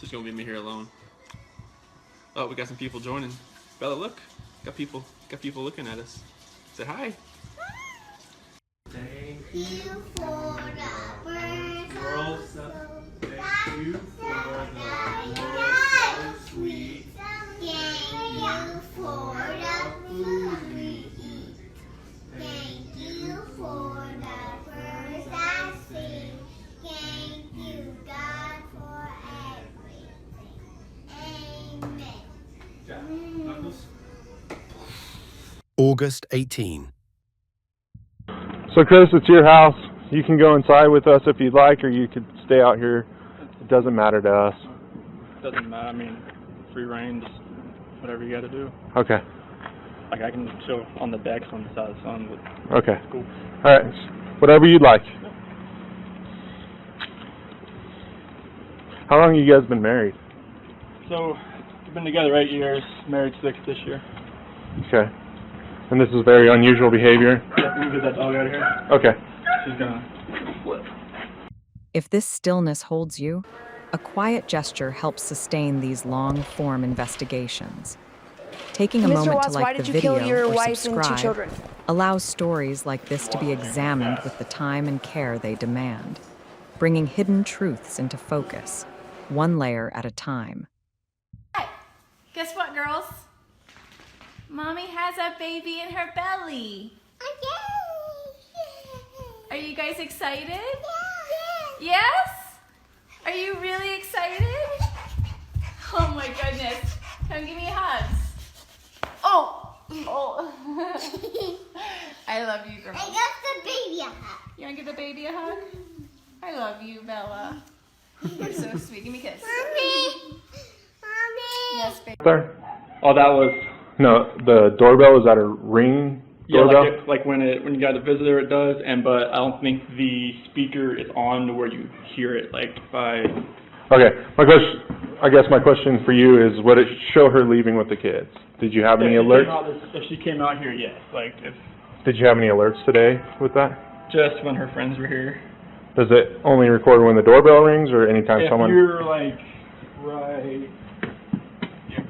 It's just gonna be me here alone. Oh, we got some people joining. Bella, look. Got people looking at us. Say hi. Thank you for the birds thank you for the world so sweet. Thank you for the food we eat. Thank you for the birds that sing. Thank you, God, for everything. Amen. August 18. So Chris, it's your house. You can go inside with us if you'd like, or you could stay out here. It doesn't matter to us. Doesn't matter. I mean, free reign, just whatever you got to do. Okay. Like I can chill on the decks on the side of the sun, but Okay. it's cool. All right. Whatever you'd like. How long have you guys been married? So we've been together 8 years, married 6 this year. Okay. And this is very unusual behavior? Yeah, we can get that dog out of here. Okay. She's gonna flip. If this stillness holds you, a quiet gesture helps sustain these long-form investigations. Taking a Mr. moment Watts, to why like the did you kill video your or wife and 2 subscribe children? allows stories like this to be examined with the time and care they demand, bringing hidden truths into focus, one layer at a time. Hey, guess what, girls? Mommy has a baby in her belly. Are you guys excited? Yes? Are you really excited? Oh my goodness. Come give me hugs. Oh! Oh. I love you, girls. I got the baby a hug. You want to give the baby a hug? I love you, Bella. You're so sweet. Give me a kiss. Mommy! Mommy! Yes, baby. There? Oh, that was No, the doorbell, is that a ring doorbell? yeah, like when you got a visitor, it does. But I don't think the speaker is on to where you hear it. Like by. Okay. I guess my question for you is, would it show her leaving with the kids? Did you have any alerts? If she came out here, yes. Like if Did you have any alerts today with that? just when her friends were here. Does it only record when the doorbell rings, or anytime If someone? you're like right here,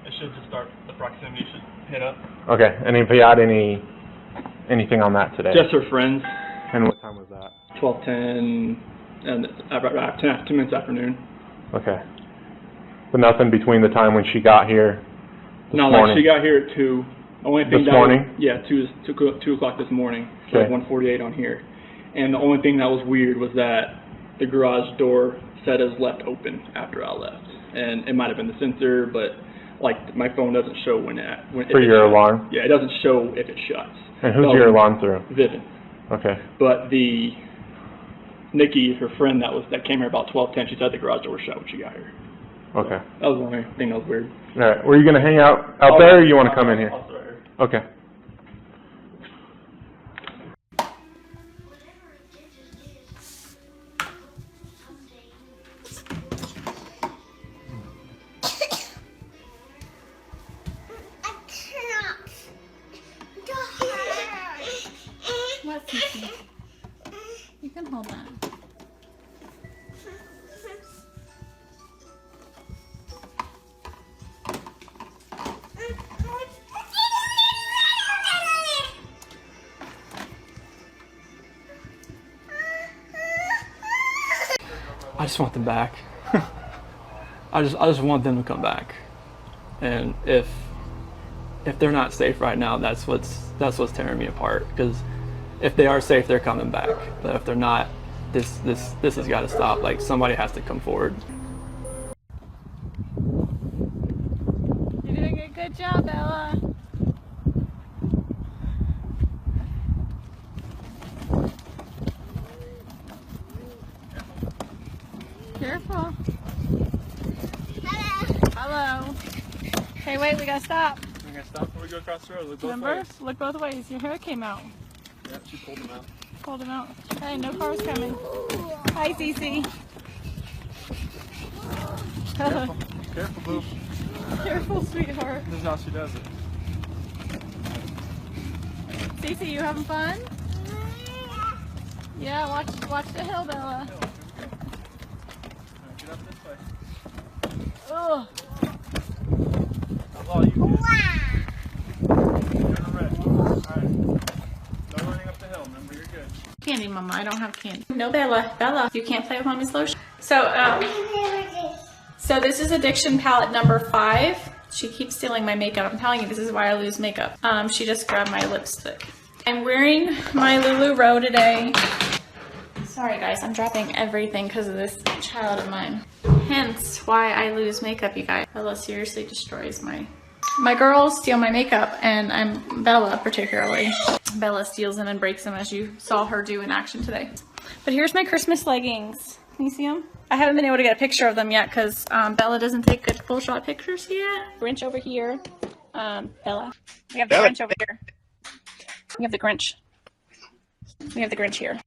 it should just start. The proximity should hit up. Okay. And if you had anything on that today? Just her friends. And what time was that? 12:10 and about 10 minutes afternoon. Okay. But nothing between the time when she got here this No, morning? like she got here at 2. Only thing This that morning? Was, yeah, 2 o'clock this morning. So Okay. like 1:48 on here. And the only thing that was weird was that the garage door said it was left open after I left. And it might have been the sensor, but like my phone doesn't show when For your alarm? Yeah, it doesn't show if it shuts. And who's your alarm through? Vivian. Okay. But the Nikki, her friend that came here about 12:10, she said the garage door was shut when she got here. Okay. That was the only thing that was weird. All right. Were you going to hang out there, or you want to come in here? I'll start here. Okay. What, Kiki? You can hold that. I just want them back. I just want them to come back. And if they're not safe right now, that's what's tearing me apart. Because if they are safe, they're coming back. But if they're not, this has got to stop. Like somebody has to come forward. You're doing a good job, Ella. Careful. Hello. Hey, wait, we gotta stop. We gotta stop before we go across the road. Look both Remember? ways. Look both ways. Your hair came out. Yeah, she pulled them out. Pulled him out. Hey, no cars coming. Hi, Cece. Careful. Careful, boo. Careful, sweetheart. This is how she does it. Cece, you having fun? Yeah, watch the hill, Bella. Get up this way. Ugh. That's all you can do. No running up the hill, remember, you're good. Candy, Mama. I don't have candy. No, Bella. Bella, you can't play with Mommy's lotion. So this is addiction palette number 5. She keeps stealing my makeup. I'm telling you, this is why I lose makeup. She just grabbed my lipstick. I'm wearing my LuLaRoe today. Sorry guys, I'm dropping everything because of this child of mine. Hence why I lose makeup, you guys. Bella seriously destroys my girls steal my makeup, and Bella particularly. Bella steals them and breaks them, as you saw her do in action today. But here's my Christmas leggings. Can you see them? I haven't been able to get a picture of them yet because Bella doesn't take good full shot pictures yet. Grinch over here. Bella. We have the Grinch over here. We have the Grinch. We have the Grinch here.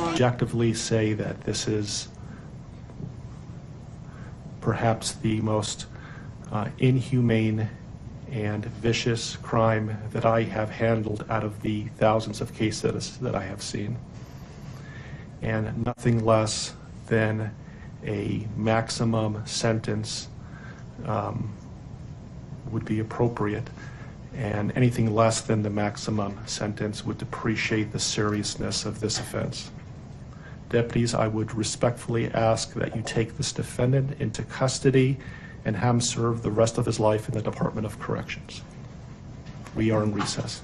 Objectively say that this is perhaps the most inhumane and vicious crime that I have handled out of the thousands of cases that I have seen, and nothing less than a maximum sentence would be appropriate, and anything less than the maximum sentence would depreciate the seriousness of this offense. Deputies, I would respectfully ask that you take this defendant into custody and have him serve the rest of his life in the Department of Corrections. We are in recess.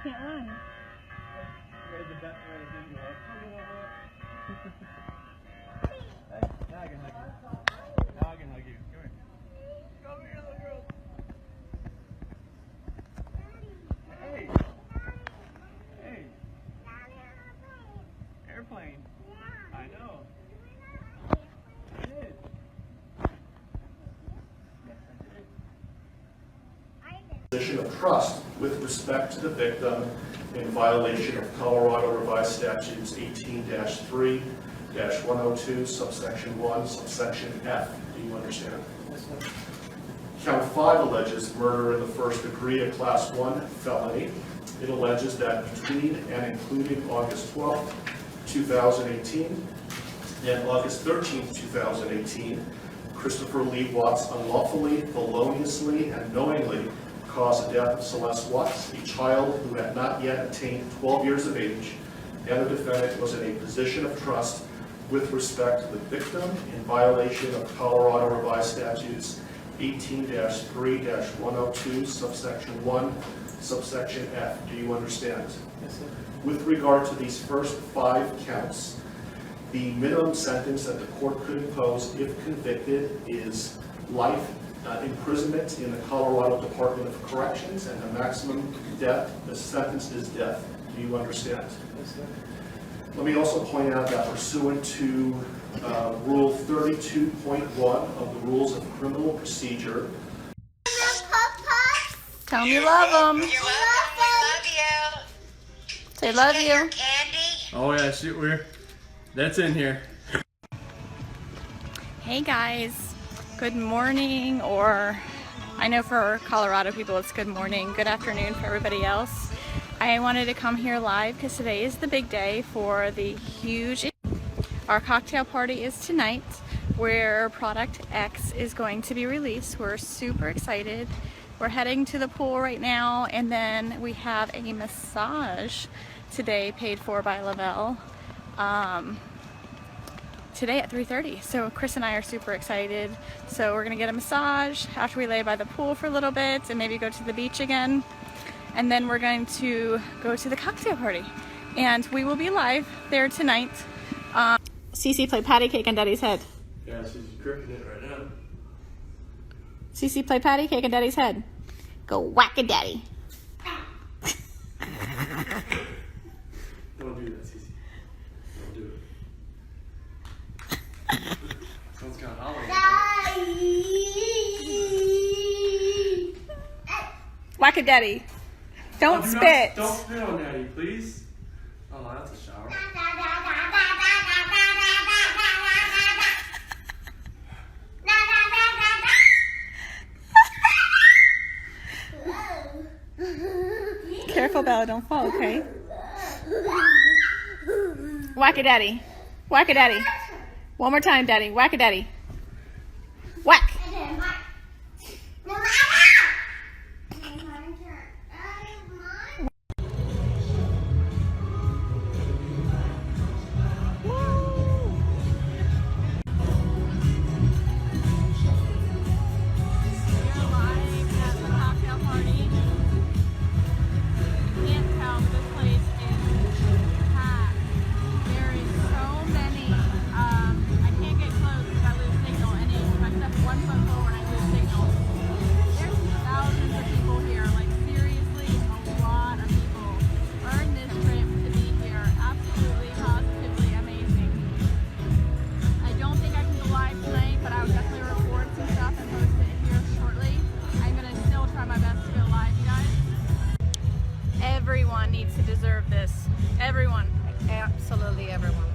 Can't run. Airplane. I know. I did. Yes, I did. Position of trust with respect to the victim in violation of Colorado Revised Statutes 18-3-102, subsection 1, subsection F. Do you understand? Yes, sir. Count 5 alleges murder in the first degree, a class 1 felony. It alleges that between and including August 12th, 2018 and August 13th, 2018, Christopher Lee Watts unlawfully, feloniously, and knowingly caused the death of Celeste Watts, a child who had not yet attained 12 years of age, and the defendant was in a position of trust with respect to the victim in violation of Colorado Revised Statutes 18-3-102, subsection 1, subsection F. Do you understand? Yes, sir. With regard to these first 5 counts, the minimum sentence that the court could impose if convicted is life imprisonment in the Colorado Department of Corrections, and the maximum sentence is death. Do you understand? Yes, sir. Let me also point out that pursuant to Rule 32.1 of the Rules of Criminal Procedure, Tell them you love them. You're welcome. We love you. Say love you. Candy. Oh yeah, shoot, that's in here. Hey guys, good morning, or I know for Colorado people it's good morning, good afternoon for everybody else. I wanted to come here live because today is the big day for the huge, our cocktail party is tonight where Product X is going to be released. We're super excited. We're heading to the pool right now, and then we have a massage today paid for by Lavelle today at 3:30. So Chris and I are super excited. So we're gonna get a massage after we lay by the pool for a little bit and maybe go to the beach again. And then we're going to go to the cocktail party. And we will be live there tonight. Cece play patty cake on Daddy's head. Yeah, she's gripping it right now. Cece play patty cake on Daddy's head. Go whack it, Daddy. Whack-a-daddy. Don't Oh, spit. Don't spit on Daddy, please. Oh, that's a shower. Careful, Bella, don't fall, okay? Whack-a-daddy. Whack-a-daddy. One more time, Daddy. Whack-a-daddy. Whack. Everyone needs to deserve this. Everyone. Absolutely everyone.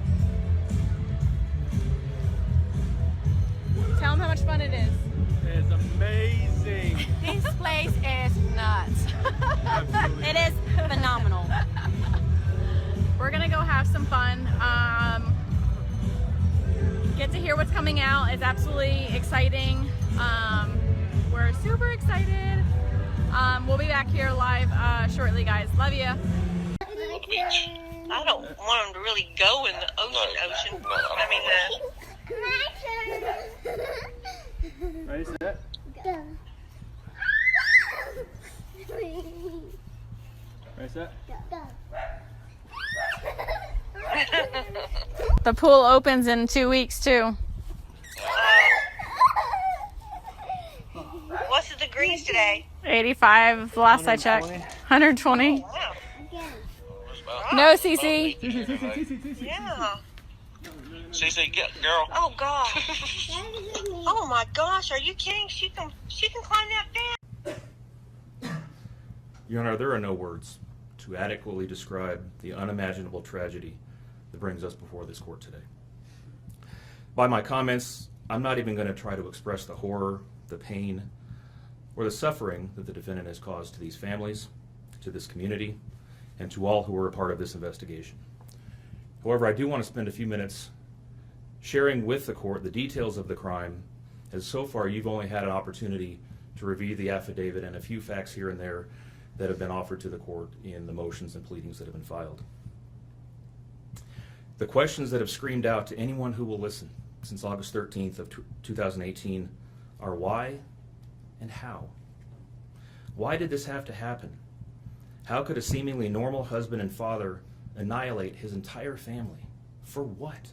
Tell them how much fun it is. It's amazing. This place is nuts. It is phenomenal. We're gonna go have some fun. Get to hear what's coming out. It's absolutely exciting. We're super excited. We'll be back here live shortly, guys. Love you. I don't want them to really go in the ocean. I mean, Ready, set. Ready, set. The pool opens in 2 weeks too. what's the degrees today? 85 the last I checked. 120. Wow. No, CC. Yeah. CC, get girl. Oh gosh. Oh my gosh, are you kidding? She can climb that fence. Your Honor, there are no words to adequately describe the unimaginable tragedy that brings us before this court today. By my comments, I'm not even going to try to express the horror, the pain, or the suffering that the defendant has caused to these families, to this community, and to all who were a part of this investigation. However, I do want to spend a few minutes sharing with the court the details of the crime, as so far you've only had an opportunity to review the affidavit and a few facts here and there that have been offered to the court in the motions and pleadings that have been filed. The questions that have screamed out to anyone who will listen since August 13th of 2018 are why and how? Why did this have to happen? How could a seemingly normal husband and father annihilate his entire family? For what?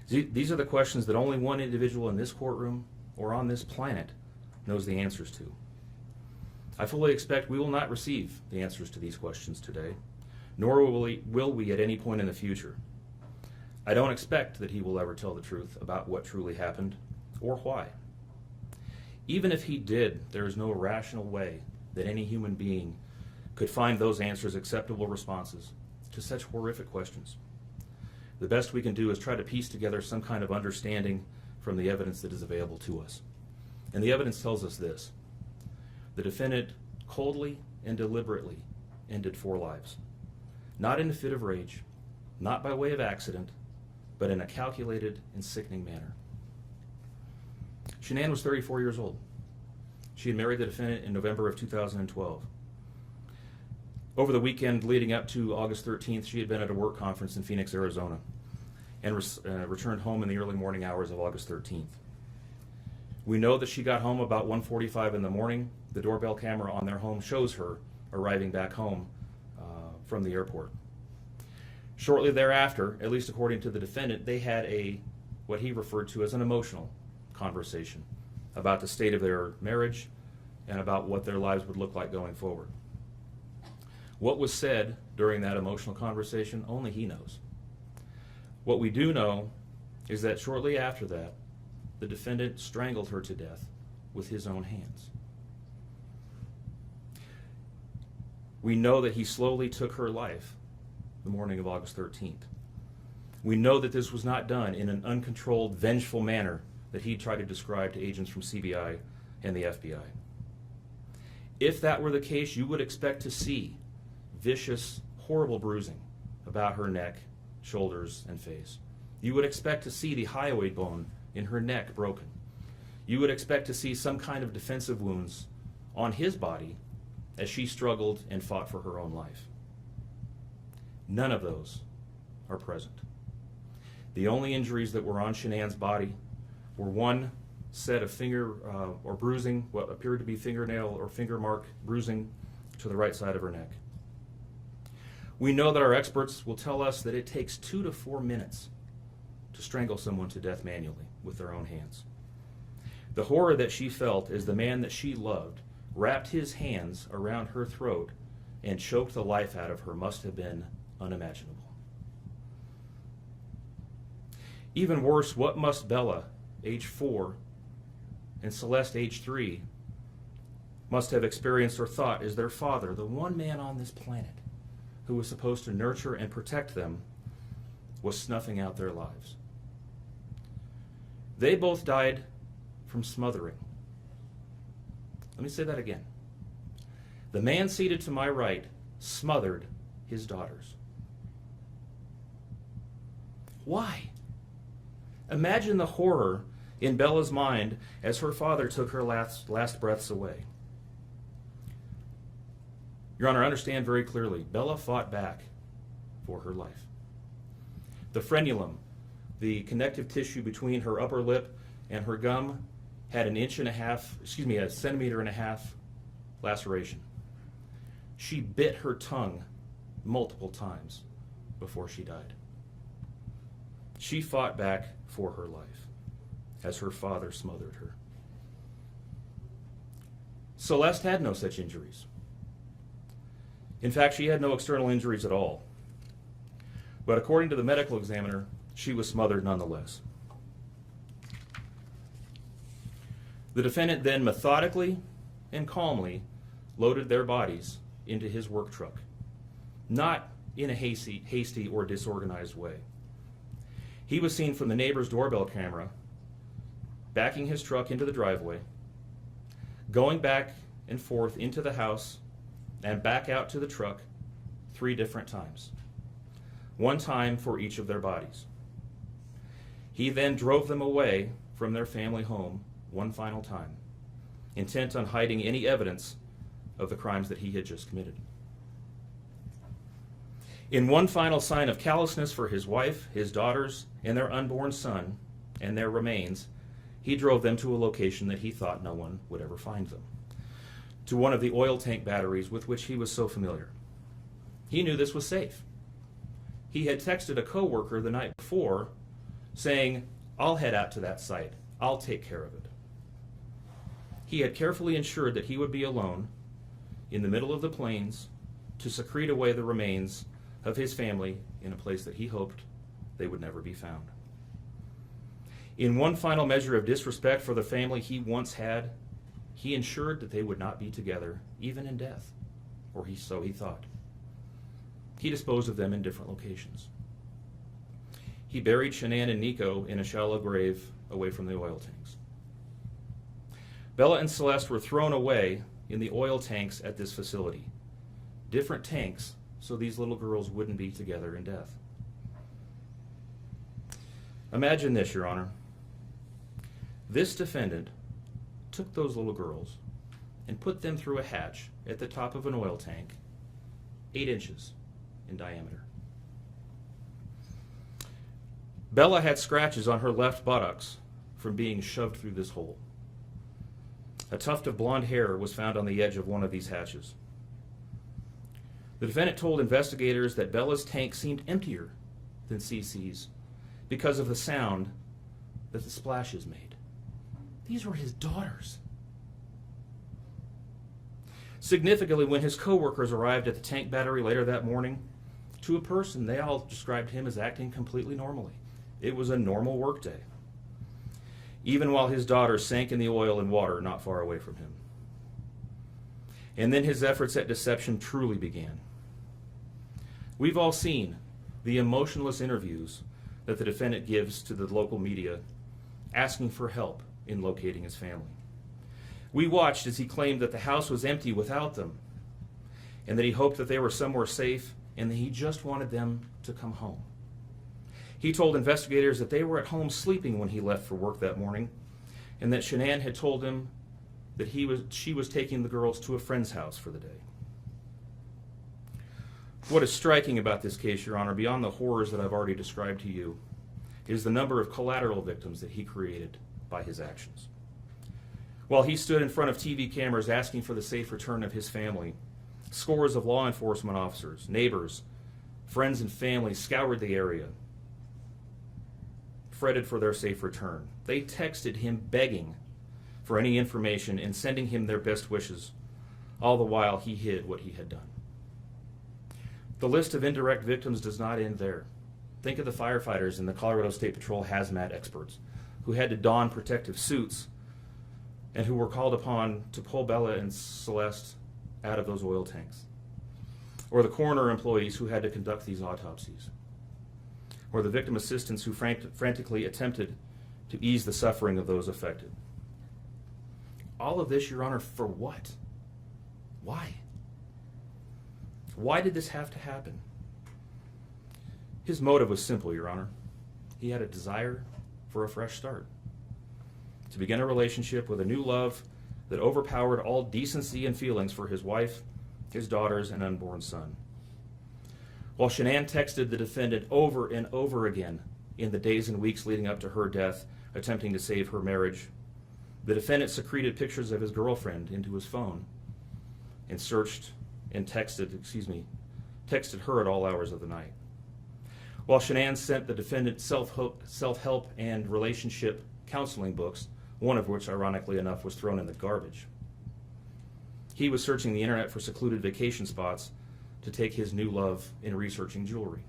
These are the questions that only one individual in this courtroom or on this planet knows the answers to. I fully expect we will not receive the answers to these questions today, nor will we at any point in the future. I don't expect that he will ever tell the truth about what truly happened or why. Even if he did, there is no rational way that any human being could find those answers acceptable responses to such horrific questions. The best we can do is try to piece together some kind of understanding from the evidence that is available to us. And the evidence tells us this: the defendant coldly and deliberately ended 4 lives, not in a fit of rage, not by way of accident, but in a calculated and sickening manner. Shanann was 34 years old. She had married the defendant in November of 2012. Over the weekend leading up to August 13th, she had been at a work conference in Phoenix, Arizona, and returned home in the early morning hours of August 13th. We know that she got home about 1:45 in the morning. The doorbell camera on their home shows her arriving back home from the airport. Shortly thereafter, at least according to the defendant, they had what he referred to as an emotional conversation about the state of their marriage and about what their lives would look like going forward. What was said during that emotional conversation, only he knows. What we do know is that shortly after that, the defendant strangled her to death with his own hands. We know that he slowly took her life the morning of August 13th. We know that this was not done in an uncontrolled, vengeful manner that he tried to describe to agents from CBI and the FBI. If that were the case, you would expect to see vicious, horrible bruising about her neck, shoulders, and face. You would expect to see the hyoid bone in her neck broken. You would expect to see some kind of defensive wounds on his body as she struggled and fought for her own life. None of those are present. The only injuries that were on Shanann's body were one set of finger or bruising, what appeared to be fingernail or finger mark bruising to the right side of her neck. We know that our experts will tell us that it takes 2 to 4 minutes to strangle someone to death manually with their own hands. The horror that she felt as the man that she loved wrapped his hands around her throat and choked the life out of her must have been unimaginable. Even worse, what must Bella, age 4, and Celeste, age 3, must have experienced or thought as their father, the one man on this planet who was supposed to nurture and protect them, was snuffing out their lives. They both died from smothering. Let me say that again. The man seated to my right smothered his daughters. Why? Imagine the horror in Bella's mind as her father took her last breaths away. Your Honor, understand very clearly, Bella fought back for her life. The frenulum, the connective tissue between her upper lip and her gum, had a centimeter and a half laceration. She bit her tongue multiple times before she died. She fought back for her life as her father smothered her. Celeste had no such injuries. In fact, she had no external injuries at all. But according to the medical examiner, she was smothered nonetheless. The defendant then methodically and calmly loaded their bodies into his work truck, not in a hasty or disorganized way. He was seen from the neighbor's doorbell camera backing his truck into the driveway, going back and forth into the house and back out to the truck 3 different times, 1 time for each of their bodies. He then drove them away from their family home 1 final time, intent on hiding any evidence of the crimes that he had just committed. In 1 final sign of callousness for his wife, his daughters, and their unborn son, and their remains, he drove them to a location that he thought no one would ever find them, to one of the oil tank batteries with which he was so familiar. He knew this was safe. He had texted a coworker the night before saying, "I'll head out to that site. I'll take care of it." He had carefully ensured that he would be alone in the middle of the plains to secrete away the remains of his family in a place that he hoped they would never be found. In 1 final measure of disrespect for the family he once had, he ensured that they would not be together, even in death, or so he thought. He disposed of them in different locations. He buried Shanann and Nico in a shallow grave away from the oil tanks. Bella and Celeste were thrown away in the oil tanks at this facility. Different tanks, so these little girls wouldn't be together in death. Imagine this, Your Honor. This defendant took those little girls and put them through a hatch at the top of an oil tank, 8 inches in diameter. Bella had scratches on her left buttocks from being shoved through this hole. A tuft of blonde hair was found on the edge of one of these hatches. The defendant told investigators that Bella's tank seemed emptier than CC's because of the sound that the splashes made. These were his daughters. Significantly, when his coworkers arrived at the tank battery later that morning, to a person, they all described him as acting completely normally. It was a normal workday, even while his daughters sank in the oil and water not far away from him. And then his efforts at deception truly began. We've all seen the emotionless interviews that the defendant gives to the local media asking for help in locating his family. We watched as he claimed that the house was empty without them, and that he hoped that they were somewhere safe, and that he just wanted them to come home. He told investigators that they were at home sleeping when he left for work that morning, and that Shanann had told him that she was taking the girls to a friend's house for the day. What is striking about this case, Your Honor, beyond the horrors that I've already described to you, is the number of collateral victims that he created by his actions. While he stood in front of TV cameras asking for the safe return of his family, scores of law enforcement officers, neighbors, friends, and family scoured the area, fretted for their safe return. They texted him begging for any information and sending him their best wishes, all the while he hid what he had done. The list of indirect victims does not end there. Think of the firefighters and the Colorado State Patrol hazmat experts who had to don protective suits and who were called upon to pull Bella and Celeste out of those oil tanks. Or the coroner employees who had to conduct these autopsies. Or the victim assistants who frantically attempted to ease the suffering of those affected. All of this, Your Honor, for what? Why? Why did this have to happen? His motive was simple, Your Honor. He had a desire for a fresh start, to begin a relationship with a new love that overpowered all decency and feelings for his wife, his daughters, and unborn son. While Shanann texted the defendant over and over again in the days and weeks leading up to her death, attempting to save her marriage, the defendant secreted pictures of his girlfriend into his phone and searched and texted her at all hours of the night. While Shanann sent the defendant self-help and relationship counseling books, one of which, ironically enough, was thrown in the garbage. He was searching the internet for secluded vacation spots to take his new love in researching jewelry.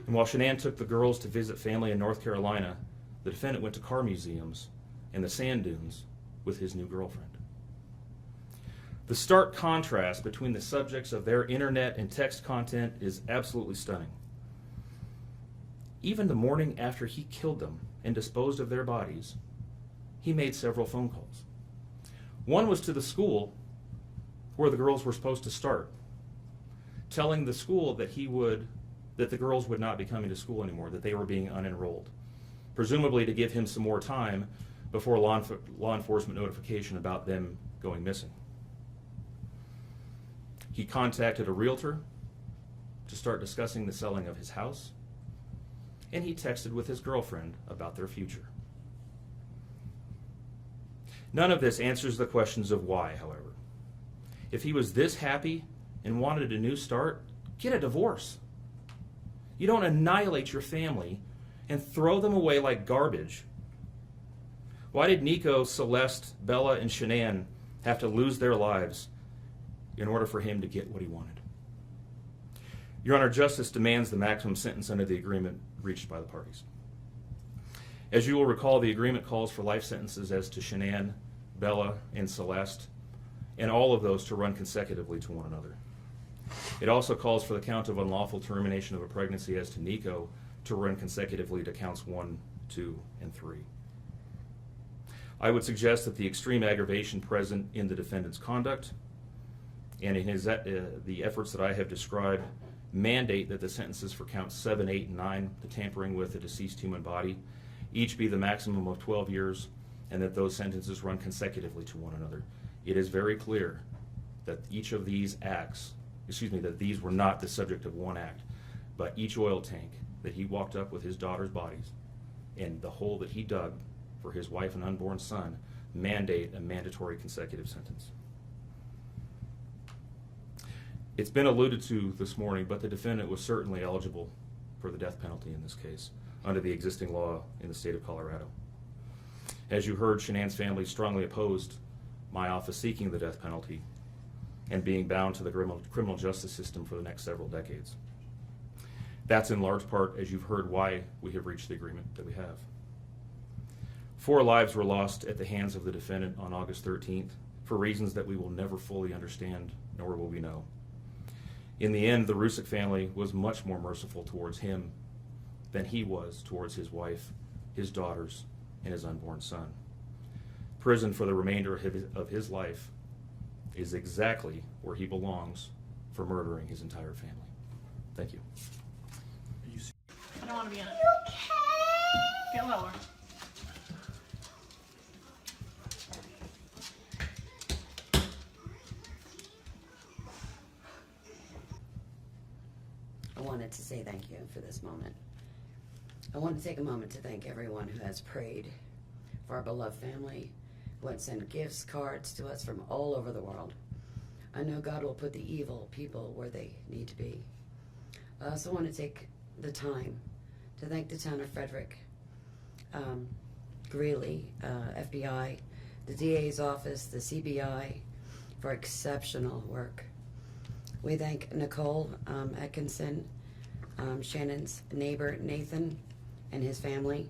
And while Shanann took the girls to visit family in North Carolina, the defendant went to car museums and the sand dunes with his new girlfriend. The stark contrast between the subjects of their internet and text content is absolutely stunning. Even the morning after he killed them and disposed of their bodies, he made several phone calls. One was to the school where the girls were supposed to start, telling the school that the girls would not be coming to school anymore, that they were being unenrolled, presumably to give him some more time before law enforcement notification about them going missing. He contacted a realtor to start discussing the selling of his house, and he texted with his girlfriend about their future. None of this answers the questions of why, however. If he was this happy and wanted a new start, get a divorce. You don't annihilate your family and throw them away like garbage. Why did Nico, Celeste, Bella, and Shanann have to lose their lives in order for him to get what he wanted? Your Honor, justice demands the maximum sentence under the agreement reached by the parties. As you will recall, the agreement calls for life sentences as to Shanann, Bella, and Celeste, and all of those to run consecutively to one another. It also calls for the count of unlawful termination of a pregnancy as to Nico to run consecutively to counts 1, 2, and 3. I would suggest that the extreme aggravation present in the defendant's conduct and in the efforts that I have described mandate that the sentences for counts 7, 8, and 9, the tampering with a deceased human body, each be the maximum of 12 years, and that those sentences run consecutively to one another. It is very clear that each of these acts, that these were not the subject of one act, but each oil tank that he walked up with his daughter's bodies and the hole that he dug for his wife and unborn son mandate a mandatory consecutive sentence. It's been alluded to this morning, but the defendant was certainly eligible for the death penalty in this case under the existing law in the state of Colorado. As you heard, Shanann's family strongly opposed my office seeking the death penalty and being bound to the criminal justice system for the next several decades. That's in large part, as you've heard, why we have reached the agreement that we have. 4 lives were lost at the hands of the defendant on August 13th. for reasons that we will never fully understand, nor will we know. In the end, the Rusick family was much more merciful towards him than he was towards his wife, his daughters, and his unborn son. Prison for the remainder of his life is exactly where he belongs for murdering his entire family. Thank you. I don't want to be in it. Get lower. I wanted to say thank you for this moment. I want to take a moment to thank everyone who has prayed for our beloved family, who has sent gifts, cards to us from all over the world. I know God will put the evil people where they need to be. I also want to take the time to thank the town of Frederick, Greeley, FBI, the DA's office, the CBI, for exceptional work. We thank Nicole Atkinson, Shannon's neighbor Nathan, and his family.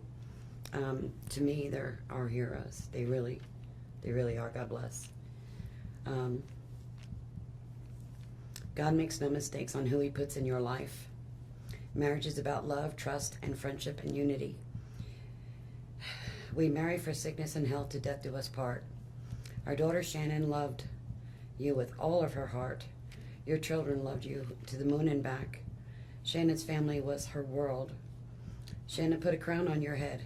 To me, they're our heroes. They really are. God bless. God makes no mistakes on who he puts in your life. Marriage is about love, trust, and friendship and unity. We marry for sickness and health, to death do us part. Our daughter Shannon loved you with all of her heart. Your children loved you to the moon and back. Shannon's family was her world. Shannon put a crown on your head.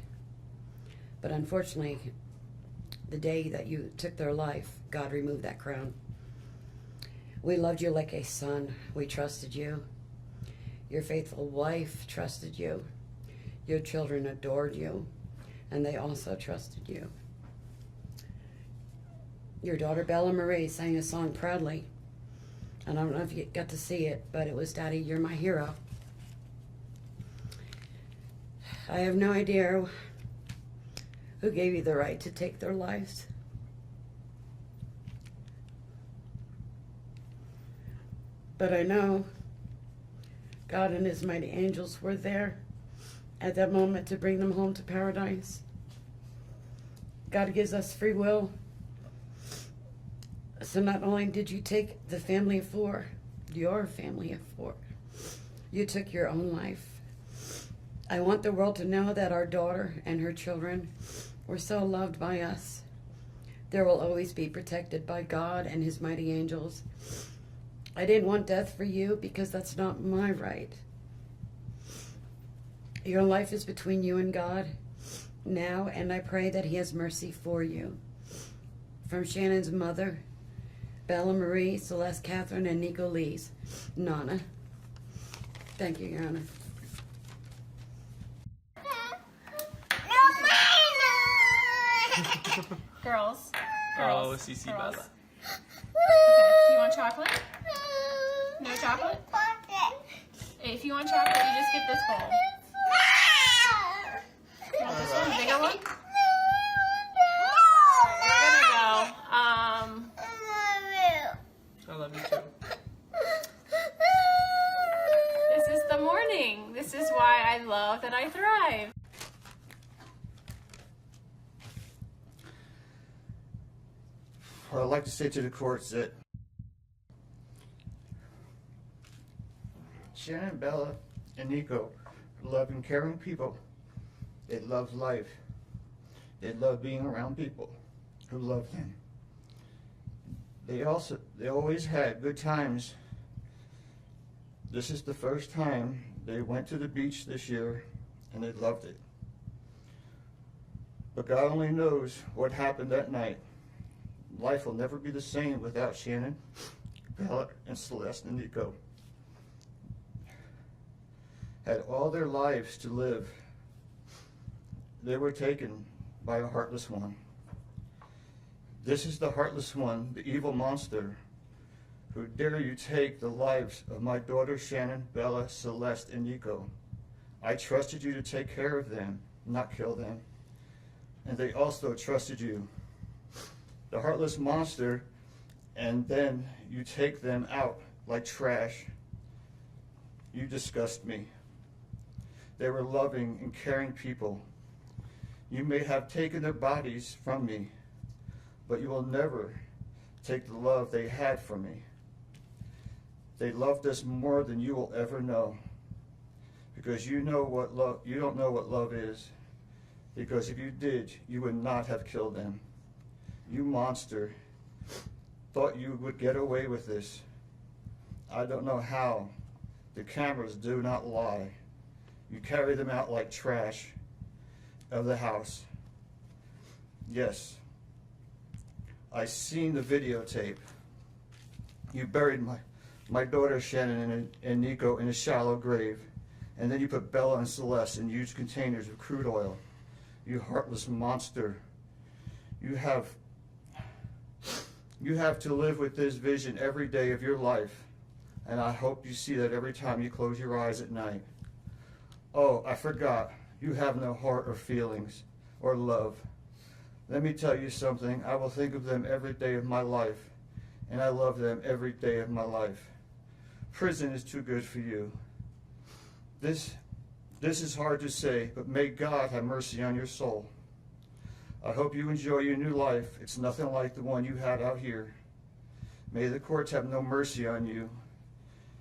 But unfortunately, the day that you took their life, God removed that crown. We loved you like a son. We trusted you. Your faithful wife trusted you. Your children adored you, and they also trusted you. Your daughter Bella Marie sang a song proudly. I don't know if you got to see it, but it was, "Daddy, you're my hero." I have no idea who gave you the right to take their lives. But I know God and his mighty angels were there at that moment to bring them home to paradise. God gives us free will. So not only did you take the family of four, your family of four, you took your own life. I want the world to know that our daughter and her children were so loved by us. There will always be protected by God and his mighty angels. I didn't want death for you because that's not my right. Your life is between you and God now, and I pray that he has mercy for you. From Shannon's mother, Bella Marie, Celeste Catherine, and Nico Lee's, Nana. Thank you, Your Honor. Girls. Oh, CC Girls. Bella. Okay, you want chocolate? No chocolate? If you want chocolate, you just get this bowl. You want this one, bigger one? We're gonna go. I love you too. This is the morning. This is why I love that I thrive. What I'd like to say to the court is that Shannon, Bella, and Nico are loving, caring people. They love life. They love being around people who love them. They always had good times. This is the first time they went to the beach this year, and they loved it. But God only knows what happened that night. Life will never be the same without Shannon, Bella, and Celeste and Nico. Had all their lives to live. They were taken by a heartless one. This is the heartless one, the evil monster, who dare you take the lives of my daughter Shannon, Bella, Celeste, and Nico. I trusted you to take care of them, not kill them. And they also trusted you. The heartless monster, and then you take them out like trash. You disgust me. They were loving and caring people. You may have taken their bodies from me, but you will never take the love they had for me. They loved us more than you will ever know. Because you don't know what love is. Because if you did, you would not have killed them. You monster. Thought you would get away with this. I don't know how. The cameras do not lie. You carry them out like trash of the house. Yes. I seen the videotape. You buried my daughter Shannon and Nico in a shallow grave. And then you put Bella and Celeste in huge containers of crude oil. You heartless monster. You have to live with this vision every day of your life. And I hope you see that every time you close your eyes at night. Oh, I forgot. You have no heart or feelings or love. Let me tell you something. I will think of them every day of my life. And I love them every day of my life. Prison is too good for you. This is hard to say, but may God have mercy on your soul. I hope you enjoy your new life. It's nothing like the one you had out here. May the courts have no mercy on you.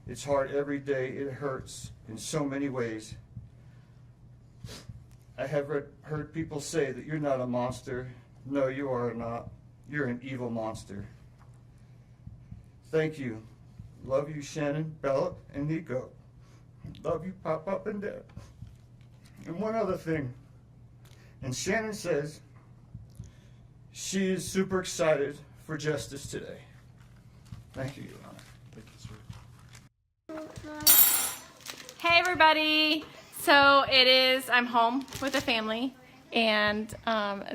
It's hard every day. It hurts in so many ways. I have heard people say that you're not a monster. No, you are not. You're an evil monster. Thank you. Love you, Shannon, Bella, and Nico. Love you, Pop and Dad. And one other thing. And Shannon says she is super excited for justice today. Thank you, Your Honor. Thank you, sir. Hey everybody! So I'm home with the family, and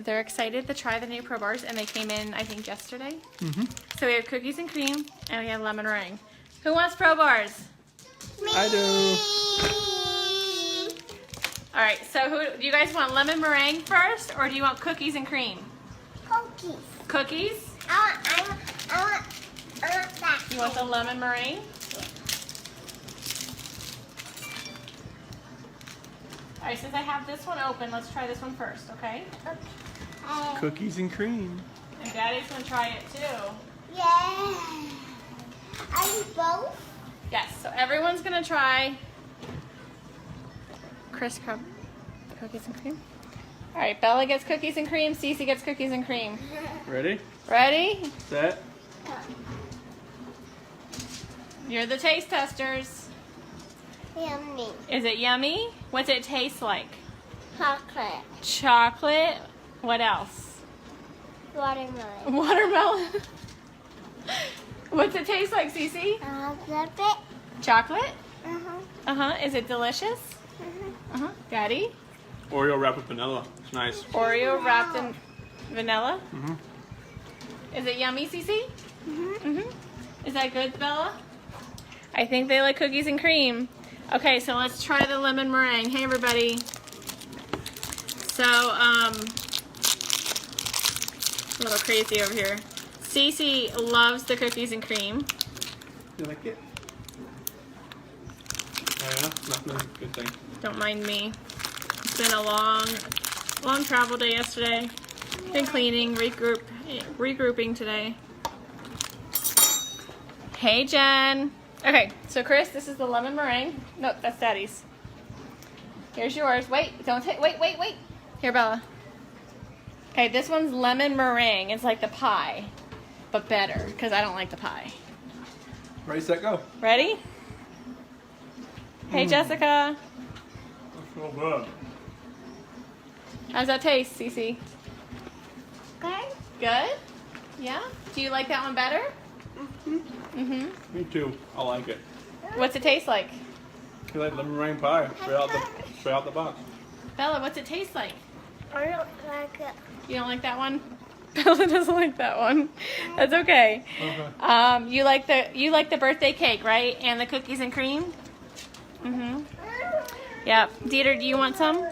they're excited to try the new Pro Bars, and they came in, I think, yesterday. So we have cookies and cream, and we have lemon meringue. Who wants Pro Bars? I do. All right, so do you guys want lemon meringue first, or do you want cookies and cream? Cookies. Cookies? I want that. You want the lemon meringue? All right, since I have this one open, let's try this one first, okay? Cookies and cream. And Daddy's gonna try it too. Yeah. Are you both? Yes, so everyone's gonna try Chris Crumb cookies and cream. All right, Bella gets cookies and cream, Cece gets cookies and cream. Ready? Ready? Set. You're the taste testers. Yummy. Is it yummy? What's it taste like? Chocolate. Chocolate. What else? Watermelon. Watermelon. What's it taste like, Cece? Chocolate. Chocolate? Uh-huh. Is it delicious? Daddy? Oreo wrapped with vanilla. It's nice. Oreo wrapped in vanilla? Is it yummy, Cece? Is that good, Bella? I think they like cookies and cream. Okay, so let's try the lemon meringue. Hey, everybody. So, a little crazy over here. Cece loves the cookies and cream. You like it? Oh yeah? Nothing. Good thing. Don't mind me. It's been a long travel day yesterday. Been cleaning, regrouping today. Hey, Jen. Okay, so Chris, this is the lemon meringue. Nope, that's Daddy's. Here's yours. Wait, don't take. Wait. Here, Bella. Okay, this one's lemon meringue. It's like the pie, but better because I don't like the pie. Ready, set, go. Ready? Hey, Jessica. That's so good. How's that taste, Cece? Good. Good? Yeah? Do you like that one better? Me too. I like it. What's it taste like? You like lemon meringue pie? Straight out the box. Bella, what's it taste like? I don't like it. You don't like that one? Bella doesn't like that one. That's okay. Okay. You like the birthday cake, right? And the cookies and cream? Yep. Dieter, do you want some?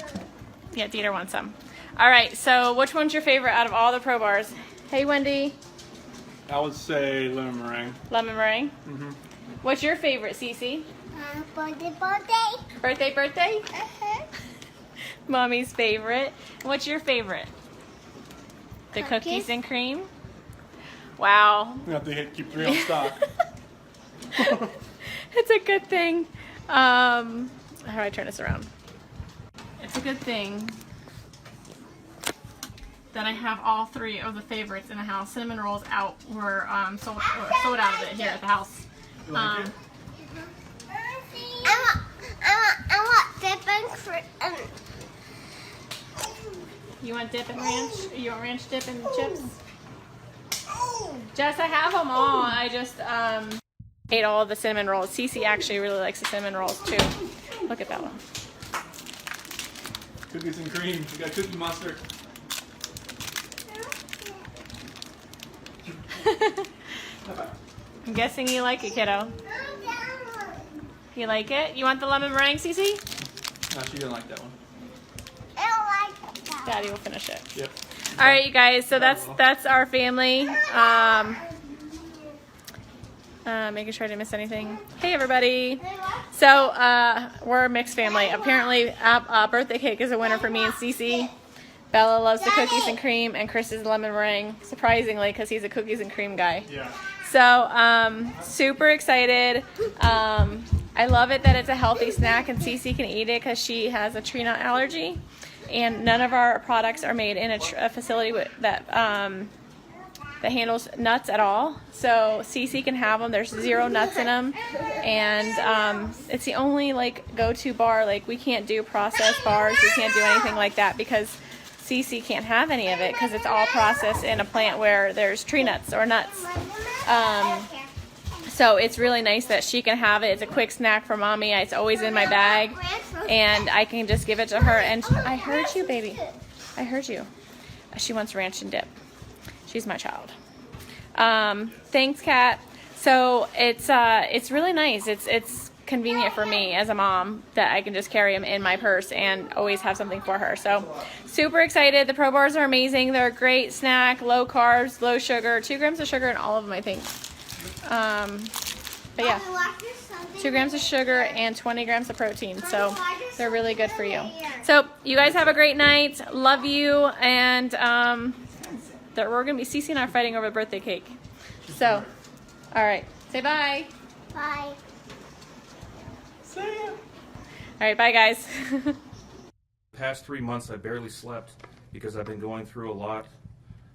Yeah, Dieter wants some. All right, so which one's your favorite out of all the Pro Bars? Hey, Wendy. I would say lemon meringue. Lemon meringue? What's your favorite, Cece? Birthday. Birthday? Mommy's favorite. What's your favorite? The cookies and cream? Wow. We have to keep 3 on stock. It's a good thing. How do I turn this around? It's a good thing that I have all 3 of the favorites in the house. Cinnamon rolls were sold out of it here at the house. I want dip and You want dip and ranch? You want ranch dip and chips? Jess, I have them all. I just ate all of the cinnamon rolls. Cece actually really likes the cinnamon rolls too. Look at that one. Cookies and cream. We got Cookie Monster. I'm guessing you like it, kiddo. You like it? You want the lemon meringue, Cece? No, she didn't like that one. I don't like that. Daddy will finish it. Yep. All right, you guys. So that's our family. Making sure I didn't miss anything. Hey, everybody. So we're a mixed family. Apparently, birthday cake is a winner for me and Cece. Bella loves the cookies and cream, and Chris is lemon meringue. Surprisingly, because he's a cookies and cream guy. Yeah. So super excited. I love it that it's a healthy snack, and Cece can eat it because she has a tree nut allergy. And none of our products are made in a facility that handles nuts at all. So Cece can have them. There's 0 nuts in them, and it's the only like go-to bar. Like we can't do processed bars. We can't do anything like that because Cece can't have any of it because it's all processed in a plant where there's tree nuts or nuts. So it's really nice that she can have it. It's a quick snack for mommy. It's always in my bag, and I can just give it to her. And I heard you, baby. I heard you. She wants ranch and dip. She's my child. Thanks, Kat. So it's really nice. It's convenient for me as a mom that I can just carry them in my purse and always have something for her. So super excited. The Pro Bars are amazing. They're a great snack, low carbs, low sugar, 2 grams of sugar in all of them, I think. But yeah, 2 grams of sugar and 20 grams of protein. So they're really good for you. So you guys have a great night. Love you. And we're going to be, Cece and I are fighting over the birthday cake. So, all right. Say bye. Bye. See ya. All right. Bye, guys. The past 3 months, I barely slept because I've been going through a lot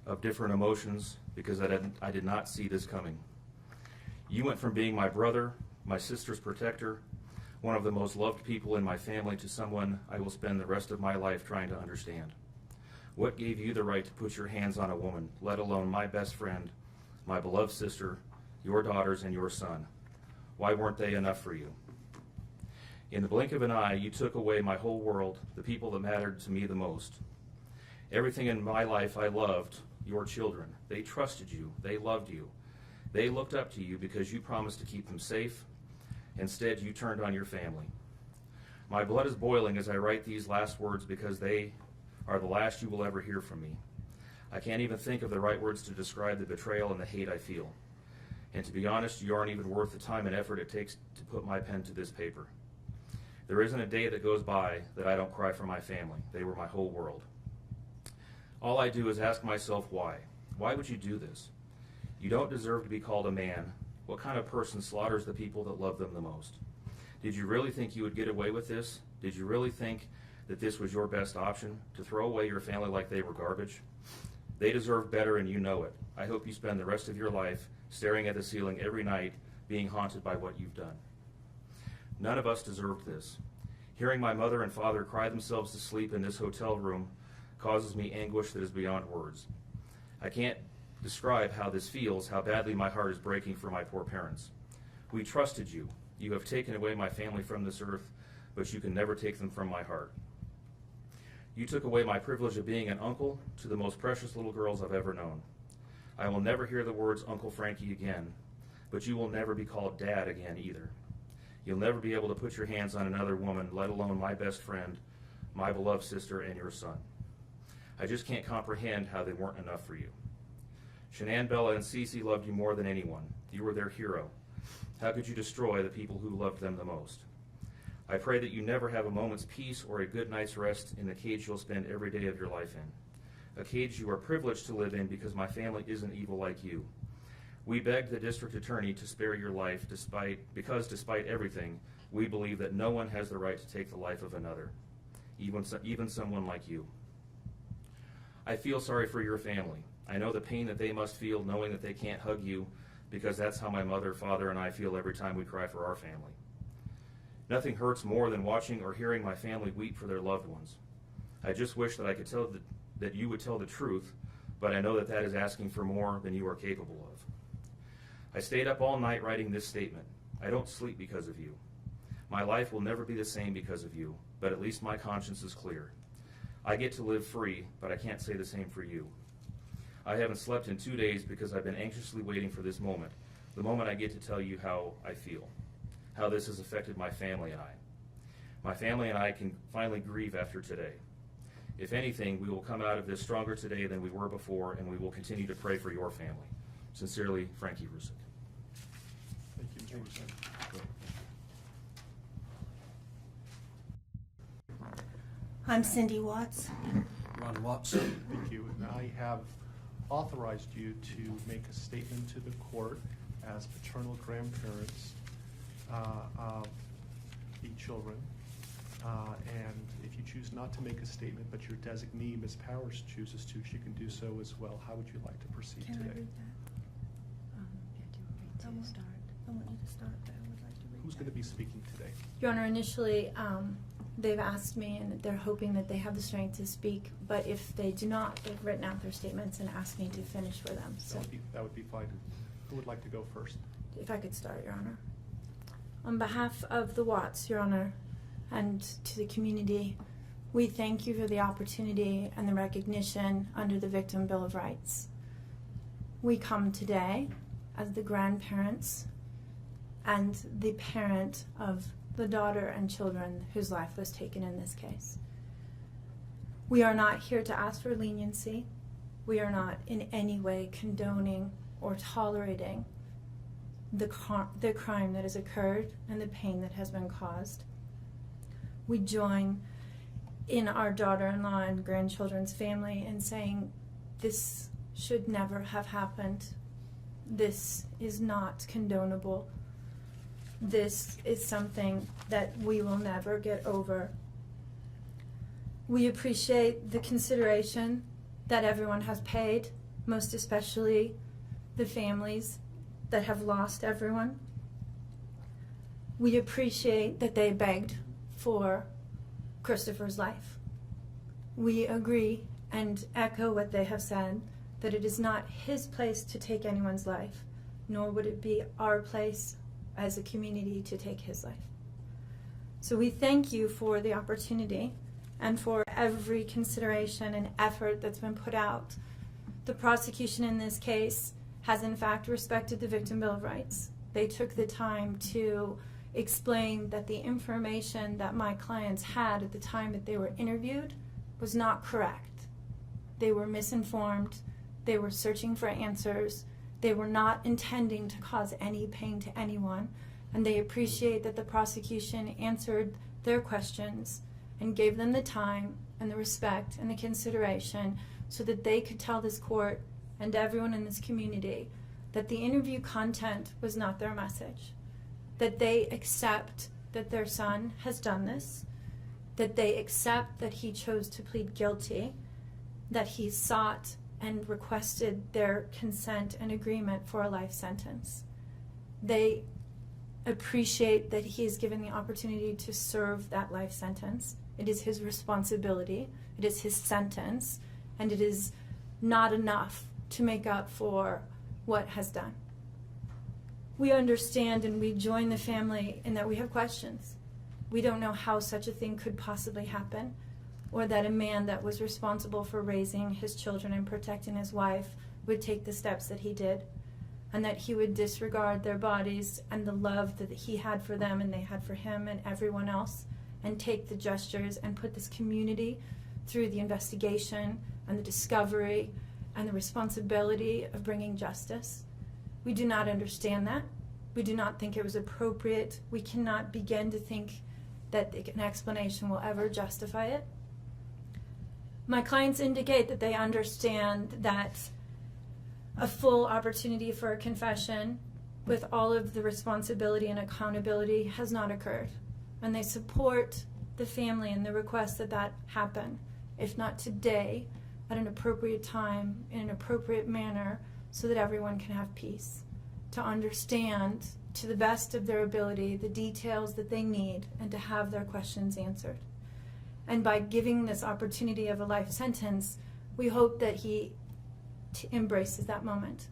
of different emotions because I did not see this coming. You went from being my brother, my sister's protector, one of the most loved people in my family, to someone I will spend the rest of my life trying to understand. What gave you the right to put your hands on a woman, let alone my best friend, my beloved sister, your daughters, and your son? Why weren't they enough for you? In the blink of an eye, you took away my whole world, the people that mattered to me the most. Everything in my life I loved, your children. They trusted you. They loved you. They looked up to you because you promised to keep them safe. Instead, you turned on your family. My blood is boiling as I write these last words because they are the last you will ever hear from me. I can't even think of the right words to describe the betrayal and the hate I feel. And to be honest, you aren't even worth the time and effort it takes to put my pen to this paper. There isn't a day that goes by that I don't cry for my family. They were my whole world. All I do is ask myself why. Why would you do this? You don't deserve to be called a man. What kind of person slaughters the people that love them the most? Did you really think you would get away with this? Did you really think that this was your best option, to throw away your family like they were garbage? They deserve better, and you know it. I hope you spend the rest of your life staring at the ceiling every night, being haunted by what you've done. None of us deserved this. Hearing my mother and father cry themselves to sleep in this hotel room causes me anguish that is beyond words. I can't describe how this feels, how badly my heart is breaking for my poor parents. We trusted you. You have taken away my family from this earth, but you can never take them from my heart. You took away my privilege of being an uncle to the most precious little girls I've ever known. I will never hear the words Uncle Frankie again, but you will never be called Dad again either. You'll never be able to put your hands on another woman, let alone my best friend, my beloved sister, and your son. I just can't comprehend how they weren't enough for you. Shanann, Bella, and Cece loved you more than anyone. You were their hero. How could you destroy the people who loved them the most? I pray that you never have a moment's peace or a good night's rest in the cage you'll spend every day of your life in. A cage you are privileged to live in because my family isn't evil like you. We begged the district attorney to spare your life because despite everything, we believe that no one has the right to take the life of another, even someone like you. I feel sorry for your family. I know the pain that they must feel knowing that they can't hug you, because that's how my mother, father, and I feel every time we cry for our family. Nothing hurts more than watching or hearing my family weep for their loved ones. I just wish that I could tell that you would tell the truth, but I know that that is asking for more than you are capable of. I stayed up all night writing this statement. I don't sleep because of you. My life will never be the same because of you, but at least my conscience is clear. I get to live free, but I can't say the same for you. I haven't slept in 2 days because I've been anxiously waiting for this moment, the moment I get to tell you how I feel, how this has affected my family and I. My family and I can finally grieve after today. If anything, we will come out of this stronger today than we were before, and we will continue to pray for your family. Sincerely, Frankie Rusick. Thank you, Mr. Rusick. I'm Cindy Watts. Ron Watson. Thank you. And I have authorized you to make a statement to the court as paternal grandparents of the children. And if you choose not to make a statement, but your designee, Ms. Powers, chooses to, she can do so as well. How would you like to proceed Can today? I read that? I want you to start, but I would like to read Who's that. going to be speaking today? Your Honor, initially, they've asked me, and they're hoping that they have the strength to speak, but if they do not, they've written out their statements and asked me to finish for them. So That would be fine. Who would like to go first? if I could start, Your Honor. On behalf of the Watts, Your Honor, and to the community, we thank you for the opportunity and the recognition under the Victim Bill of Rights. We come today as the grandparents and the parent of the daughter and children whose life was taken in this case. We are not here to ask for leniency. We are not in any way condoning or tolerating the crime that has occurred and the pain that has been caused. We join in our daughter-in-law and grandchildren's family in saying this should never have happened. This is not condonable. This is something that we will never get over. We appreciate the consideration that everyone has paid, most especially the families that have lost everyone. We appreciate that they begged for Christopher's life. We agree and echo what they have said, that it is not his place to take anyone's life, nor would it be our place as a community to take his life. So we thank you for the opportunity and for every consideration and effort that's been put out. The prosecution in this case has in fact respected the Victim Bill of Rights. They took the time to explain that the information that my clients had at the time that they were interviewed was not correct. They were misinformed. They were searching for answers. They were not intending to cause any pain to anyone, and they appreciate that the prosecution answered their questions and gave them the time and the respect and the consideration so that they could tell this court and everyone in this community that the interview content was not their message, that they accept that their son has done this, that they accept that he chose to plead guilty, that he sought and requested their consent and agreement for a life sentence. They appreciate that he is given the opportunity to serve that life sentence. It is his responsibility, it is his sentence, and it is not enough to make up for what has done. We understand and we join the family in that we have questions. We don't know how such a thing could possibly happen, or that a man that was responsible for raising his children and protecting his wife would take the steps that he did, and that he would disregard their bodies and the love that he had for them and they had for him and everyone else, and take the gestures and put this community through the investigation and the discovery and the responsibility of bringing justice. We do not understand that. We do not think it was appropriate. We cannot begin to think that an explanation will ever justify it. My clients indicate that they understand that a full opportunity for a confession with all of the responsibility and accountability has not occurred. And they support the family and the request that that happen, if not today, at an appropriate time, in an appropriate manner, so that everyone can have peace, to understand to the best of their ability the details that they need and to have their questions answered. And by giving this opportunity of a life sentence, we hope that he embraces that moment.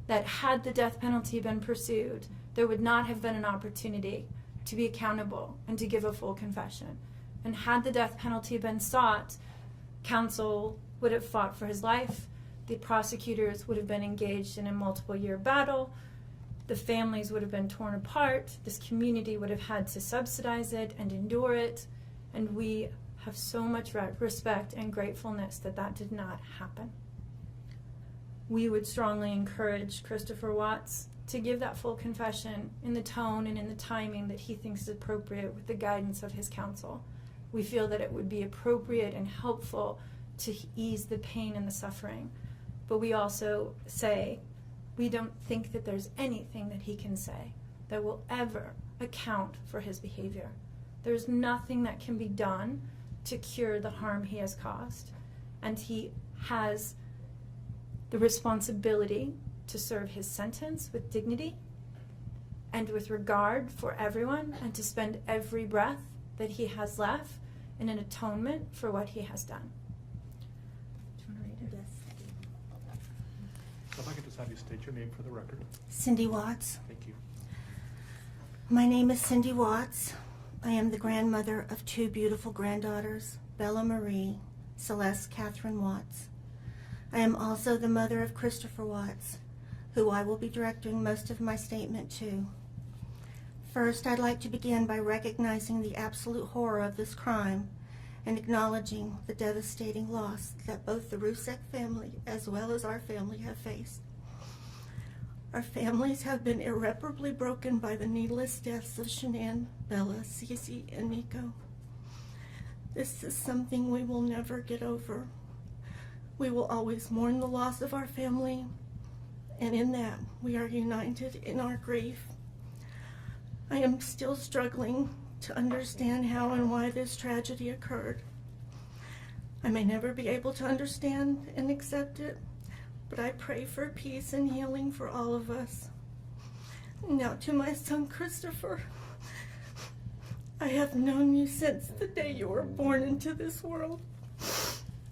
That had the death penalty been pursued, there would not have been an opportunity to be accountable and to give a full confession. And had the death penalty been sought, counsel would have fought for his life, the prosecutors would have been engaged in a multiple-year battle, the families would have been torn apart, this community would have had to subsidize it and endure it, and we have so much respect and gratefulness that that did not happen. We would strongly encourage Christopher Watts to give that full confession in the tone and in the timing that he thinks is appropriate with the guidance of his counsel. We feel that it would be appropriate and helpful to ease the pain and the suffering. But we also say we don't think that there's anything that he can say that will ever account for his behavior. There's nothing that can be done to cure the harm he has caused. And he has the responsibility to serve his sentence with dignity and with regard for everyone, and to spend every breath that he has left in an atonement for what he has done. Do you want to read it? Yes. If I could just have you state your name for the record. Cindy Watts. Thank you. My name is Cindy Watts. I am the grandmother of two beautiful granddaughters, Bella Marie, Celeste Catherine Watts. I am also the mother of Christopher Watts, who I will be directing most of my statement to. First, I'd like to begin by recognizing the absolute horror of this crime and acknowledging the devastating loss that both the Rusek family as well as our family have faced. Our families have been irreparably broken by the needless deaths of Shanann, Bella, Cece, and Nico. This is something we will never get over. We will always mourn the loss of our family, and in that we are united in our grief. I am still struggling to understand how and why this tragedy occurred. I may never be able to understand and accept it, but I pray for peace and healing for all of us. Now to my son Christopher, I have known you since the day you were born into this world.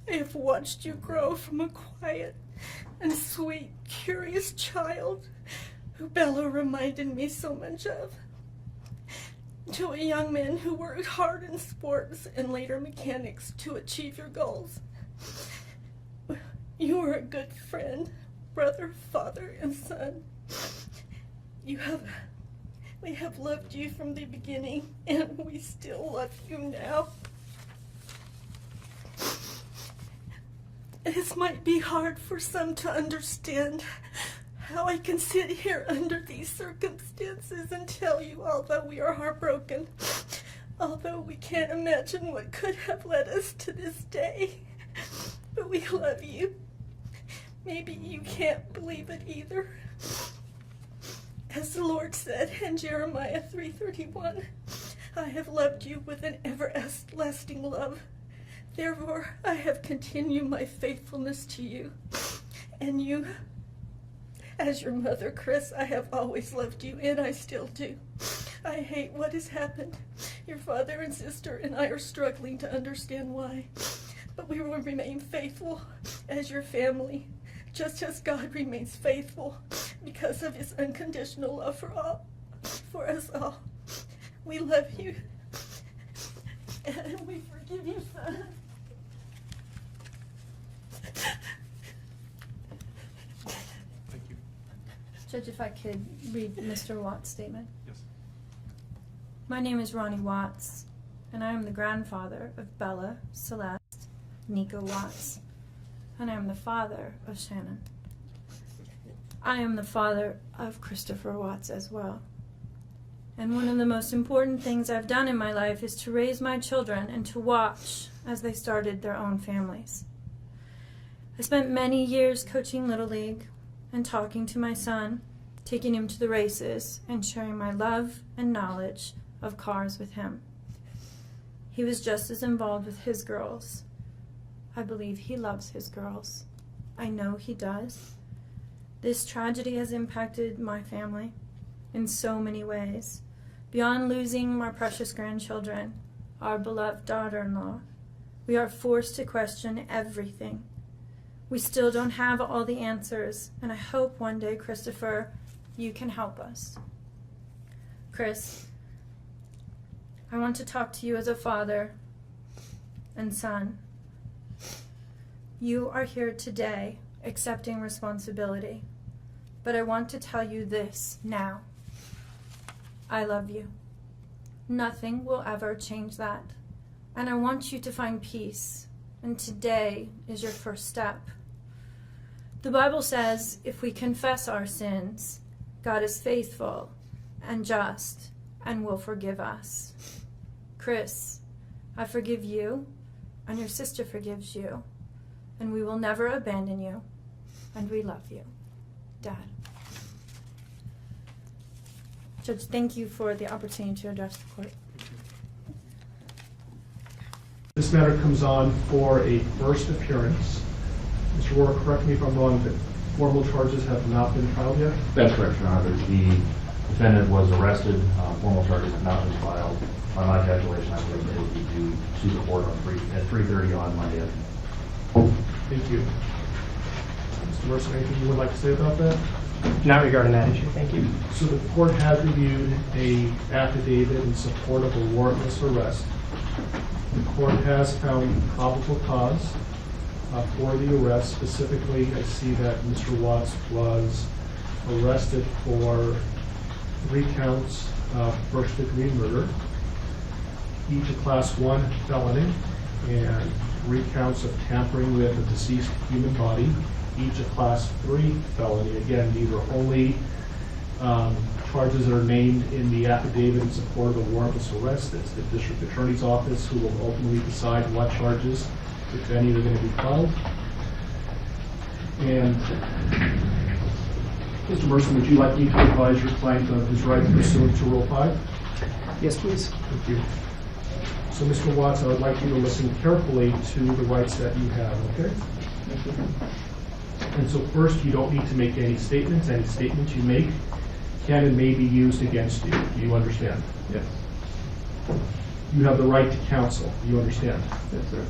I have watched you grow from a quiet and sweet, curious child who Bella reminded me so much of, to a young man who worked hard in sports and later mechanics to achieve your goals. You are a good friend, brother, father, and son. We have loved you from the beginning, and we still love you now. This might be hard for some to understand, how I can sit here under these circumstances and tell you, although we are heartbroken, although we can't imagine what could have led us to this day, but we love you. Maybe you can't believe it either. As the Lord said in Jeremiah 3:31, I have loved you with an everlasting love. Therefore, I have continued my faithfulness to you. And you, as your mother, Chris, I have always loved you, and I still do. I hate what has happened. Your father and sister and I are struggling to understand why. But we will remain faithful as your family, just as God remains faithful because of his unconditional love for us all. We love you, and we forgive you, son. Thank you. Judge, if I could read Mr. Watts' statement. Yes. My name is Ronnie Watts, and I am the grandfather of Bella, Celeste, Nico Watts, and I am the father of Shannon. I am the father of Christopher Watts as well. And one of the most important things I've done in my life is to raise my children and to watch as they started their own families. I spent many years coaching Little League and talking to my son, taking him to the races, and sharing my love and knowledge of cars with him. He was just as involved with his girls. I believe he loves his girls. I know he does. This tragedy has impacted my family in so many ways. Beyond losing my precious grandchildren, our beloved daughter-in-law, we are forced to question everything. We still don't have all the answers, and I hope one day, Christopher, you can help us. Chris, I want to talk to you as a father and son. You are here today accepting responsibility, but I want to tell you this now. I love you. Nothing will ever change that. And I want you to find peace. And today is your first step. The Bible says if we confess our sins, God is faithful and just and will forgive us. Chris, I forgive you, and your sister forgives you, and we will never abandon you, and we love you. Dad. Judge, thank you for the opportunity to address the court. This matter comes on for a first appearance. Mr. Rohr, correct me if I'm wrong, but formal charges have not been filed yet? That's correct, Your Honor. The defendant was arrested. Formal charges have not been filed. By my calculation, I believe it will be due to the court at 3:30 on Monday afternoon. Thank you. Mr. Mercer, anything you would like to say about that? Not regarding that issue, thank you. So the court has reviewed a affidavit in support of a warrantless arrest. The court has found probable cause for the arrest. Specifically, I see that Mr. Watts was arrested for 3 counts of first-degree murder, each a Class 1 felony, and 3 counts of tampering with a deceased human body, each a Class 3 felony. Again, these are only charges that are named in the affidavit in support of a warrantless arrest. It's the district attorney's office who will ultimately decide what charges, if any, are going to be filed. And Mr. Merson, would you like me to advise your client of his rights pursuant to Rule 5? Yes, please. Thank you. So, Mr. Watts, I would like you to listen carefully to the rights that you have, okay? Thank you. And so first, you don't need to make any statements. Any statements you make can and may be used against you. Do you understand? Yes. You have the right to counsel. Do you understand? Yes, sir.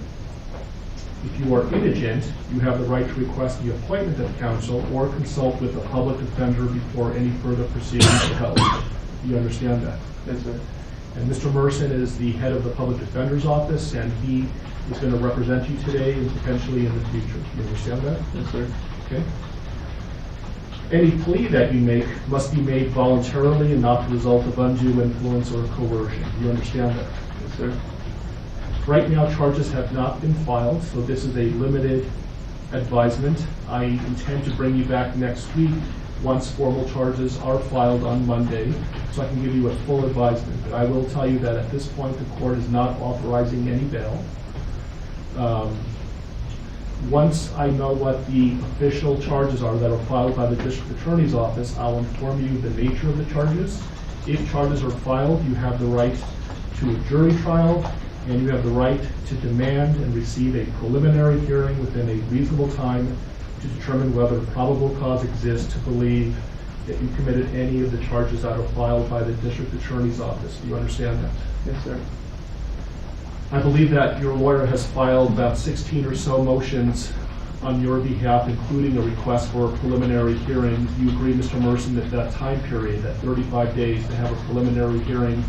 If you are indigent, you have the right to request the appointment of counsel or consult with a public defender before any further proceedings are held. Do you understand that? Yes, sir. And Mr. Merson is the head of the public defender's office, and he is going to represent you today and potentially in the future. Do you understand that? Yes, sir. Okay. Any plea that you make must be made voluntarily and not the result of undue influence or coercion. Do you understand that? Yes, sir. Right now, charges have not been filed, so this is a limited advisement. I intend to bring you back next week once formal charges are filed on Monday, so I can give you a full advisement. But I will tell you that at this point, the court is not authorizing any bail. Once I know what the official charges are that are filed by the district attorney's office, I'll inform you the nature of the charges. If charges are filed, you have the right to a jury trial, and you have the right to demand and receive a preliminary hearing within a reasonable time to determine whether probable cause exists to believe that you committed any of the charges that are filed by the district attorney's office. Do you understand that? Yes, sir. I believe that your lawyer has filed about 16 or so motions on your behalf, including a request for a preliminary hearing. Do you agree, Mr. Merson, that that time period, that 35 days to have a preliminary hearing,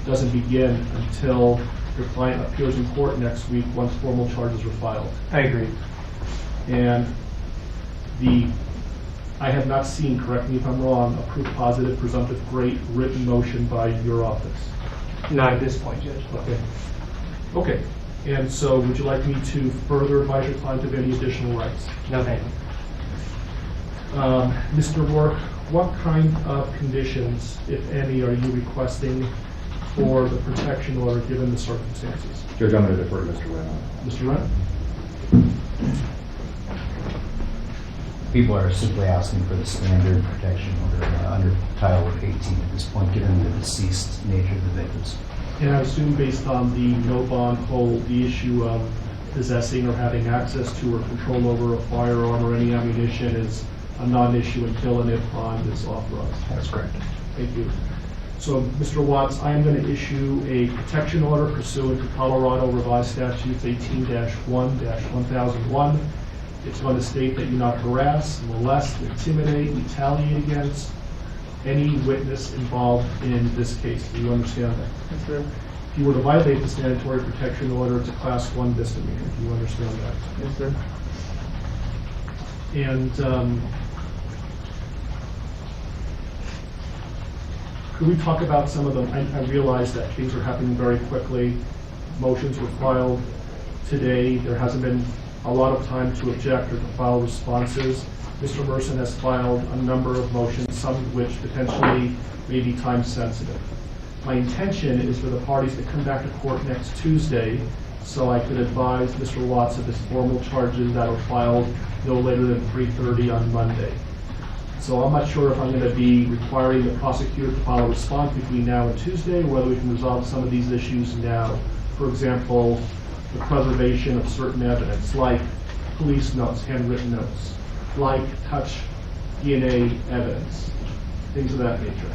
doesn't begin until your client appears in court next week once formal charges are filed? I agree. And I have not seen, correct me if I'm wrong, a proof positive, presumptive great written motion by your office? Not at this point, Judge. Okay. Okay. And so would you like me to further advise your client of any additional rights? No, thank you. Mr. Rourke, what kind of conditions, if any, are you requesting for the protection order given the circumstances? Judge, I'm going to defer to Mr. Wren. Mr. Wren? People are simply asking for the standard protection order under Title 18 at this point, given the deceased nature of the victims. And I assume based on the no bond hold, the issue of possessing or having access to or control over a firearm or any ammunition is a non-issue until and if bond is authorized. That's correct. Thank you. So, Mr. Watts, I am going to issue a protection order pursuant to Colorado Revised Statutes 18-1-1001. It's going to state that you not harass, molest, intimidate, retaliate against any witness involved in this case. Do you understand that? Yes, sir. If you were to violate the mandatory protection order, it's a Class 1 misdemeanor. Do you understand that? Yes, sir. And could we talk about some of them? I realize that things are happening very quickly. Motions were filed today. There hasn't been a lot of time to object or to file responses. Mr. Merson has filed a number of motions, some of which potentially may be time sensitive. My intention is for the parties to come back to court next Tuesday so I could advise Mr. Watts of his formal charges that are filed no later than 3:30 on Monday. So I'm not sure if I'm going to be requiring the prosecutor to file a response between now and Tuesday, or whether we can resolve some of these issues now. For example, the preservation of certain evidence, like police notes, handwritten notes, like touch DNA evidence, things of that nature.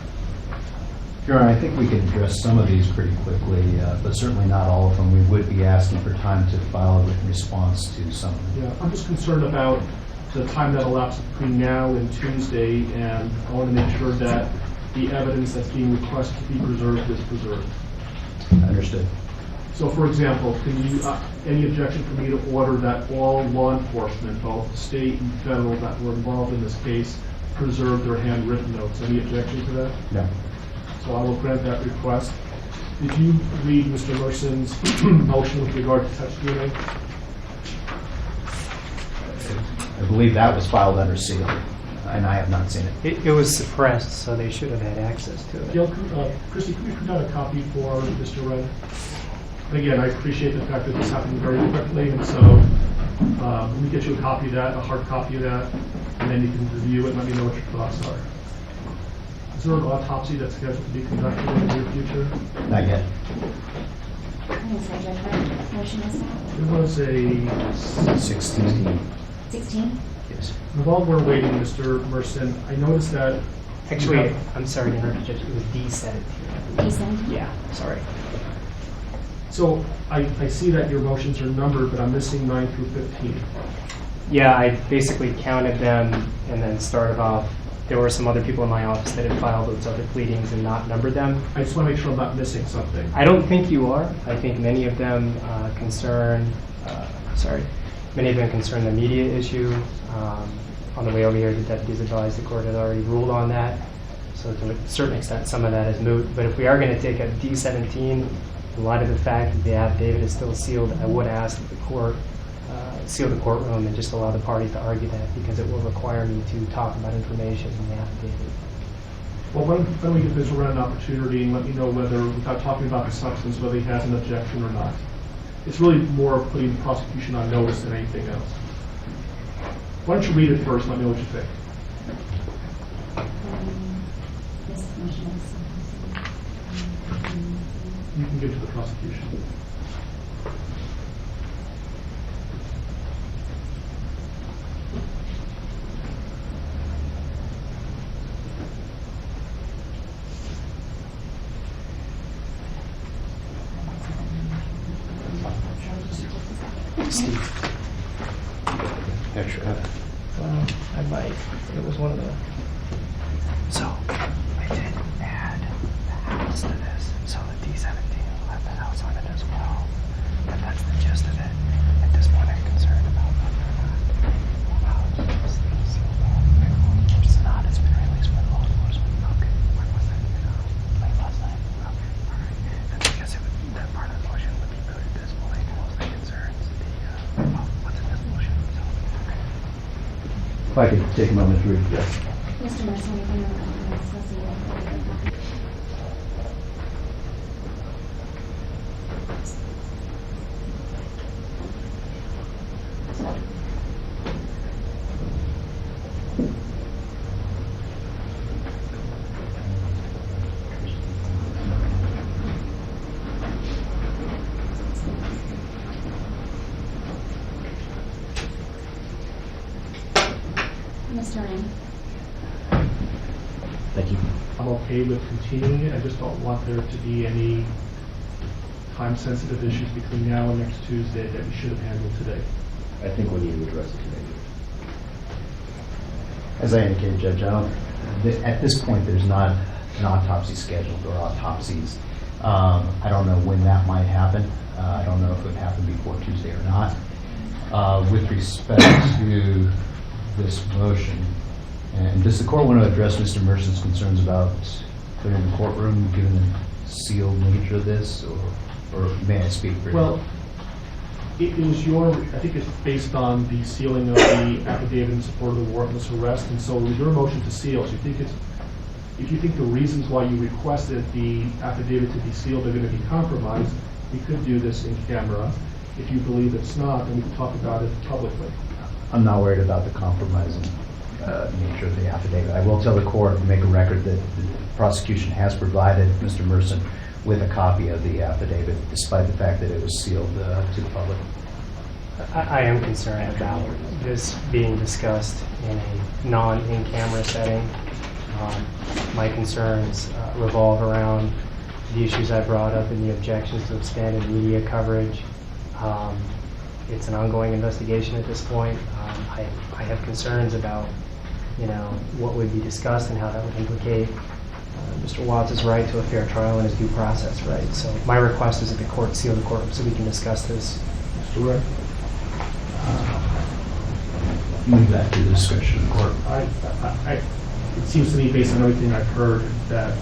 Your Honor, I think we can address some of these pretty quickly, but certainly not all of them. We would be asking for time to file a written response to some of them. Yeah, I'm just concerned about the time that elapses between now and Tuesday, and I want to make sure that the evidence that's being requested to be preserved is preserved. Understood. So, for example, can you, any objection for me to order that all law enforcement, both state and federal, that were involved in this case, preserve their handwritten notes? Any objection to that? No. So I will grant that request. Did you read Mr. Merson's motion with regard to touch DNA? I believe that was filed under seal, and I have not seen it. It was suppressed, so they should have had access to it. Gail, Christy, could you print out a copy for Mr. Wren? Again, I appreciate the fact that this happened very quickly, and so let me get you a copy of that, a hard copy of that, and then you can review it and let me know what your thoughts are. Is there an autopsy that's scheduled to be conducted in the near future? Not yet. Motion is that? There was a 16. 16? Yes. While we're waiting, Mr. Merson, I noticed that... Actually, I'm sorry to interrupt, Judge. It was D17. D17? Yeah, sorry. So I see that your motions are numbered, but I'm missing 9 through 15. Yeah, I basically counted them and then started off. There were some other people in my office that had filed those other pleadings and not numbered them. I just want to make sure I'm not missing something. I don't think you are. I think many of them concern the media issue. On the way over here, the deputies advised the court had already ruled on that. So to a certain extent, some of that is moot. But if we are going to take a D17, in light of the fact that the affidavit is still sealed, I would ask that the court seal the courtroom and just allow the parties to argue that, because it will require me to talk about information in the affidavit. Well, why don't we give Mr. Wren an opportunity and let me know whether, without talking about the substance, whether he has an objection or not. It's really more putting the prosecution on notice than anything else. Why don't you read it first and let me know what you think. This motion You can give it to the prosecution. Steve. Extra. I might. It was one of the... So, I did add the house to this. So the D17 will have the house on it as well. And that's the gist of it. At this point, I'm concerned about whether or not which is not has been released by law enforcement. Okay. When was that? Late last night. Okay. All right. And because that part of the motion would be voted this morning, mostly concerns what's in this motion. So, okay. If I could take a moment to read this. Mr. Merson, if you know Mr. Ring? Thank you. I'm okay with continuing it. I just don't want there to be any time-sensitive issues between now and next Tuesday that we should have handled today. I think we need to address it today. As I indicated, Judge, at this point, there's not an autopsy scheduled or autopsies. I don't know when that might happen. I don't know if it would happen before Tuesday or not. With respect to this motion, and does the court want to address Mr. Merson's concerns about clearing the courtroom, given the sealed nature of this, or may I speak for you? Well, it was I think it's based on the sealing of the affidavit in support of the warrantless arrest, and so it was your motion to seal. So if you think the reasons why you requested the affidavit to be sealed are going to be compromised, we could do this in camera. If you believe it's not, then we can talk about it publicly. I'm not worried about the compromising nature of the affidavit. I will tell the court and make a record that the prosecution has provided Mr. Merson with a copy of the affidavit, despite the fact that it was sealed to the public. I am concerned about this being discussed in a non-in-camera setting. My concerns revolve around the issues I brought up in the objections to expanded media coverage. It's an ongoing investigation at this point. I have concerns about, what would be discussed and how that would implicate Mr. Watts' right to a fair trial and his due process right. So my request is that the court seal the courtroom so we can discuss this. Mr. Wright? Move that to the discretion of the court. It seems to me, based on everything I've heard, that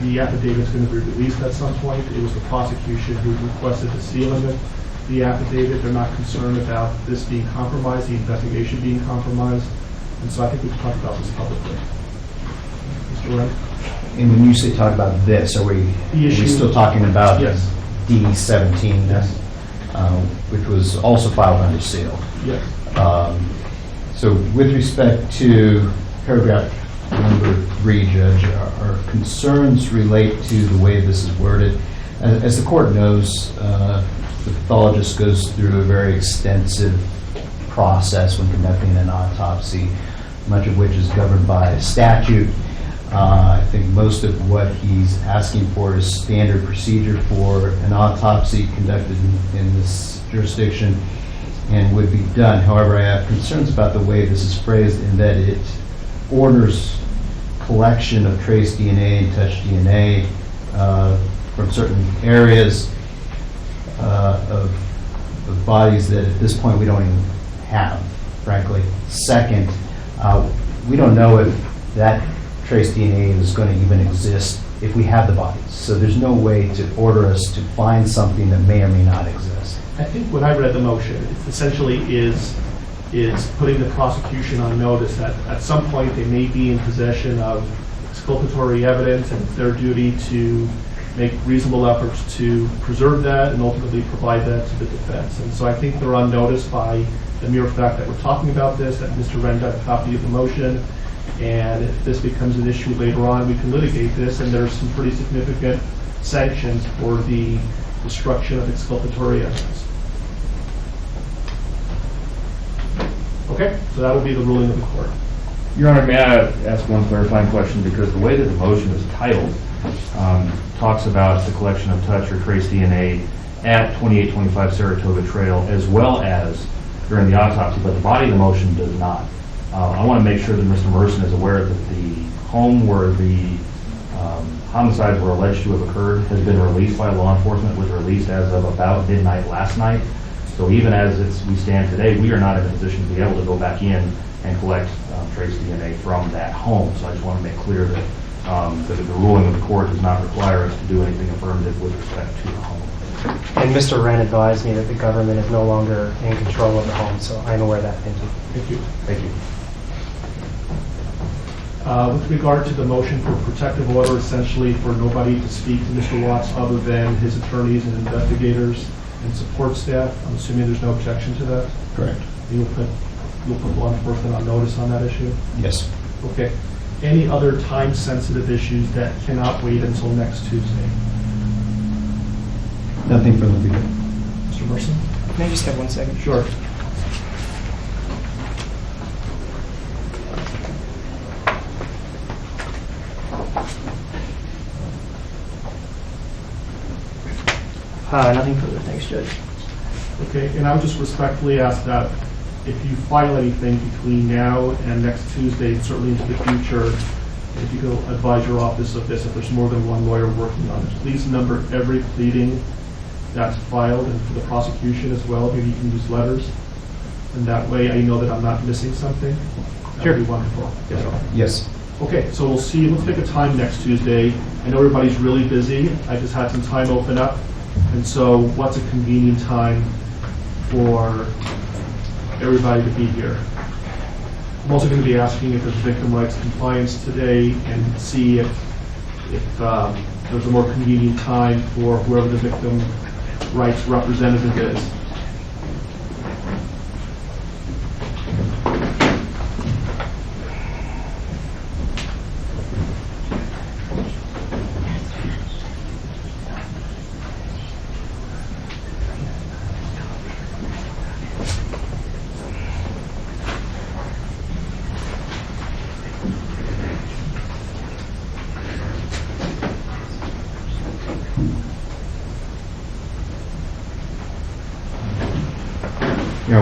the affidavit is going to be released at some point. It was the prosecution who requested the sealing of the affidavit. They're not concerned about this being compromised, the investigation being compromised. And so I think we can talk about this publicly. Mr. Wright? And when you say talk about this, are we still talking about yes. D17, yes. Which was also filed under seal? Yes. So with respect to paragraph number 3, Judge, our concerns relate to the way this is worded. As the court knows, the pathologist goes through a very extensive process when conducting an autopsy, much of which is governed by statute. I think most of what he's asking for is standard procedure for an autopsy conducted in this jurisdiction and would be done. However, I have concerns about the way this is phrased in that it orders collection of trace DNA and touch DNA from certain areas of bodies that at this point we don't even have, frankly. Second, we don't know if that trace DNA is going to even exist if we have the bodies. So there's no way to order us to find something that may or may not exist. I think when I read the motion, it essentially is putting the prosecution on notice that at some point they may be in possession of exculpatory evidence, and it's their duty to make reasonable efforts to preserve that and ultimately provide that to the defense. And so I think they're on notice by the mere fact that we're talking about this, that Mr. Wren got a copy of the motion, and if this becomes an issue later on, we can litigate this, and there's some pretty significant sanctions for the destruction of exculpatory evidence. Okay, so that will be the ruling of the court. Your Honor, may I ask one clarifying question? Because the way that the motion is titled talks about the collection of touch or trace DNA at 2825 Saratoga Trail as well as during the autopsy, but the body of the motion does not. I want to make sure that Mr. Merson is aware that the home where the homicides were alleged to have occurred has been released by law enforcement, was released as of about midnight last night. So even as we stand today, we are not in a position to be able to go back in and collect trace DNA from that home. So I just want to make clear that, that the ruling of the court does not require us to do anything affirmative with respect to the home. And Mr. Wren advised me that the government is no longer in control of the home, so I'm aware of that. Thank you. Thank you. Thank you. With regard to the motion for protective order, essentially for nobody to speak to Mr. Watts other than his attorneys and investigators and support staff, I'm assuming there's no objection to that? Correct. You'll put law enforcement on notice on that issue? Yes. Okay. Any other time-sensitive issues that cannot wait until next Tuesday? Nothing from the legal. Mr. Merson? Can I just have 1 second? Sure. Nothing further. Thanks, Judge. Okay, and I would just respectfully ask that if you file anything between now and next Tuesday, certainly into the future, if you could advise your office of this, if there's more than one lawyer working on it, please number every pleading that's filed, and for the prosecution as well, maybe you can use letters. And that way I know that I'm not missing something. That would be wonderful. Yes. Okay, so we'll see. Let's pick a time next Tuesday. I know everybody's really busy. I just had some time open up. And so what's a convenient time for everybody to be here? I'm also going to be asking if there's victim rights compliance today and see if there's a more convenient time for whoever the victim rights representative is.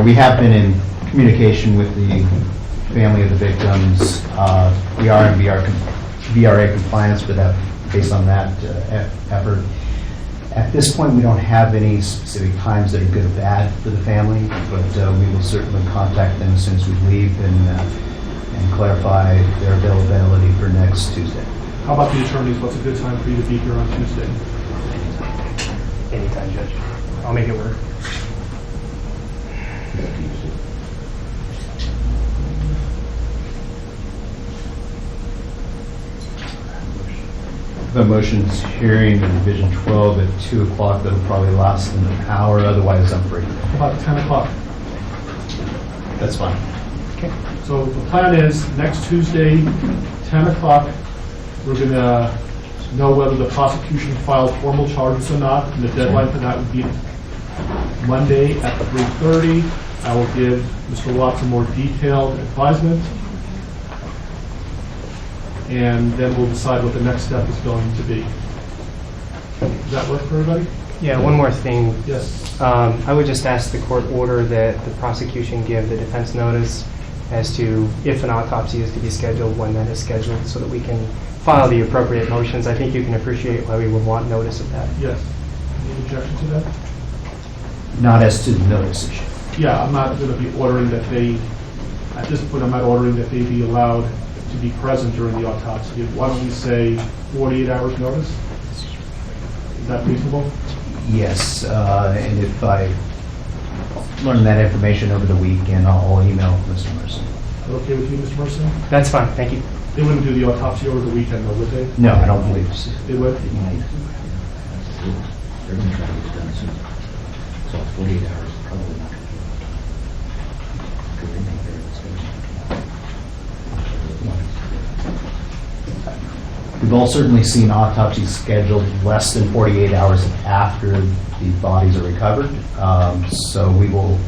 We have been in communication with the family of the victims. We are in VRA compliance for that, based on that effort. At this point, we don't have any specific times that are good or bad for the family, but we will certainly contact them as soon as we leave and clarify their availability for next Tuesday. How about the attorneys? What's a good time for you to be here on Tuesday? Anytime, Judge. I'll make it work. The motion's hearing in Division 12 at 2 o'clock. That'll probably last an hour. Otherwise, I'm free. About 10 o'clock. That's fine. Okay. So the plan is next Tuesday, 10 o'clock, we're going to know whether the prosecution filed formal charges or not, and the deadline for that would be Monday at 3:30. I will give Mr. Watts a more detailed advisement, and then we'll decide what the next step is going to be. Does that work for everybody? Yeah, one more thing. Yes. I would just ask the court order that the prosecution give the defense notice as to if an autopsy is to be scheduled, when that is scheduled, so that we can file the appropriate motions. I think you can appreciate why we would want notice of that. Yes. Any objection to that? Not as to the notice issue. Yeah, I'm not going to be ordering that they, at this point, I'm not ordering that they be allowed to be present during the autopsy. Why don't we say 48 hours notice? Is that reasonable? Yes, and if I learn that information over the weekend, I'll email Mr. Merson. Okay with you, Mr. Merson? That's fine, thank you. They wouldn't do the autopsy over the weekend, though, would they? No, I don't believe so. They would? They're going to try to get it done soon. So 48 hours is probably not going to be good. They make their We've all certainly seen autopsies scheduled less than 48 hours after the bodies are recovered. So we will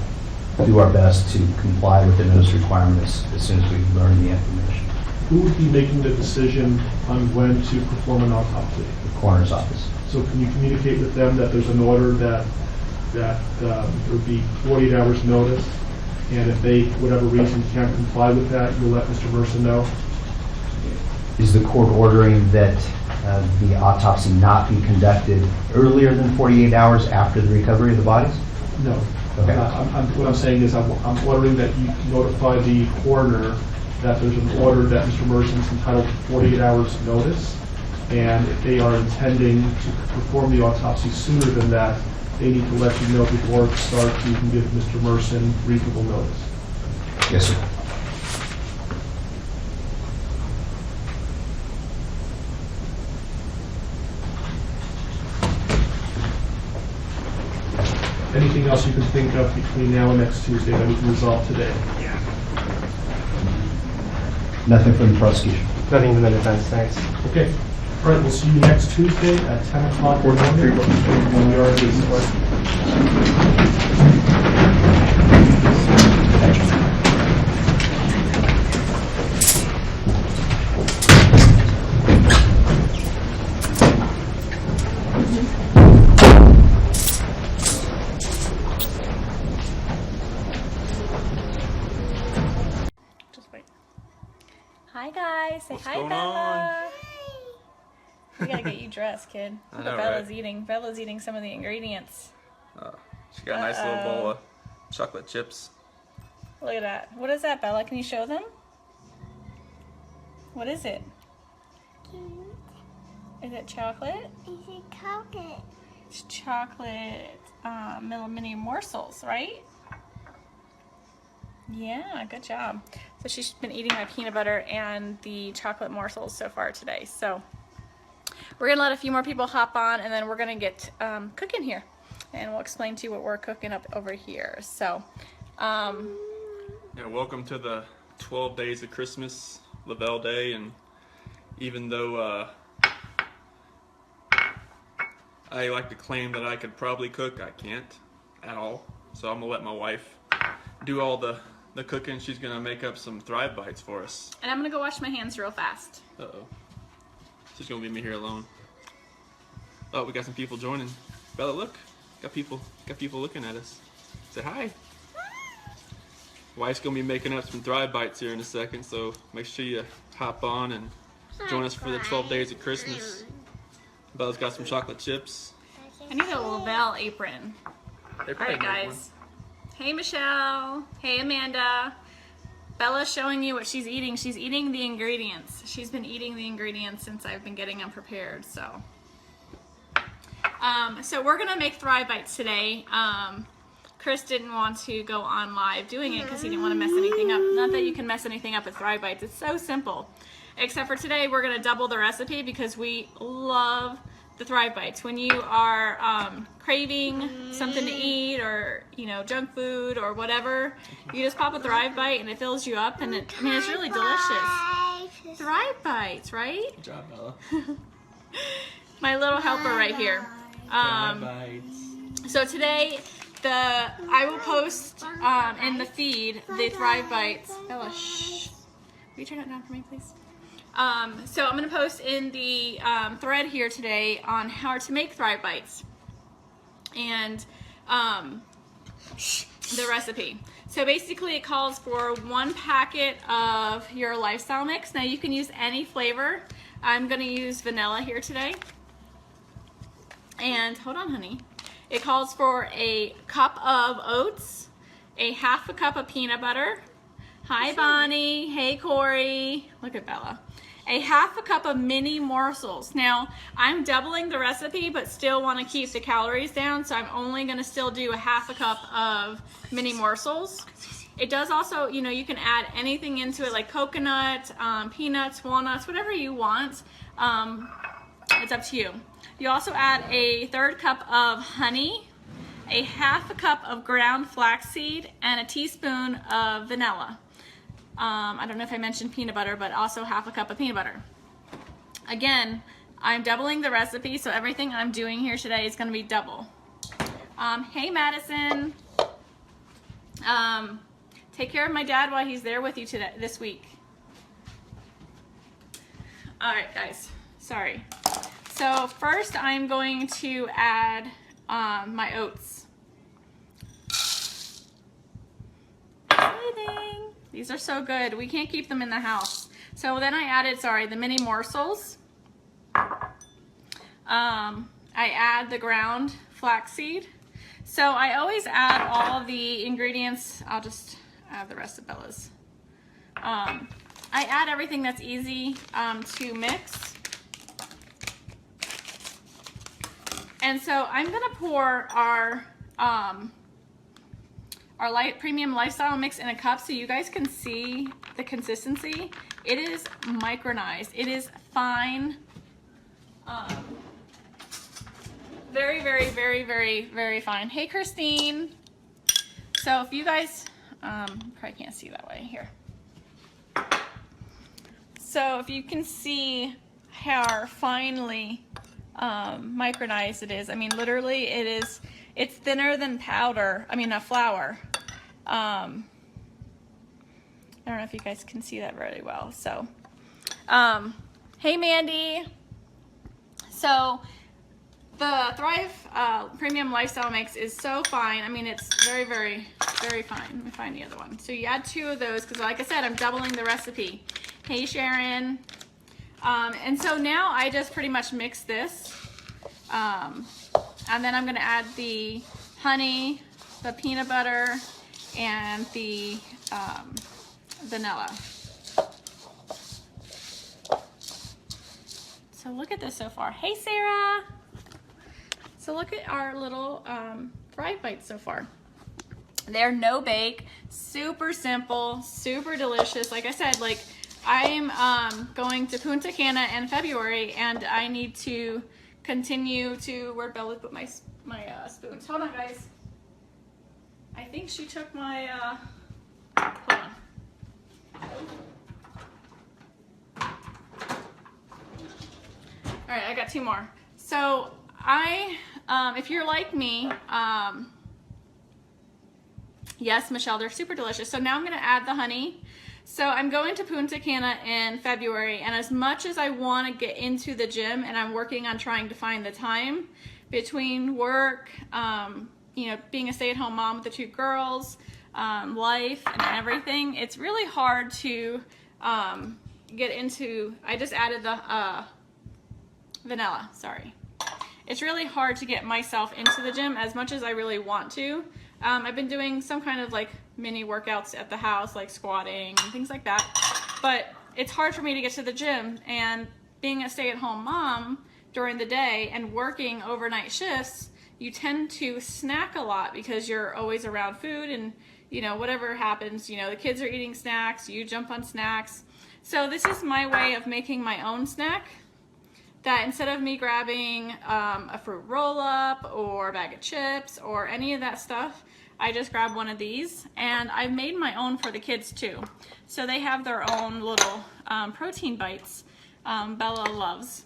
do our best to comply with the notice requirements as soon as we learn the information. Who would be making the decision on when to perform an autopsy? The coroner's office. So can you communicate with them that there's an order that there would be 48 hours notice, and if they, for whatever reason, can't comply with that, you'll let Mr. Merson know? Is the court ordering that the autopsy not be conducted earlier than 48 hours after the recovery of the bodies? No. Okay. What I'm saying is I'm ordering that you notify the coroner that there's an order that Mr. Merson's entitled to 48 hours notice, and if they are intending to perform the autopsy sooner than that, they need to let you know before it starts so you can give Mr. Merson reasonable notice. Yes, sir. Anything else you can think of between now and next Tuesday that we can resolve today? Nothing from the prosecution. Nothing from the defense, thanks. Okay. All right, we'll see you next Tuesday at 10 o'clock. When we are at guys. Say hi, going Bella. We gotta get you dressed, kid. I Look know, what Bella's right? eating. Bella's eating some of the ingredients. She got a nice little bowl of chocolate chips. Look at that. What is that, Bella? Can you show them? What is it? Is it chocolate? Is it chocolate? It's chocolate little mini morsels, right? Yeah, good job. So she's been eating my peanut butter and the chocolate morsels so far today. So we're gonna let a few more people hop on, and then we're gonna get cooking here, and we'll explain to you what we're cooking up over here. So Yeah, welcome to the 12 days of Christmas, Lavelle Day, and even though I like to claim that I could probably cook, I can't at all. So I'm gonna let my wife do all the cooking. She's gonna make up some Thrive Bites for us. and I'm gonna go wash my hands real fast. Uh-oh. She's gonna leave me here alone. Oh, we got some people joining. Bella, look. Got people looking at us. Say hi. Wife's gonna be making up some Thrive Bites here in a second, so make sure you hop on and join us for the 12 days of Christmas. Bella's got some chocolate chips. I need a Lavelle apron. They All right, guys. Hey, Michelle. Hey, Amanda. Bella's showing you what she's eating. She's eating the ingredients. She's been eating the ingredients since I've been getting them prepared. So we're gonna make Thrive Bites today. Chris didn't want to go on live doing it because he didn't want to mess anything up. Not that you can mess anything up with Thrive Bites. It's so simple. Except for today, we're gonna double the recipe because we love the Thrive Bites. When you are craving something to eat, or junk food or whatever, you just pop a Thrive Bite and it fills you up, and it's really delicious. Thrive Bites, right? Good job, Bella. My little helper right here. Thrive Bites. So today, I will post in the feed the Thrive Bites. Bella, shh. Will you turn it down for me, please? So I'm going to post in the thread here today on how to make Thrive Bites and the recipe. So basically it calls for 1 packet of your lifestyle mix. Now you can use any flavor. I'm going to use vanilla here today. And hold on, honey. It calls for a cup of oats, a half a cup of peanut butter. Hi, Bonnie. Hey, Corey. Look at Bella. A half a cup of mini morsels. Now, I'm doubling the recipe, but still want to keep the calories down, so I'm only going to still do a half a cup of mini morsels. It does also, you can add anything into it, like coconut, peanuts, walnuts, whatever you want. It's up to you. You also add a 1/3 cup of honey, a half a cup of ground flaxseed, and a teaspoon of vanilla. I don't know if I mentioned peanut butter, but also half a cup of peanut butter. Again, I'm doubling the recipe, so everything I'm doing here today is going to be double. Hey, Madison. Take care of my dad while he's there with you this week. All right, guys. Sorry. So first I'm going to add my oats. These are so good. We can't keep them in the house. So then I added, the mini morsels. I add the ground flaxseed. So I always add all the ingredients. I'll just add the rest of Bella's. I add everything that's easy to mix. And so I'm gonna pour our premium lifestyle mix in a cup so you guys can see the consistency. It is micronized. It is fine. Very, very, very, very, very fine. Hey, Christine. So if you guys, probably can't see that way here. So if you can see how finely micronized it is. I mean, literally it's thinner than flour. I don't know if you guys can see that very well. So, hey, Mandy. So the Thrive Premium Lifestyle Mix is so fine. I mean, it's very, very, very fine. Let me find the other one. So you add 2 of those because, like I said, I'm doubling the recipe. Hey, Sharon. And so now I just pretty much mix this. And then I'm gonna add the honey, the peanut butter, and the vanilla. So look at this so far. Hey, Sarah. So look at our little fried bites so far. They're no bake, super simple, super delicious. Like I said, like I'm going to Punta Cana in February, and I need to continue to, where'd Bella put my spoons? Hold on, guys. I think she took my, hold on. All right, I got 2 more. So if you're like me, yes, Michelle, they're super delicious. So now I'm gonna add the honey. So I'm going to Punta Cana in February, and as much as I want to get into the gym, and I'm working on trying to find the time between work, you know, being a stay-at-home mom with the 2 girls, life and everything, it's really hard to get into. I just added the vanilla, sorry. It's really hard to get myself into the gym as much as I really want to. I've been doing some kind of like mini workouts at the house, like squatting and things like that, but it's hard for me to get to the gym. And being a stay-at-home mom during the day and working overnight shifts, you tend to snack a lot because you're always around food, and you know, whatever happens, you know, the kids are eating snacks, you jump on snacks. So this is my way of making my own snack, that instead of me grabbing a fruit roll-up or a bag of chips or any of that stuff, I just grab one of these, and I've made my own for the kids too. So they have their own little protein bites Bella loves.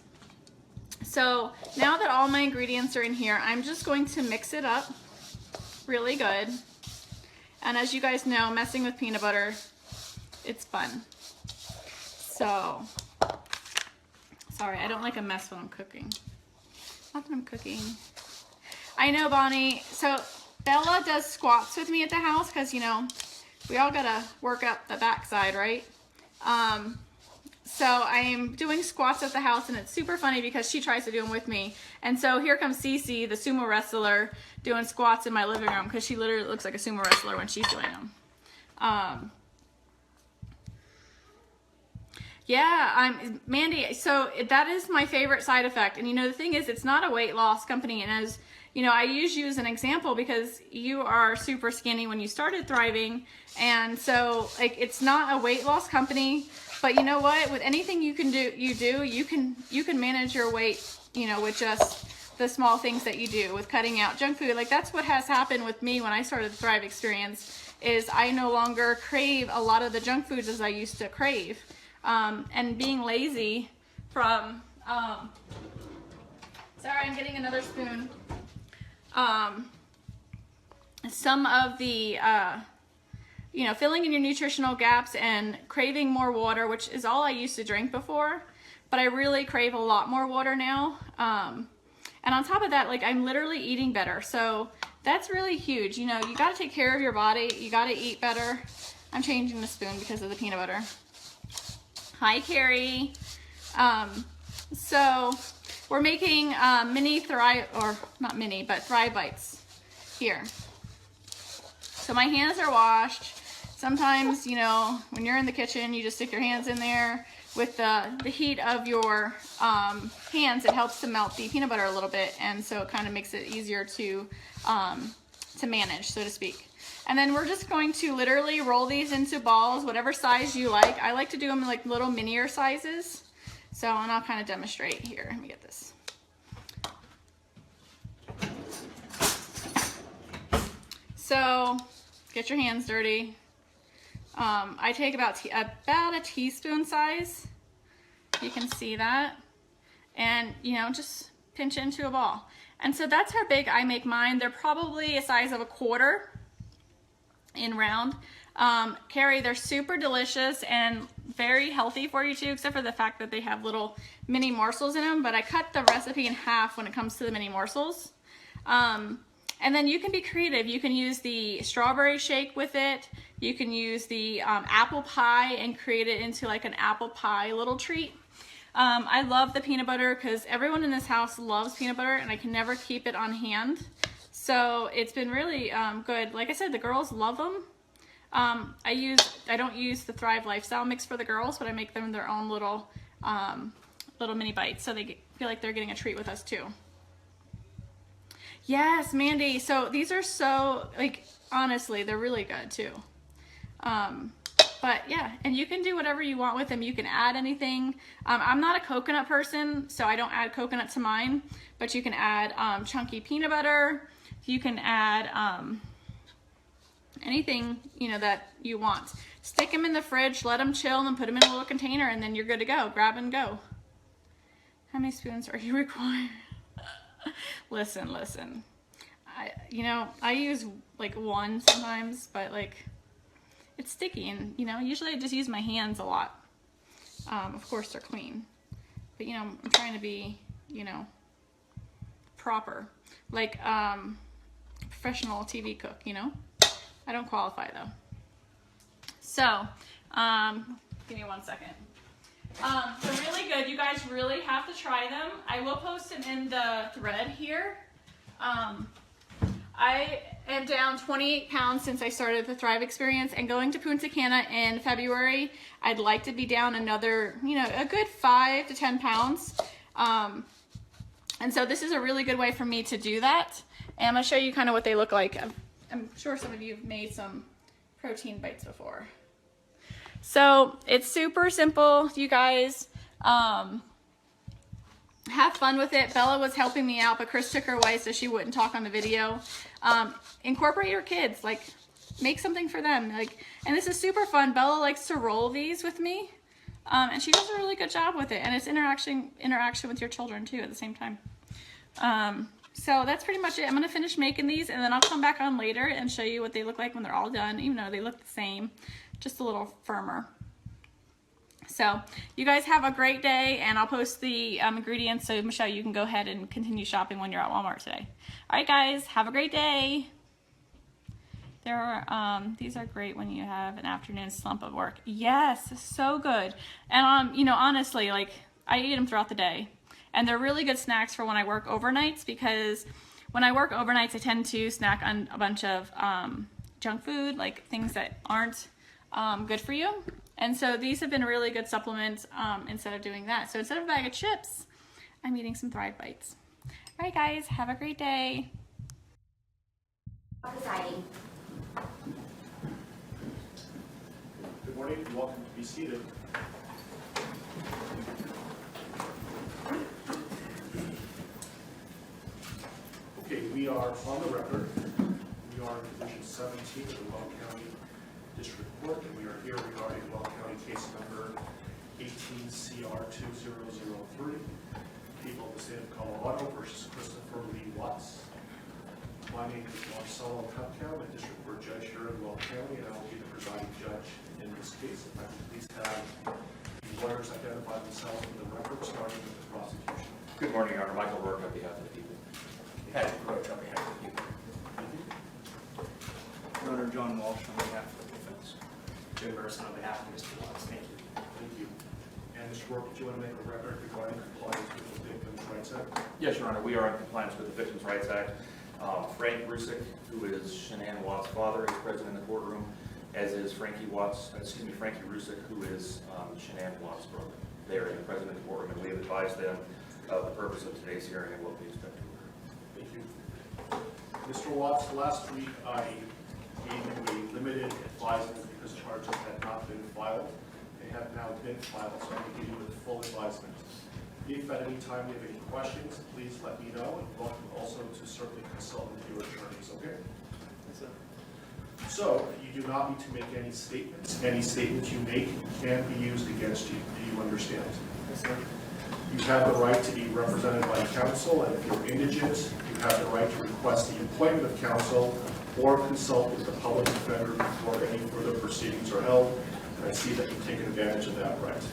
So now that all my ingredients are in here, I'm just going to mix it up really good. And as you guys know, messing with peanut butter, it's fun. So, sorry, I don't like a mess when I'm cooking. Not that I'm cooking. I know, Bonnie. So Bella does squats with me at the house because, you know, we all gotta work up the backside, right? So I'm doing squats at the house, and it's super funny because she tries to do them with me. And so here comes Cece, the sumo wrestler, doing squats in my living room because she literally looks like a sumo wrestler when she's doing them. Yeah, Mandy, so that is my favorite side effect. And you know, the thing is, it's not a weight loss company. And as you know, I use you as an example because you are super skinny when you started Thriving. And so like, it's not a weight loss company, but you know what, with anything you can do, you can manage your weight, you know, with just the small things that you do with cutting out junk food. Like that's what has happened with me when I started the Thrive experience, is I no longer crave a lot of the junk foods as I used to crave. And being lazy from, sorry, I'm getting another spoon. Some of the, you know, filling in your nutritional gaps and craving more water, which is all I used to drink before, but I really crave a lot more water now. And on top of that, like I'm literally eating better. So that's really huge. You know, you got to take care of your body. You got to eat better. I'm changing the spoon because of the peanut butter. Hi, Carrie. So we're making mini Thrive, or not mini, but Thrive bites here. So my hands are washed. Sometimes, you know, when you're in the kitchen, you just stick your hands in there. With the heat of your hands, it helps to melt the peanut butter a little bit, and so it kind of makes it easier to manage, so to speak. And then we're just going to literally roll these into balls, whatever size you like. I like to do them in like little minier sizes. So, and I'll kind of demonstrate here. Let me get this. So, get your hands dirty. I take about a teaspoon size. You can see that. And, you know, just pinch it into a ball. And so that's how big I make mine. They're probably a size of a quarter in round. Carrie, they're super delicious and very healthy for you too, except for the fact that they have little mini morsels in them, but I cut the recipe in half when it comes to the mini morsels. And then you can be creative. You can use the strawberry shake with it. You can use the apple pie and create it into like an apple pie little treat. I love the peanut butter because everyone in this house loves peanut butter and I can never keep it on hand. So it's been really good. Like I said, the girls love them. I don't use the Thrive Lifestyle mix for the girls, but I make them their own little mini bites so they feel like they're getting a treat with us too. Yes, Mandy. So these are so, like, honestly, they're really good too. But yeah, and you can do whatever you want with them. You can add anything. I'm not a coconut person, so I don't add coconut to mine, but you can add chunky peanut butter. You can add anything, you know, that you want. Stick them in the fridge, let them chill, and put them in a little container, and then you're good to go. Grab and go. How many spoons are you required? Listen. I use like one sometimes, but like it's sticky, and you know, usually I just use my hands a lot. Of course they're clean, but you know, I'm trying to be, you know, proper, like professional TV cook, you know. I don't qualify though. So, give me 1 second. They're really good. You guys really have to try them. I will post them in the thread here. I am down 28 pounds since I started the Thrive Experience, and going to Punta Cana in February, I'd like to be down another, you know, a good 5 to 10 pounds. And so this is a really good way for me to do that. And I'm going to show you kind of what they look like. I'm sure some of you have made some protein bites before. So it's super simple, you guys. Have fun with it. Bella was helping me out, but Chris took her away so she wouldn't talk on the video. Incorporate your kids, like make something for them. Like, and this is super fun. Bella likes to roll these with me, and she does a really good job with it. And it's interaction with your children too at the same time. So that's pretty much it. I'm gonna finish making these, and then I'll come back on later and show you what they look like when they're all done, even though they look the same, just a little firmer. So you guys have a great day, and I'll post the ingredients so Michelle, you can go ahead and continue shopping when you're at Walmart today. All right, guys, have a great day. There are these are great when you have an afternoon slump of work. Yes, so good. And you know, honestly, like I eat them throughout the day, and they're really good snacks for when I work overnights, because when I work overnights, I tend to snack on a bunch of junk food, like things that aren't good for you. And so these have been a really good supplement instead of doing that. So instead of a bag of chips, I'm eating some Thrive Bites. All right, guys, have a great day. Good morning, and welcome to be seated. Okay, we are on the record. We are in Division 17 of the Weld County District Court, and we are here regarding Weld County case number 18CR2003, People of the State of Colorado versus Christopher Lee Watts. My name is Marcelo Cupcow, the District Court Judge here in Weld County, and I will be the presiding judge in this case. If I could please have the lawyers identify themselves for the record, starting with the prosecution. Good morning, Your Honor. Michael Rourke on behalf of the people. Patrick Roach on behalf of the people. Your Honor, John Walsh on behalf of the defense. Jim Burson on behalf of Mr. Watts. Thank you. Thank you. And Mr. Rourke, do you want to make a record regarding compliance with the Victims' Rights Act? Yes, Your Honor. We are in compliance with the Victims' Rights Act. Frank Rusick, who is Shanann Watts' father, is present in the courtroom, as is Frankie Rusick, who is Shanann Watts' brother. They are present in the courtroom, and we have advised them of the purpose of today's hearing and what we expect to occur. Thank you. Mr. Watts, last week I gave you a limited advisement because charges had not been filed. They have now been filed, so I'm going to give you a full advisement. If at any time you have any questions, please let me know, and welcome also to certainly consult with your attorneys, okay? Yes, sir. So, you do not need to make any statements. Any statements you make can be used against you. Do you understand? Yes, sir. You have the right to be represented by counsel, and if you're indigent, you have the right to request the appointment of counsel or consult with the public defender before any further proceedings are held, and I see that you've taken advantage of that right.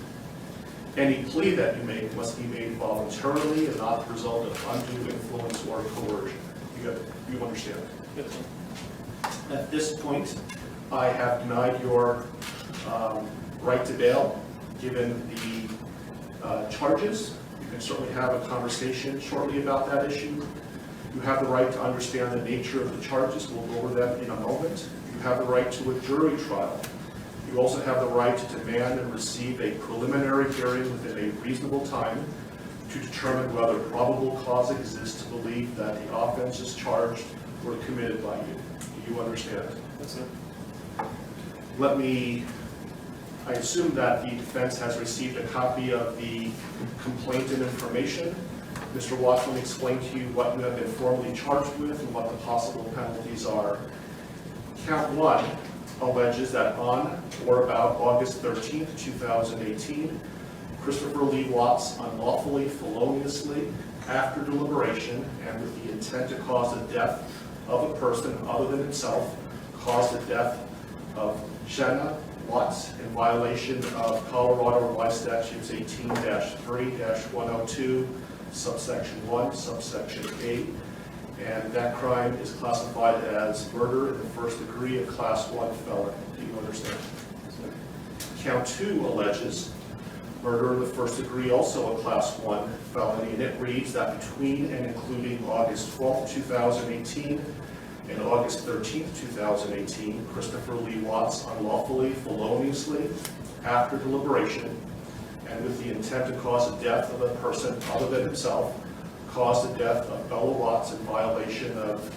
Any plea that you make must be made voluntarily and not the result of undue influence or coercion. You understand? Yes, sir. At this point, I have denied your right to bail, given the charges. You can certainly have a conversation shortly about that issue. You have the right to understand the nature of the charges. We'll go over them in a moment. You have the right to a jury trial. You also have the right to demand and receive a preliminary hearing within a reasonable time to determine whether probable cause exists to believe that the offenses charged were committed by you. Do you understand? Yes, sir. I assume that the defense has received a copy of the complaint and information. Mr. Watts, let me explain to you what you have been formally charged with and what the possible penalties are. Count 1 alleges that on or about August 13th, 2018, Christopher Lee Watts unlawfully, feloniously, after deliberation, and with the intent to cause the death of a person other than himself, caused the death of Shanna Watts in violation of Colorado Revised Statutes 18-3-102, subsection 1, subsection 8, and that crime is classified as murder in the first degree, a class 1 felony. Do you understand? Count 2 alleges murder in the first degree, also a class 1 felony, and it reads that between and including August 12, 2018 and August 13, 2018, Christopher Lee Watts unlawfully, feloniously, after deliberation, and with the intent to cause the death of a person other than himself, caused the death of Bella Watts in violation of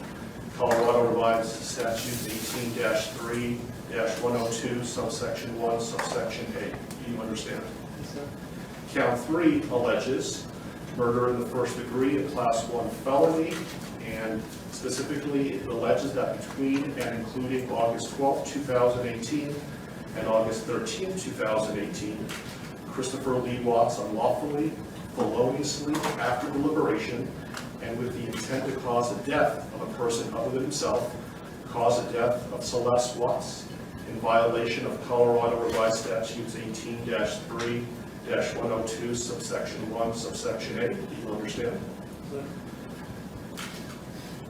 Colorado Revised Statutes 18-3-102, subsection 1, subsection 8. Do you understand? Yes, sir. Count 3 alleges murder in the first degree, a class 1 felony, and specifically it alleges that between and including August 12, 2018 and August 13, 2018, Christopher Lee Watts unlawfully, feloniously, after deliberation, and with the intent to cause the death of a person other than himself, caused the death of Celeste Watts in violation of Colorado Revised Statutes 18-3-102, subsection 1, subsection 8. Do you understand?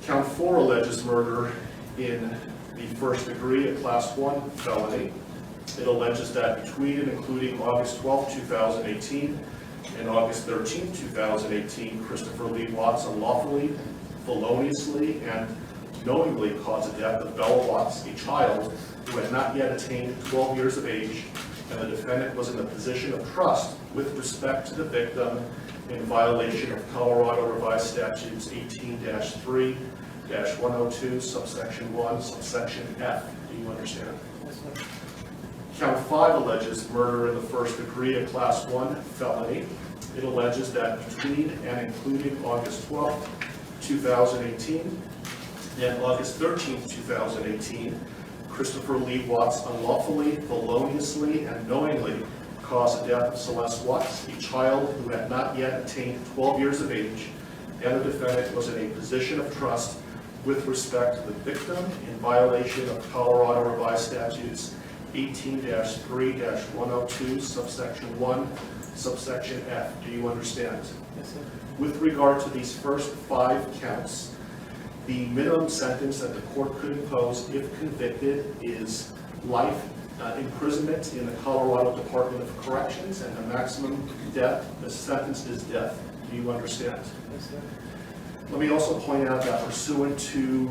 Count 4 alleges murder in the first degree, a class 1 felony. It alleges that between and including August 12, 2018 and August 13, 2018, Christopher Lee Watts unlawfully, feloniously, and knowingly caused the death of Bella Watts, a child who had not yet attained 12 years of age, and the defendant was in a position of trust with respect to the victim in violation of Colorado Revised Statutes 18-3-102, subsection 1, subsection F. Do you understand? Yes, sir. Count 5 alleges murder in the first degree, a class 1 felony. It alleges that between and including August 12, 2018 and August 13, 2018, Christopher Lee Watts unlawfully, feloniously, and knowingly caused the death of Celeste Watts, a child who had not yet attained 12 years of age, and the defendant was in a position of trust with respect to the victim in violation of Colorado Revised Statutes 18-3-102, subsection 1, subsection F. Do you understand? Yes, sir. With regard to these first 5 counts, the minimum sentence that the court could impose if convicted is life imprisonment in the Colorado Department of Corrections, and the maximum sentence is death. Do you understand? Yes, sir. Let me also point out that pursuant to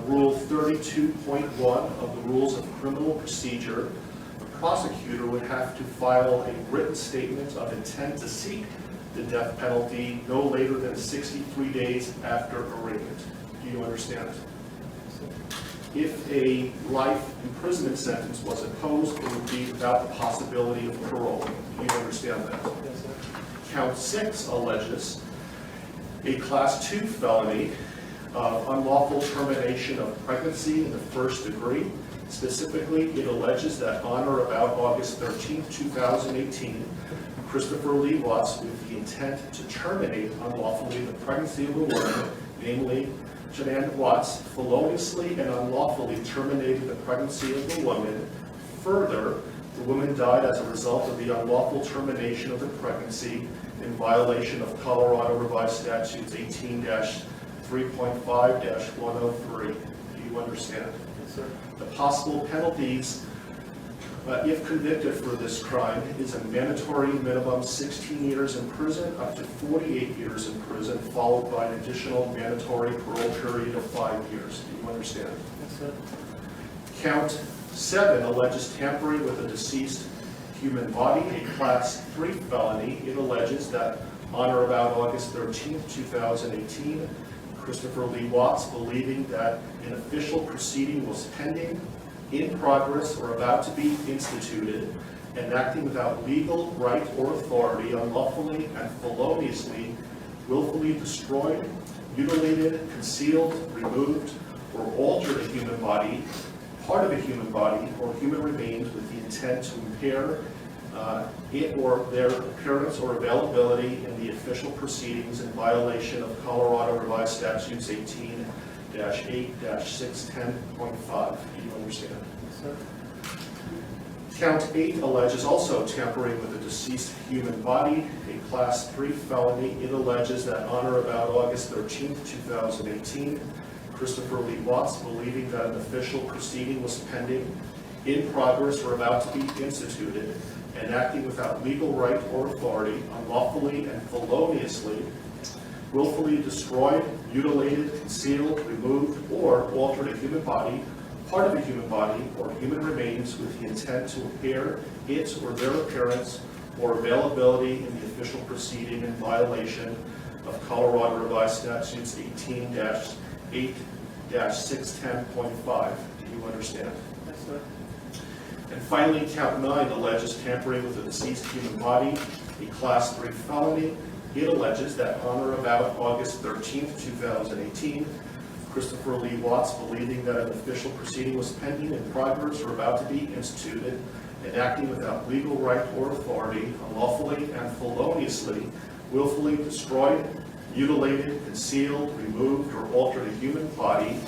Rule 32.1 of the Rules of Criminal Procedure, the prosecutor would have to file a written statement of intent to seek the death penalty no later than 63 days after arraignment. Do you understand? If a life imprisonment sentence was imposed, it would be without the possibility of parole. Do you understand that? Yes, sir. Count 6 alleges a Class 2 felony of unlawful termination of pregnancy in the first degree. Specifically, it alleges that on or about August 13, 2018, Christopher Lee Watts, with the intent to terminate unlawfully the pregnancy of a woman, namely Shanann Watts, feloniously and unlawfully terminated the pregnancy of the woman. Further, the woman died as a result of the unlawful termination of the pregnancy in violation of Colorado Revised Statutes 18-3-102, 3.5-103. Do you understand? Yes, sir. The possible penalties, if convicted for this crime, is a mandatory minimum 16 years in prison up to 48 years in prison, followed by an additional mandatory parole period of 5 years. Do you understand? Yes, sir. Count 7 alleges tampering with a deceased human body, a Class 3 felony. It alleges that on or about August 13, 2018, Christopher Lee Watts, believing that an official proceeding was pending, in progress, or about to be instituted, and acting without legal right or authority, unlawfully and feloniously, willfully destroyed, mutilated, concealed, removed, or altered a human body, part of a human body, or human remains with the intent to impair it or their appearance or availability in the official proceedings in violation of Colorado Revised Statutes 18-8-610.5. Do you understand? Yes, sir. Count 8 alleges also tampering with a deceased human body, a Class 3 felony. It alleges that on or about August 13, 2018, Christopher Lee Watts, believing that an official proceeding was pending, in progress, or about to be instituted, and acting without legal right or authority, unlawfully and feloniously, willfully destroyed, mutilated, concealed, removed, or altered a human body, part of a human body, or human remains with the intent to impair its or their appearance or availability in the official proceeding in violation of Colorado Revised Statutes 18-8-610.5. Do you understand? Yes, sir. And finally, count 9 alleges tampering with a deceased human body, a Class 3 felony. It alleges that on or about August 13, 2018, Christopher Lee Watts, believing that an official proceeding was pending, in progress, or about to be instituted, and acting without legal right or authority, unlawfully and feloniously, willfully destroyed, mutilated, concealed, removed, or altered a human body,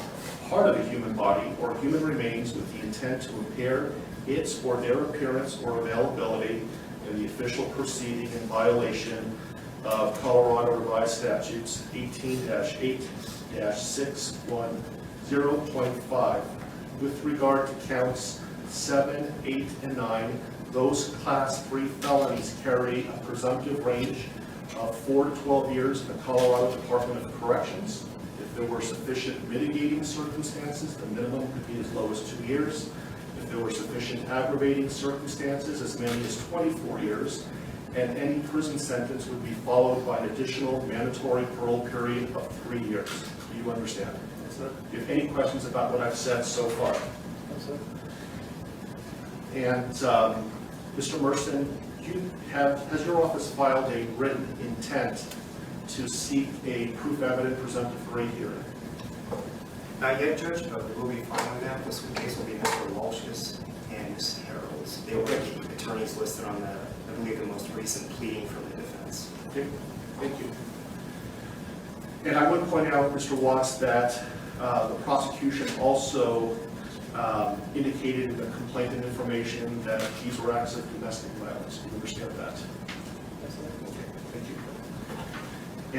part of a human body, or human remains with the intent to impair its or their appearance or availability in the official proceeding in violation of Colorado Revised Statutes 18-8-610.5. With regard to counts 7, 8, and 9, those Class 3 felonies carry a presumptive range of 4 to 12 years in the Colorado Department of Corrections. If there were sufficient mitigating circumstances, the minimum could be as low as 2 years. If there were sufficient aggravating circumstances, as many as 24 years. And any prison sentence would be followed by an additional mandatory parole period of 3 years. Do you understand? Yes, sir. Do you have any questions about what I've said so far? Yes, sir. And Mr. Merson, has your office filed a written intent to seek a proof evident presumptive rate hearing? Not yet, Judge, but we will be filing that. This case will be Mr. Walsh's and Ms. Harold's. They will be the attorneys listed on the, I believe, the most recent pleading from the defense. Okay, thank you. And I would point out, Mr. Watts, that the prosecution also indicated in the complaint and information that these were acts of domestic violence. Do you understand that? Yes, sir. Okay, thank you.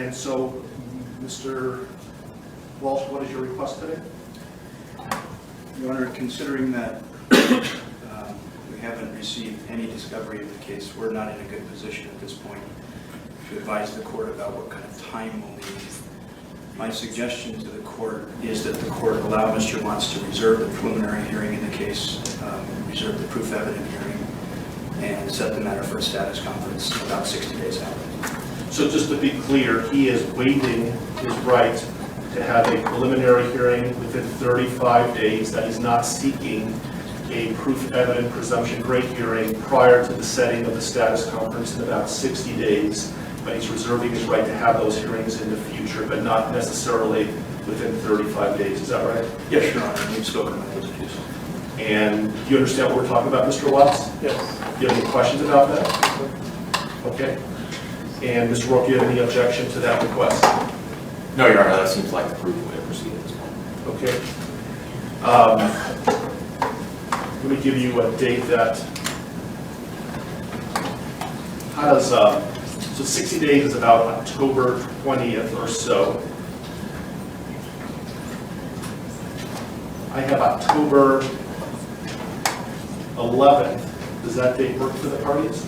And so, Mr. Walsh, what is your request today? Your Honor, considering that we haven't received any discovery of the case, we're not in a good position at this point to advise the court about what kind of time we'll need. My suggestion to the court is that the court allow Mr. Watts to reserve the preliminary hearing in the case, reserve the proof evident hearing, and set the matter for a status conference about 60 days out. So just to be clear, he is waiving his right to have a preliminary hearing within 35 days, that he's not seeking a proof evident presumption rate hearing prior to the setting of the status conference in about 60 days, but he's reserving his right to have those hearings in the future, but not necessarily within 35 days. Is that right? Yes, Your Honor. We've spoken about those issues. And do you understand what we're talking about, Mr. Watts? Yes. Do you have any questions about that? Okay. And Mr. Rourke, do you have any objection to that request? No, Your Honor, that seems like the prudent way to proceed at this point. Okay. Let me give you a date that, how does, so 60 days is about October 20th or so. I have October 11th. Does that date work for the parties?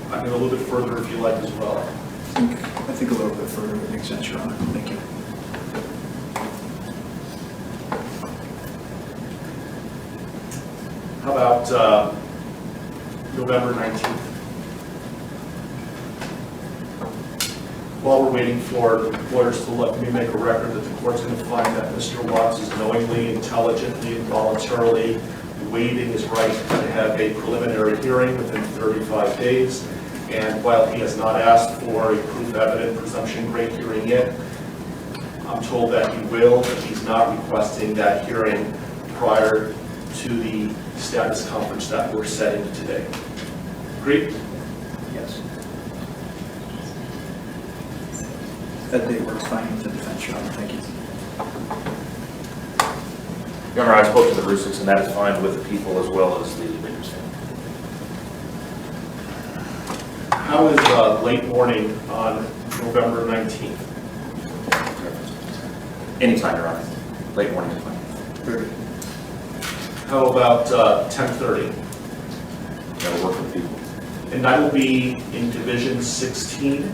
I can go a little bit further if you like as well. I think a little bit further would make sense, Your Honor. Thank you. How about November 19th? While we're waiting for lawyers to let me make a record that the court's going to find that Mr. Watts is knowingly, intelligently, and voluntarily waiving his right to have a preliminary hearing within 35 days. And while he has not asked for a proof evident presumption great hearing yet, I'm told that he will, but he's not requesting that hearing prior to the status conference that we're setting today. Agreed? Yes. That date works fine with the defense, Your Honor. Thank you. Your Honor, I spoke to the Rusiks, and that is fine with the people as well as the victim's family. How is late morning on November 19th? Anytime, Your Honor. Late morning is fine. Very good. How about 10:30? That'll work with people. And I will be in Division 16.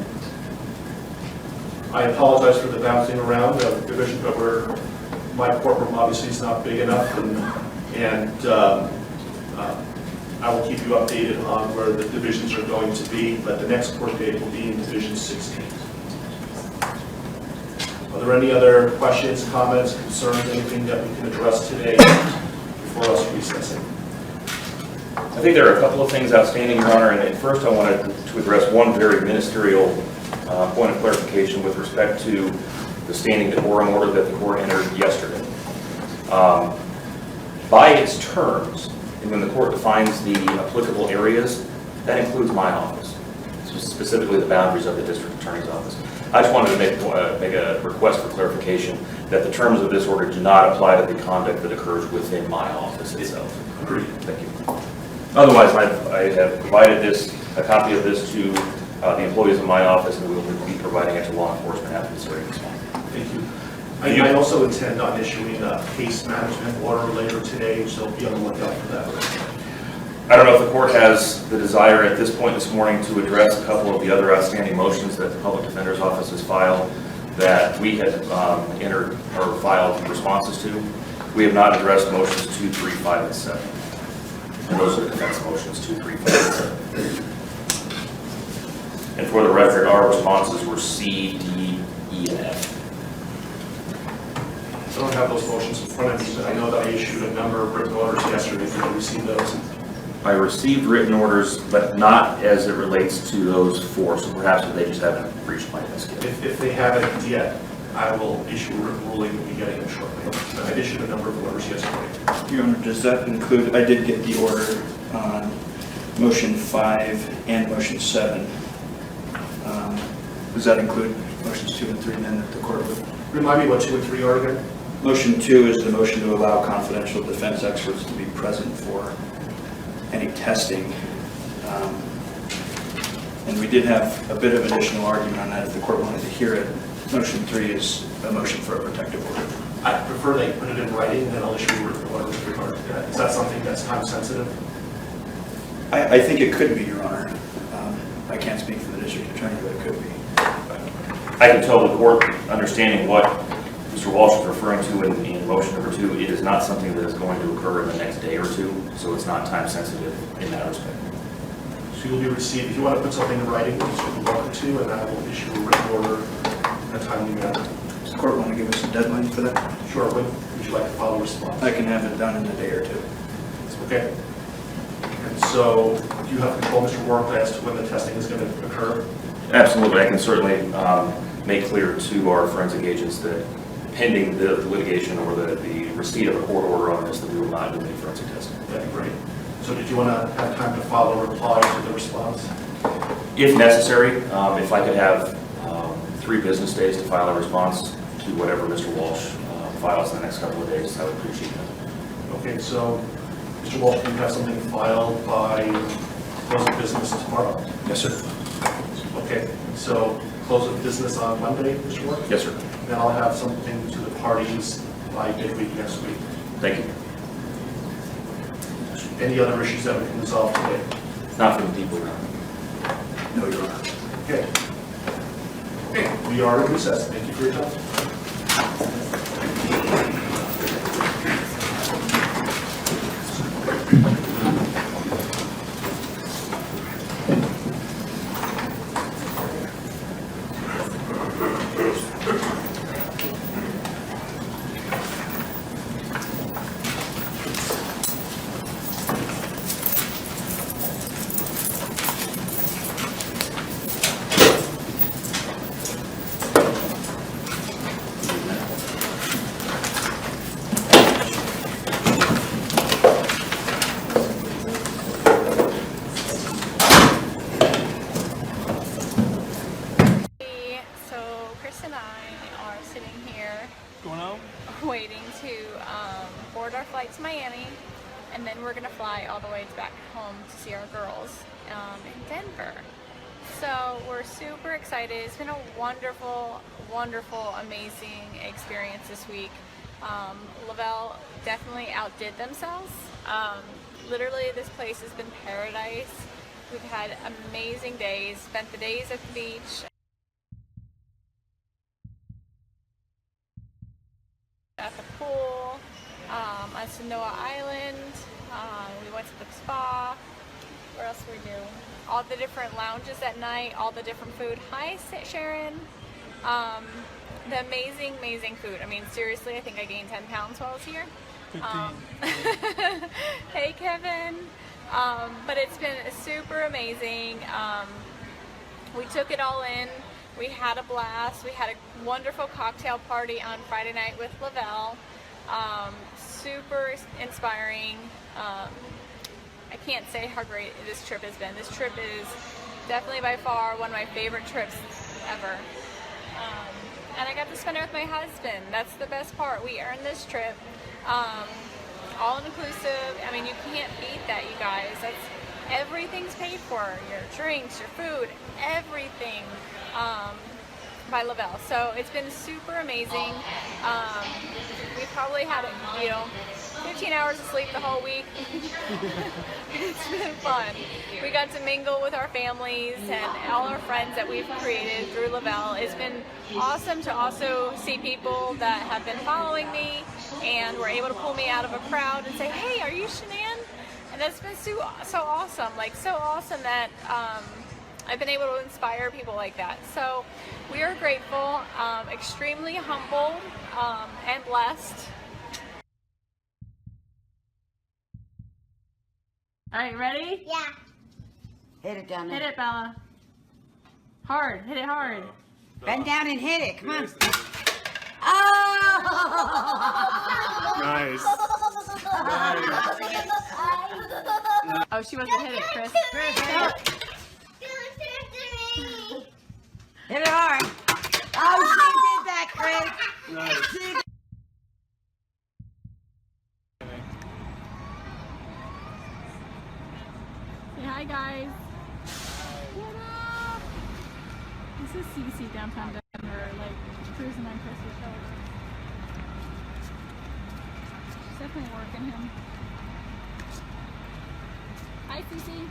I apologize for the bouncing around of division, but my courtroom obviously is not big enough, and I will keep you updated on where the divisions are going to be, but the next court date will be in Division 16. Are there any other questions, comments, concerns, anything that we can address today before us recessing? I think there are a couple of things outstanding, Your Honor, and first I wanted to address one very ministerial point of clarification with respect to the standing decorum order that the court entered yesterday. By its terms, and when the court defines the applicable areas, that includes my office, specifically the boundaries of the district attorney's office. I just wanted to make a request for clarification that the terms of this order do not apply to the conduct that occurs within my office itself. Agreed. Thank you. Otherwise, I have provided a copy of this to the employees of my office, and we will be providing it to law enforcement after this hearing is fine. Thank you. I also intend on issuing a case management order later today, so be on the lookout for that. I don't know if the court has the desire at this point this morning to address a couple of the other outstanding motions that the Public Defender's Office has filed that we had entered or filed responses to. We have not addressed motions 2, 3, 5, and 7. And those are the defense motions 2, 3, 5, and 7. And for the record, our responses were C, D, E, and F. I don't have those motions in front of me, but I know that I issued a number of written orders yesterday. Did you receive those? I received written orders, but not as it relates to those 4, so perhaps they just haven't reached my desk yet. If they haven't yet, I will issue a written ruling. We'll be getting them shortly. I issued a number of orders yesterday. Your Honor, does that include, I did get the order on motion 5 and motion 7. Does that include motions 2 and 3 then that the court would? Remind me what 2 and 3 are again? Motion 2 is the motion to allow confidential defense experts to be present for any testing. And we did have a bit of additional argument on that if the court wanted to hear it. Motion 3 is a motion for a protective order. I prefer that you put it in writing, and then I'll issue a written order with regard to that. Is that something that's time sensitive? I think it could be, Your Honor. I can't speak for the district attorney, but it could be. I can tell the court, understanding what Mr. Walsh is referring to in motion number 2, it is not something that is going to occur in the next day or 2, so it's not time sensitive in that respect. So you'll be received, if you want to put something in writing, you're welcome to, and I will issue a written order in a timely manner. Does the court want to give us a deadline for that? Sure. When would you like to file a response? I can have it done in a day or 2. Okay. And so, do you have control, Mr. Warren, as to when the testing is going to occur? Absolutely. I can certainly make clear to our forensic agents that pending the litigation or the receipt of a court order on this, that we will not do any forensic testing. That'd be great. So did you want to have time to file a reply to the response? If necessary, if I could have 3 business days to file a response to whatever Mr. Walsh files in the next couple of days, I would appreciate that. Okay, so Mr. Walsh, do you have something filed by close of business tomorrow? Yes, sir. Okay, so close of business on Monday, Mr. Warren? Yes, sir. Then I'll have something to the parties by midweek next week. Thank you. Any other issues that we can resolve today? Not for the people, Your Honor. No, Your Honor. Okay. Okay, we are in recess. Thank you for your time. waiting to board our flight to Miami, and then we're gonna fly all the way back home to see our girls in Denver. So we're super excited. It's been a wonderful, wonderful, amazing experience this week. Lavelle definitely outdid themselves. Literally, this place has been paradise. We've had amazing days, spent the days at the beach, at the pool, on Sanoa Island. We went to the spa. Where else did we do? All the different lounges at night, all the different food. Hi, Sharon. The amazing, amazing food. I mean, seriously, I think I gained 10 pounds while I was here. 15. Hey, Kevin. But it's been super amazing. We took it all in. We had a blast. We had a wonderful cocktail party on Friday night with Lavelle. Super inspiring. I can't say how great this trip has been. This trip is definitely by far one of my favorite trips ever. And I got to spend it with my husband. That's the best part. We earned this trip. All inclusive. I mean, you can't beat that, you guys. Everything's paid for. Your drinks, your food, everything by Lavelle. So it's been super amazing. We probably had, 15 hours of sleep the whole week. It's been fun. We got to mingle with our families and all our friends that we've created through Lavelle. It's been awesome to also see people that have been following me and were able to pull me out of a crowd and say, hey, are you Shanann? And that's been so awesome. Like, so awesome that I've been able to inspire people like that. So we are grateful, extremely humbled, and blessed. All right, ready? Yeah. Hit it down there. Hit it, Bella. Hard. Hit it hard. Bend down and hit it. Come on. Oh! Nice. Oh, she wasn't hit it, Chris. Hit it hard. Oh, she did that, Chris. Nice. Say hi, guys. What up? This is Cece downtown Denver, like cruising on Chris's shoulder. She's definitely working him. Hi, Cece.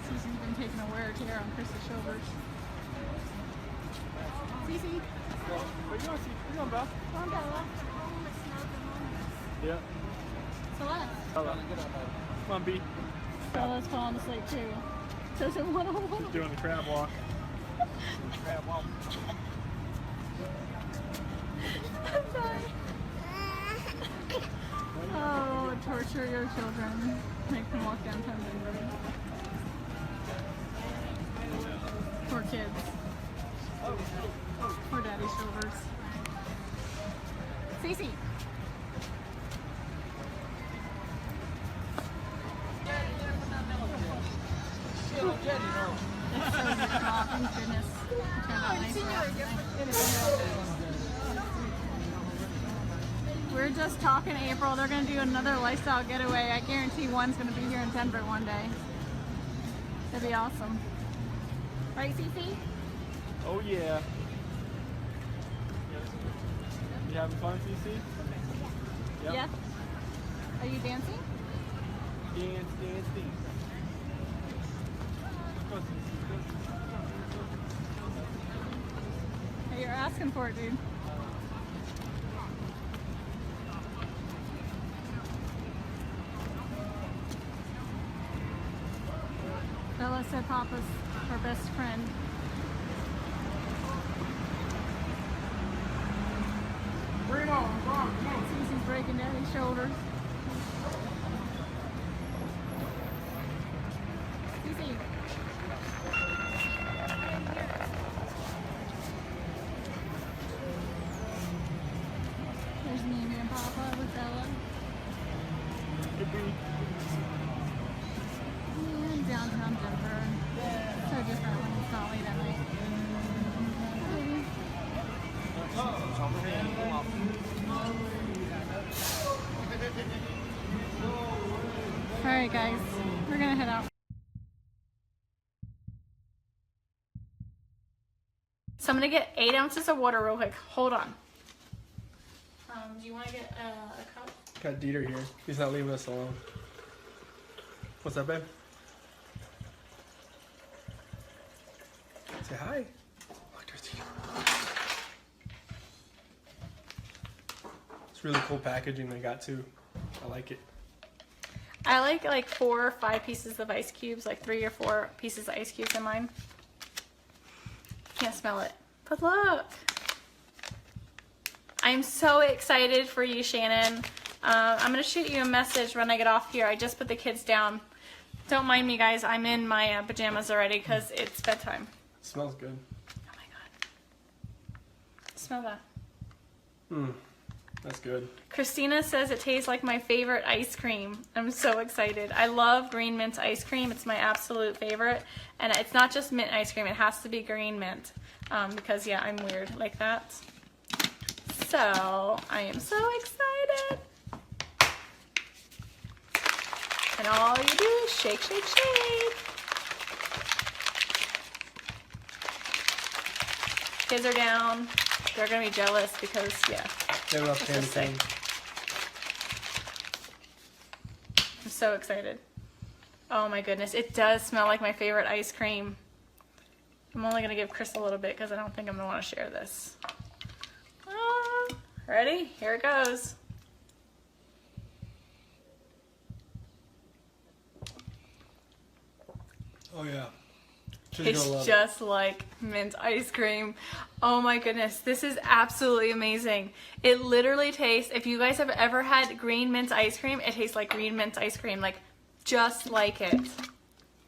Cece's been taking a wear tear on Chris's shoulders. Cece. Where you going, Cece? Where you going, Belle? Come on, Bella. Yeah. Celeste. Bella. Come on, B. Bella's falling asleep too. Doesn't want to walk. She's doing the crab walk. Crab walk. I'm sorry. Oh, torture your children. Make them walk downtown Denver. Poor kids. Poor daddy's shoulders. Cece. We're just talking to April. They're going to do another lifestyle getaway. I guarantee one's going to be here in Denver one day. That'd be awesome. Right, Cece? Oh yeah. You having fun, CC? Yep. Yeah. Are you dancing? Dance. Hey, you're asking for it, dude. Bella said Papa's her best friend. Bring on, come on. Cece's breaking Daddy's shoulders. Cece. There's Mimi and Papa with Bella. And downtown Denver. So different when it's not late at night. Alright guys, we're gonna head out. So I'm gonna get 8 ounces of water real quick. Hold on. Do you want to get a cup? Got Dieter here. He's not leaving us alone. What's up, babe? Say hi. Look, there's Dieter. It's really cool packaging they got too. I like it. I like 4 or 5 pieces of ice cubes, like 3 or 4 pieces of ice cubes in mine. Can't smell it. But look. I'm so excited for you, Shannon. I'm going to shoot you a message when I get off here. I just put the kids down. Don't mind me, guys. I'm in my pajamas already because it's bedtime. It smells good. Oh my god. Smell that. That's good. Christina says it tastes like my favorite ice cream. I'm so excited. I love green mint ice cream. It's my absolute favorite. And it's not just mint ice cream. It has to be green mint. Because, yeah, I'm weird like that. So, I am so excited. And all you do is shake, shake, shake. Kids are down. They're going to be jealous because, yeah. They love candy cane. I'm so excited. Oh my goodness. It does smell like my favorite ice cream. I'm only going to give Chris a little bit because I don't think I'm going to want to share this. Ready? Here it goes. Oh yeah. Tastes just like mint ice cream. Oh my goodness, this is absolutely amazing. It literally tastes, if you guys have ever had green mint ice cream, it tastes like green mint ice cream, like just like it.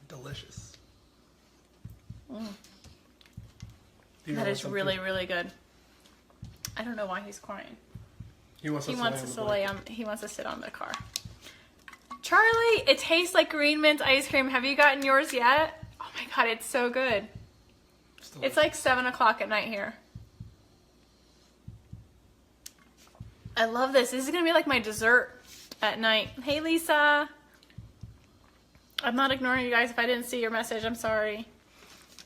Delicious. That is really, really good. I don't know why he's crying. He wants to sit on the car. Charlie, it tastes like green mint ice cream. Have you gotten yours yet? Oh my god, it's so good. It's like 7 o'clock at night here. I love this. This is going to be like my dessert at night. Hey, Lisa. I'm not ignoring you guys. If I didn't see your message, I'm sorry.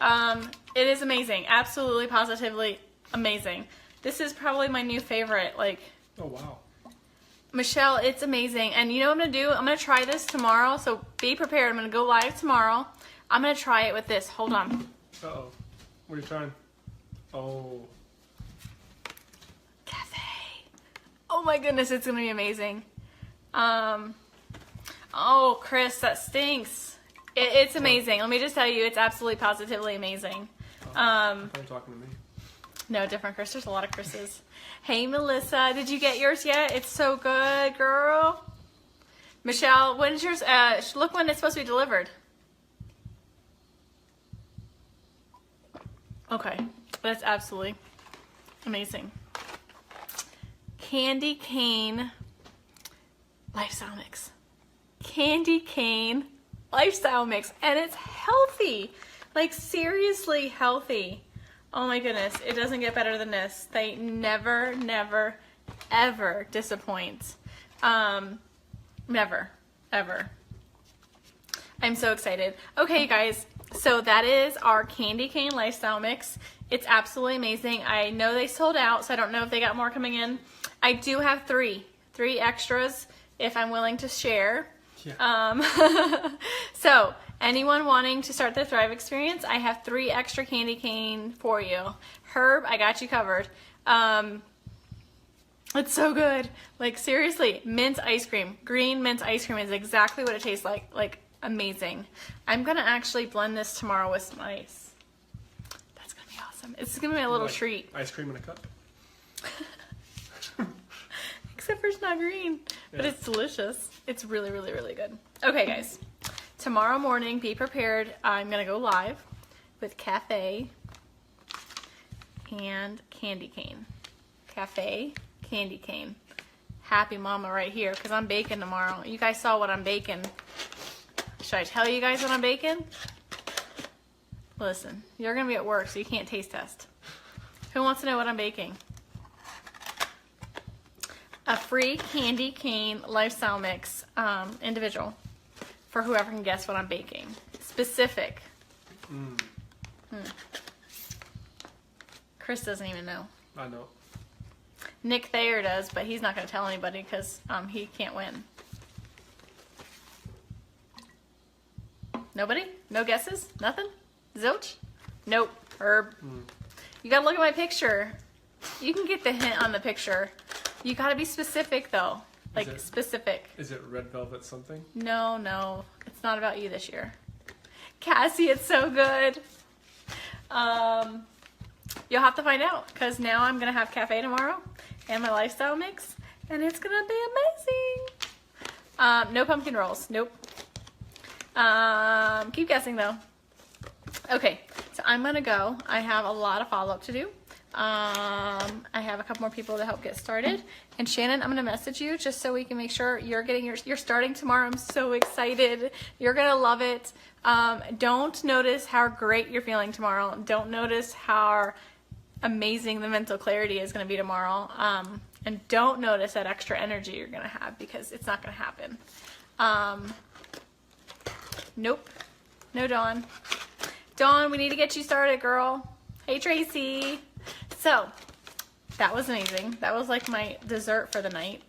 It is amazing. Absolutely, positively amazing. This is probably my new favorite. Like, oh, wow. Michelle, it's amazing. And you know what I'm going to do? I'm going to try this tomorrow. So be prepared. I'm going to go live tomorrow. I'm going to try it with this. Hold on. Uh-oh. What are you trying? Oh. Cafe. Oh my goodness, it's going to be amazing. Oh, Chris, that stinks. It's amazing. Let me just tell you, it's absolutely positively amazing. You're talking to me. No, different Chris. There's a lot of Chris's. Hey, Melissa. Did you get yours yet? It's so good, girl. Michelle, when's yours? Look when it's supposed to be delivered. Okay. That's absolutely amazing. candy cane lifestyle mix. Candy cane lifestyle mix, and it's healthy, like seriously healthy. Oh my goodness, it doesn't get better than this. They never ever disappoint. Never ever. I'm so excited. Okay guys, so that is our candy cane lifestyle mix. It's absolutely amazing. I know they sold out, so I don't know if they got more coming in. I do have three extras if I'm willing to share. Yeah. So anyone wanting to start the Thrive experience, I have 3 extra candy cane for you. Herb, I got you covered. It's so good. Like seriously, mint ice cream. Green mint ice cream is exactly what it tastes like. Like amazing. I'm gonna actually blend this tomorrow with some ice. That's gonna be awesome. It's gonna be a little treat. Ice cream in a cup? Except for it's not green, but it's delicious. It's really good. Okay guys, tomorrow morning, be prepared. I'm gonna go live with cafe and candy cane. Cafe, candy cane. Happy mama right here, because I'm baking tomorrow. You guys saw what I'm baking. Should I tell you guys what I'm baking? Listen, you're gonna be at work, so you can't taste test. Who wants to know what I'm baking? A free candy cane lifestyle mix, individual, for whoever can guess what I'm baking. Specific. Chris doesn't even know. I know. Nick Thayer does, but he's not going to tell anybody because he can't win. Nobody? No guesses? Nothing? Zilch? Nope. Herb. You got to look at my picture. You can get the hint on the picture. You got to be specific though. Like specific. Is it red velvet something? No. It's not about you this year. Cassie, it's so good. You'll have to find out because now I'm going to have cafe tomorrow and my lifestyle mix and it's going to be amazing. No pumpkin rolls. Nope. Keep guessing though. Okay, so I'm going to go. I have a lot of follow-up to do. I have a couple more people to help get started. And Shannon, I'm going to message you just so we can make sure you're getting you're starting tomorrow. I'm so excited. You're going to love it. Don't notice how great you're feeling tomorrow. Don't notice how amazing the mental clarity is going to be tomorrow. And don't notice that extra energy you're going to have because it's not going to happen. Nope. No, Dawn. Dawn, we need to get you started, girl. Hey, Tracy. So, that was amazing. That was like my dessert for the night.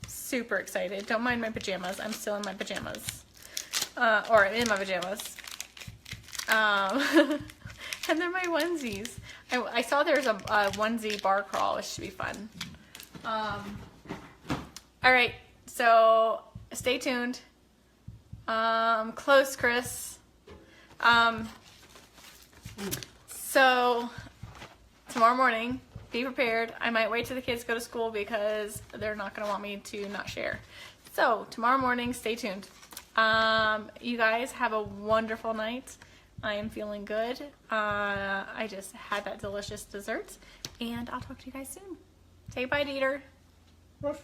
Super excited. Don't mind my pajamas. I'm still in my pajamas. Or in my pajamas. And they're my onesies. I saw there's a onesie bar crawl, which should be fun. Alright, so stay tuned. Close, Chris. So, tomorrow morning, be prepared. I might wait till the kids go to school because they're not going to want me to not share. So, tomorrow morning, stay tuned. You guys have a wonderful night. I am feeling good. I just had that delicious dessert. And I'll talk to you guys soon. Say bye, Dieter. Ruff.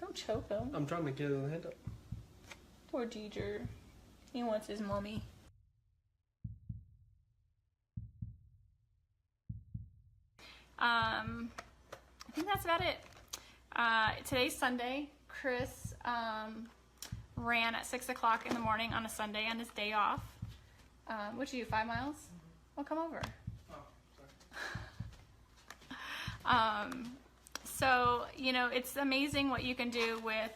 Don't choke him. I'm trying to get his hand up. Poor Dieter. He wants his mommy. I think that's about it. Today's Sunday. Chris ran at 6 o'clock in the morning on a Sunday on his day off. What'd you do, 5 miles? Well, come over. So, you know, it's amazing what you can do with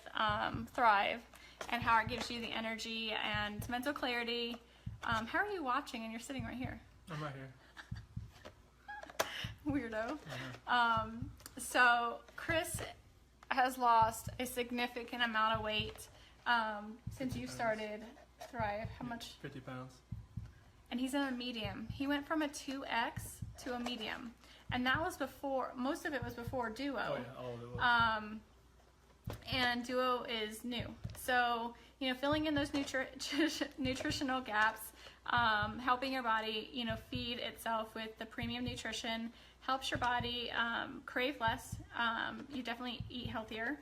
Thrive and how it gives you the energy and mental clarity. How are you watching and you're sitting right here? I'm right here. Weirdo. So Chris has lost a significant amount of weight since you started Thrive. How much? 50 pounds. And he's in a medium. He went from a 2X to a medium. And that was before, most of it was before Duo. Oh yeah, all of it was. And Duo is new. So, you know, filling in those nutritional gaps, helping your body, you know, feed itself with the premium nutrition, helps your body crave less. You definitely eat healthier.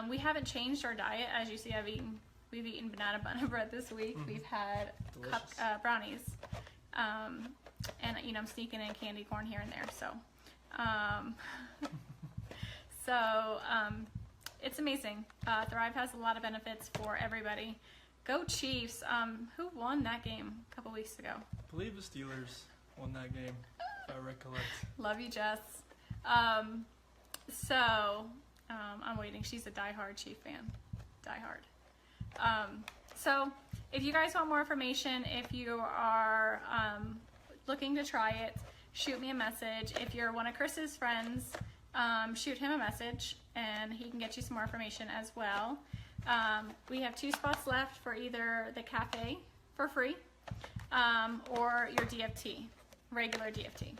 We haven't changed our diet. As you see, we've eaten banana bun bread this week. We've had brownies. And I'm sneaking in candy corn here and there. So it's amazing. Thrive has a lot of benefits for everybody. Go Chiefs. Who won that game a couple weeks ago? I believe the Steelers won that game, if I recollect. Love you, Jess. I'm waiting. She's a diehard Chief fan. Diehard. So if you guys want more information, if you are looking to try it, shoot me a message. If you're one of Chris's friends, shoot him a message and he can get you some more information as well. We have 2 spots left for either the cafe for free or your DFT, regular DFT.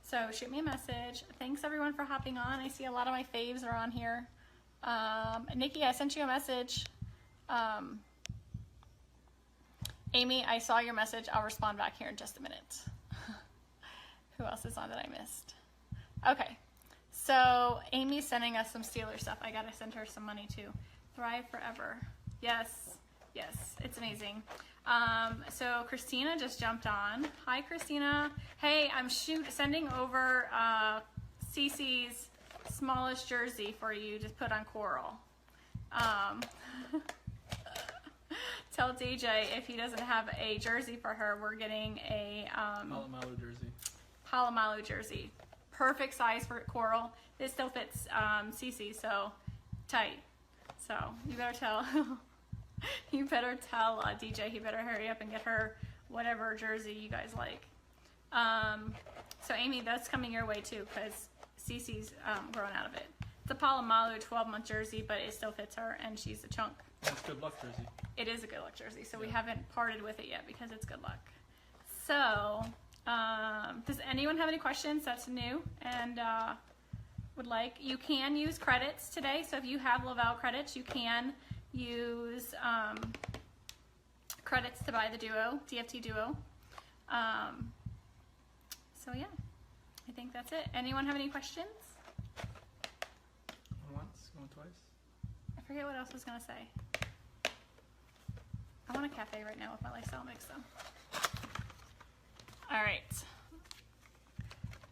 So shoot me a message. Thanks everyone for hopping on. I see a lot of my faves are on here. Nikki, I sent you a message. Amy, I saw your message. I'll respond back here in just a minute. Who else is on that I missed? Okay, so Amy's sending us some Steelers stuff. I gotta send her some money too. Thrive Forever. Yes, it's amazing. So Christina just jumped on. Hi, Christina. Hey, I'm sending over Cece's smallest jersey for you to put on Coral. Tell DJ if he doesn't have a jersey for her, we're getting a Palomalu jersey. Perfect size for Coral. It still fits Cece, so tight. So you better tell DJ he better hurry up and get her whatever jersey you guys like. So Amy, that's coming your way too because Cece's growing out of it. It's a Palomalu 12-month jersey, but it still fits her and she's a chunk. It's a good luck jersey. It is a good luck jersey, so we haven't parted with it yet because it's good luck. So, does anyone have any questions that's new and would like? You can use credits today, so if you have Lavelle credits, you can use credits to buy the Duo, DFT Duo. So yeah, I think that's it. Anyone have any questions? Going once, going twice. I forget what else I was going to say. I want a cafe right now with my lifestyle mix though. All right.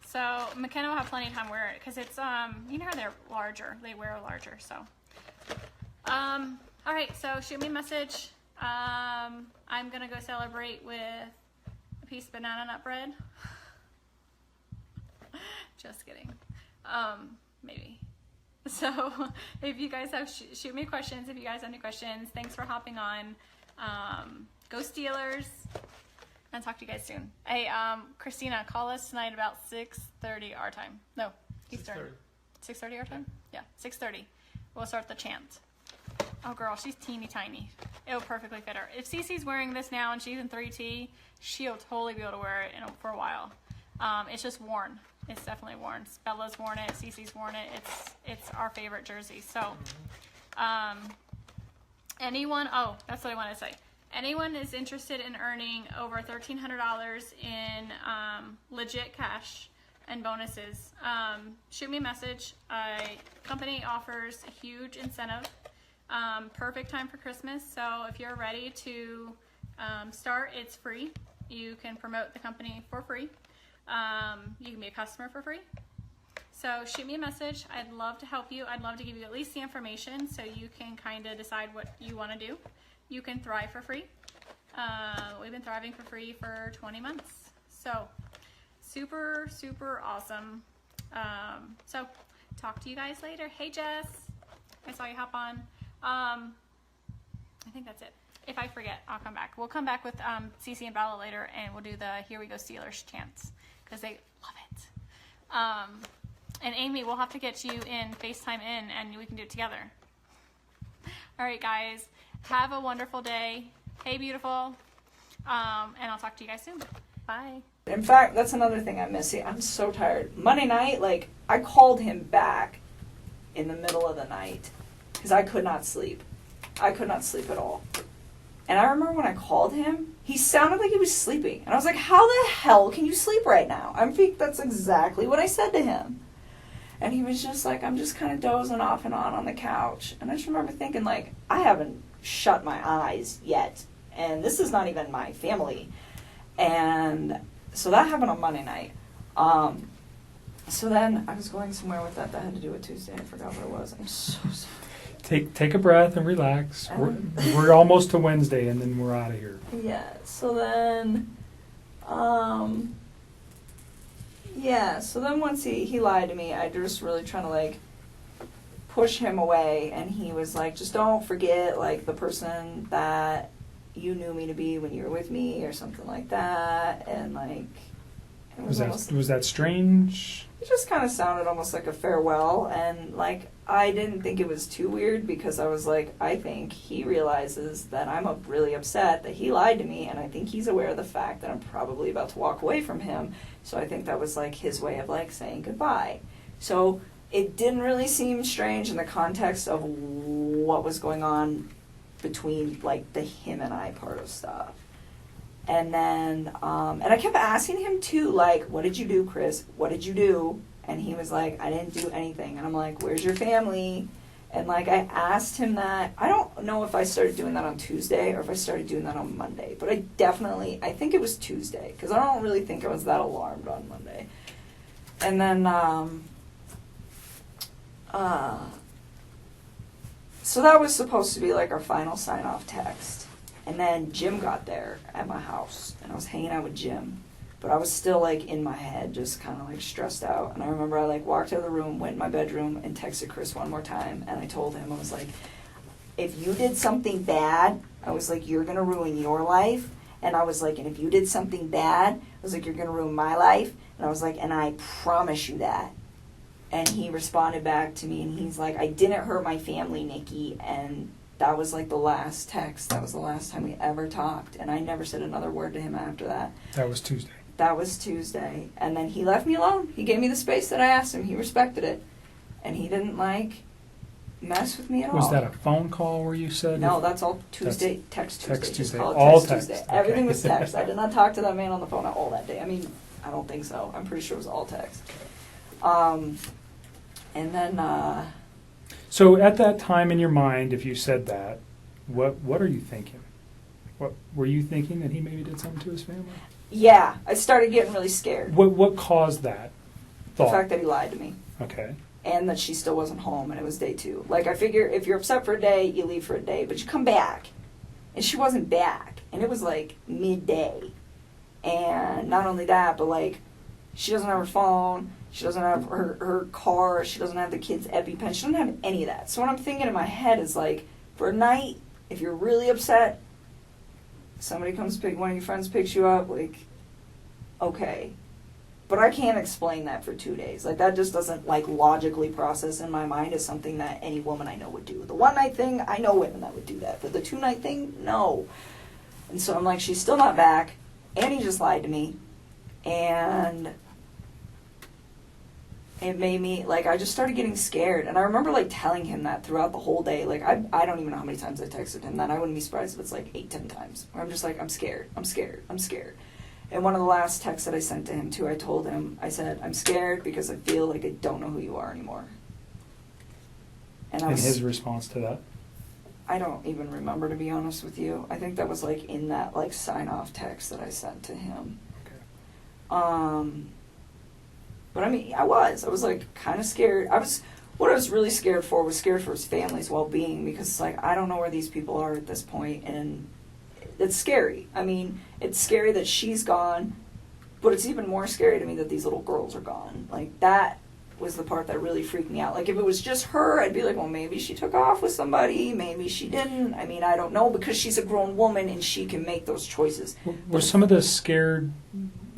So McKenna will have plenty of time to wear it because it's, you know how they're larger. They wear larger, so. All right, so shoot me a message. I'm going to go celebrate with a piece of banana nut bread. Just kidding. Maybe. So if you guys have, shoot me questions if you guys have any questions. Thanks for hopping on. Go Steelers. And talk to you guys soon. Hey, Christina, call us tonight about 6:30 our time. No, Eastern. 6:30 our time? Yeah, 6:30. We'll start the chant. Oh, girl, she's teeny tiny. It'll perfectly fit her. If Cece's wearing this now and she's in 3T, she'll totally be able to wear it for a while. It's just worn. It's definitely worn. Bella's worn it. Cece's worn it. It's our favorite jersey. So, anyone? Oh, that's what I want to say. Anyone is interested in earning over $1,300 in legit cash and bonuses, shoot me a message. Company offers a huge incentive. Perfect time for Christmas. So if you're ready to start, it's free. You can promote the company for free. You can be a customer for free. So shoot me a message. I'd love to help you. I'd love to give you at least the information so you can kind of decide what you want to do. You can thrive for free. We've been thriving for free for 20 months. So super, super awesome. So talk to you guys later. Hey, Jess. I saw you hop on. I think that's it. If I forget, I'll come back. We'll come back with Cece and Bella later, and we'll do the Here We Go Steelers chants because they love it. And Amy, we'll have to get you in FaceTime in, and we can do it together. All right, guys. Have a wonderful day. Hey, beautiful. And I'll talk to you guys soon. Bye. In fact, that's another thing I'm missing. I'm so tired. Monday night, I called him back in the middle of the night because I could not sleep. I could not sleep at all. And I remember when I called him, he sounded like he was sleeping. And I was like, how the hell can you sleep right now? I think that's exactly what I said to him. And he was just like, I'm just kind of dozing off and on the couch. And I just remember thinking, like, I haven't shut my eyes yet. And this is not even my family. And so that happened on Monday night. So then I was going somewhere with that had to do with Tuesday. I forgot what it was. I'm so sorry. Take a breath and relax. We're almost to Wednesday, and then we're out of here. Yeah. So then, So then once he lied to me, I just really trying to like push him away, and he was like, just don't forget like the person that you knew me to be when you were with me, or something like that, and like. Was that strange? It just kind of sounded almost like a farewell, and like I didn't think it was too weird because I was like, I think he realizes that I'm really upset that he lied to me, and I think he's aware of the fact that I'm probably about to walk away from him. So I think that was like his way of like saying goodbye. So it didn't really seem strange in the context of what was going on between like the him and I part of stuff. And then, and I kept asking him too, like, what did you do, Chris? What did you do? And he was like, I didn't do anything. And I'm like, where's your family? And like, I asked him that. I don't know if I started doing that on Tuesday or if I started doing that on Monday, but I think it was Tuesday, because I don't really think I was that alarmed on Monday. And then, so that was supposed to be like our final sign-off text. And then Jim got there at my house, and I was hanging out with Jim. But I was still, like, in my head, just kind of, like, stressed out. And I remember I, like, walked out of the room, went in my bedroom, and texted Chris one more time. And I told him, I was like, if you did something bad, I was like, you're going to ruin your life. And I was like, and if you did something bad, I was like, you're going to ruin my life. And I was like, and I promise you that. And he responded back to me, and he's like, I didn't hurt my family, Nikki. And that was like the last text. That was the last time we ever talked. And I never said another word to him after that. That was Tuesday. That was Tuesday. And then he left me alone. He gave me the space that I asked him. He respected it. And he didn't, like, mess with me at all. Was that a phone call where you said? No, that's all Tuesday. Text Tuesday. Text Tuesday. Just call it All text Tuesday. text. Everything Okay. was text. I did not talk to that man on the phone at all that day. I mean, I don't think so. I'm pretty sure it was all text. And then... So at that time in your mind, if you said that, what are you thinking? What were you thinking, that he maybe did something to his family? Yeah, I started getting really scared. What caused that thought? The fact that he lied to me. Okay. And that she still wasn't home, and it was day 2. Like, I figure if you're upset for a day, you leave for a day, but you come back. And she wasn't back. And it was, like, midday. And not only that, but, like, she doesn't have her phone. She doesn't have her car. She doesn't have the kids' EpiPen. She doesn't have any of that. So what I'm thinking in my head is, like, for a night, if you're really upset, somebody comes one of your friends picks you up, like, okay. But I can't explain that for 2 days. Like, that just doesn't, like, logically process in my mind as something that any woman I know would do. The one-night thing, I know women that would do that. But the 2-night thing, no. And so I'm like, she's still not back. And he just lied to me. And it made me, like, I just started getting scared. And I remember, like, telling him that throughout the whole day. Like, I don't even know how many times I texted him that. I wouldn't be surprised if it's, like, 8-10 times. Where I'm just like, I'm scared. I'm scared. I'm scared. And one of the last texts that I sent to him, too, I told him, I said, I'm scared because I feel like I don't know who you are anymore. And his response to that? I don't even remember, to be honest with you. I think that was, like, in that, like, sign-off text that I sent to him. Okay. But I mean, I was like kind of scared. What I was really scared for his family's well-being, because it's like, I don't know where these people are at this point, and it's scary. I mean, it's scary that she's gone, but it's even more scary to me that these little girls are gone. Like, that was the part that really freaked me out. Like, if it was just her, I'd be like, well, maybe she took off with somebody, maybe she didn't. I mean, I don't know, because she's a grown woman and she can make those choices. Was some of the scared,